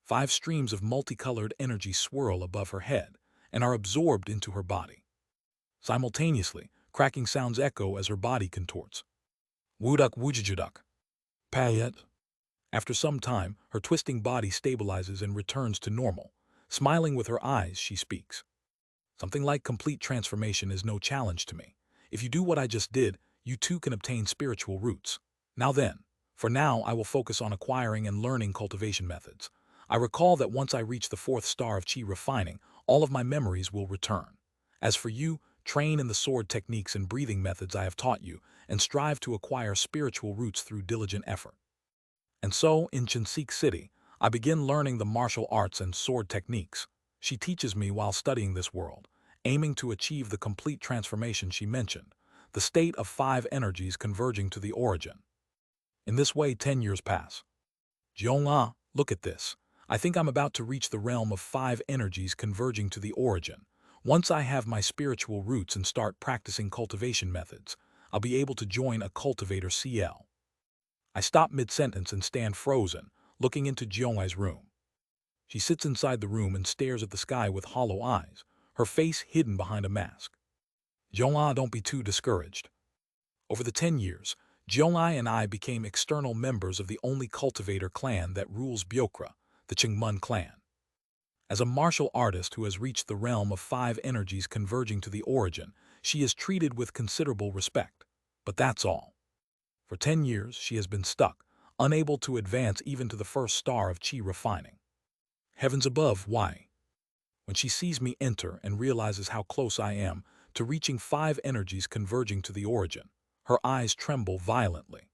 Speaker 1: 5 streams of multicolored energy swirl above her head and are absorbed into her body. Simultaneously, cracking sounds echo as her body contorts. Wooduk wujujuduk. Payet. After some time, her twisting body stabilizes and returns to normal. Smiling with her eyes, she speaks. Something like complete transformation is no challenge to me. If you do what I just did, you too can obtain spiritual roots. Now then, for now I will focus on acquiring and learning cultivation methods. I recall that once I reach the 4th star of Qi refining, all of my memories will return. As for you, train in the sword techniques and breathing methods I have taught you, and strive to acquire spiritual roots through diligent effort. And so, in Chinsik City, I begin learning the martial arts and sword techniques. She teaches me while studying this world, aiming to achieve the complete transformation she mentioned, the state of 5 energies converging to the origin. In this way, 10 years pass. Zhonga, look at this. I think I'm about to reach the realm of 5 energies converging to the origin. Once I have my spiritual roots and start practicing cultivation methods, I'll be able to join a cultivator CL. I stop mid-sentence and stand frozen, looking into Zhongai's room. She sits inside the room and stares at the sky with hollow eyes, her face hidden behind a mask. Jonglai, don't be too discouraged. Over the 10 years, Jonglai and I became external members of the only cultivator clan that rules Byokra, the Chingmun clan. As a martial artist who has reached the realm of 5 energies converging to the origin, she is treated with considerable respect. But that's all. For 10 years, she has been stuck, unable to advance even to the first star of chi refining. Heavens above, why? When she sees me enter and realizes how close I am to reaching 5 energies converging to the origin, her eyes tremble violently.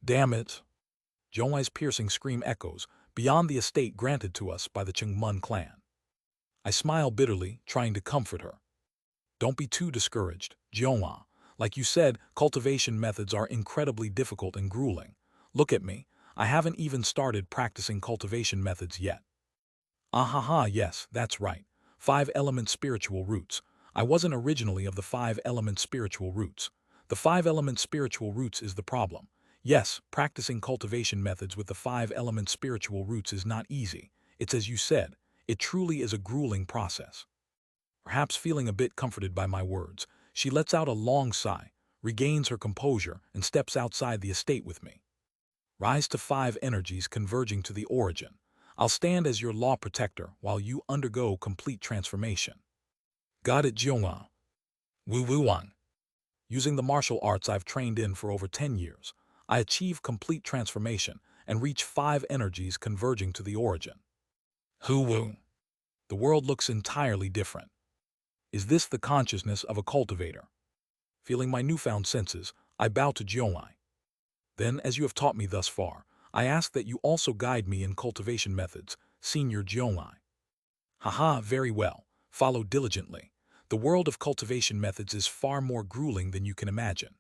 Speaker 1: Damn it! Zhonglai's piercing scream echoes beyond the estate granted to us by the Chengmun clan. I smile bitterly, trying to comfort her. Don't be too discouraged, Zhonglai. Like you said, cultivation methods are incredibly difficult and grueling. Look at me. I haven't even started practicing cultivation methods yet. Ahaha, yes, that's right. 5-element spiritual roots. I wasn't originally of the 5-element spiritual roots. The 5-element spiritual roots is the problem. Yes, practicing cultivation methods with the 5-element spiritual roots is not easy. It's as you said, it truly is a grueling process. Perhaps feeling a bit comforted by my words, she lets out a long sigh, regains her composure, and steps outside the estate with me. Rise to 5 energies converging to the origin. I'll stand as your law protector while you undergo complete transformation. Got it, Zhonglai. Wu Wang. Using the martial arts I've trained in for over 10 years, I achieve complete transformation and reach 5 energies converging to the origin. Hu Wu. The world looks entirely different. Is this the consciousness of a cultivator? Feeling my newfound senses, I bow to Zhonglai. Then, as you have taught me thus far, I ask that you also guide me in cultivation methods, Senior Zhonglai. Haha, very well. Follow diligently. The world of cultivation methods is far more grueling than you can imagine.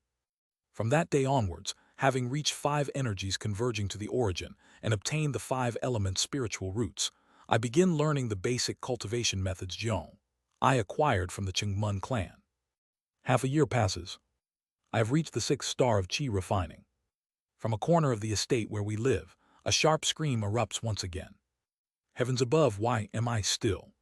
Speaker 1: From that day onwards, having reached 5 energies converging to the origin and obtained the 5-element spiritual roots, I begin learning the basic cultivation methods I acquired from the Chengmun clan. Half a year passes. I have reached the 6th star of chi refining. From a corner of the estate where we live, a sharp scream erupts once again. Heavens above, why am I still?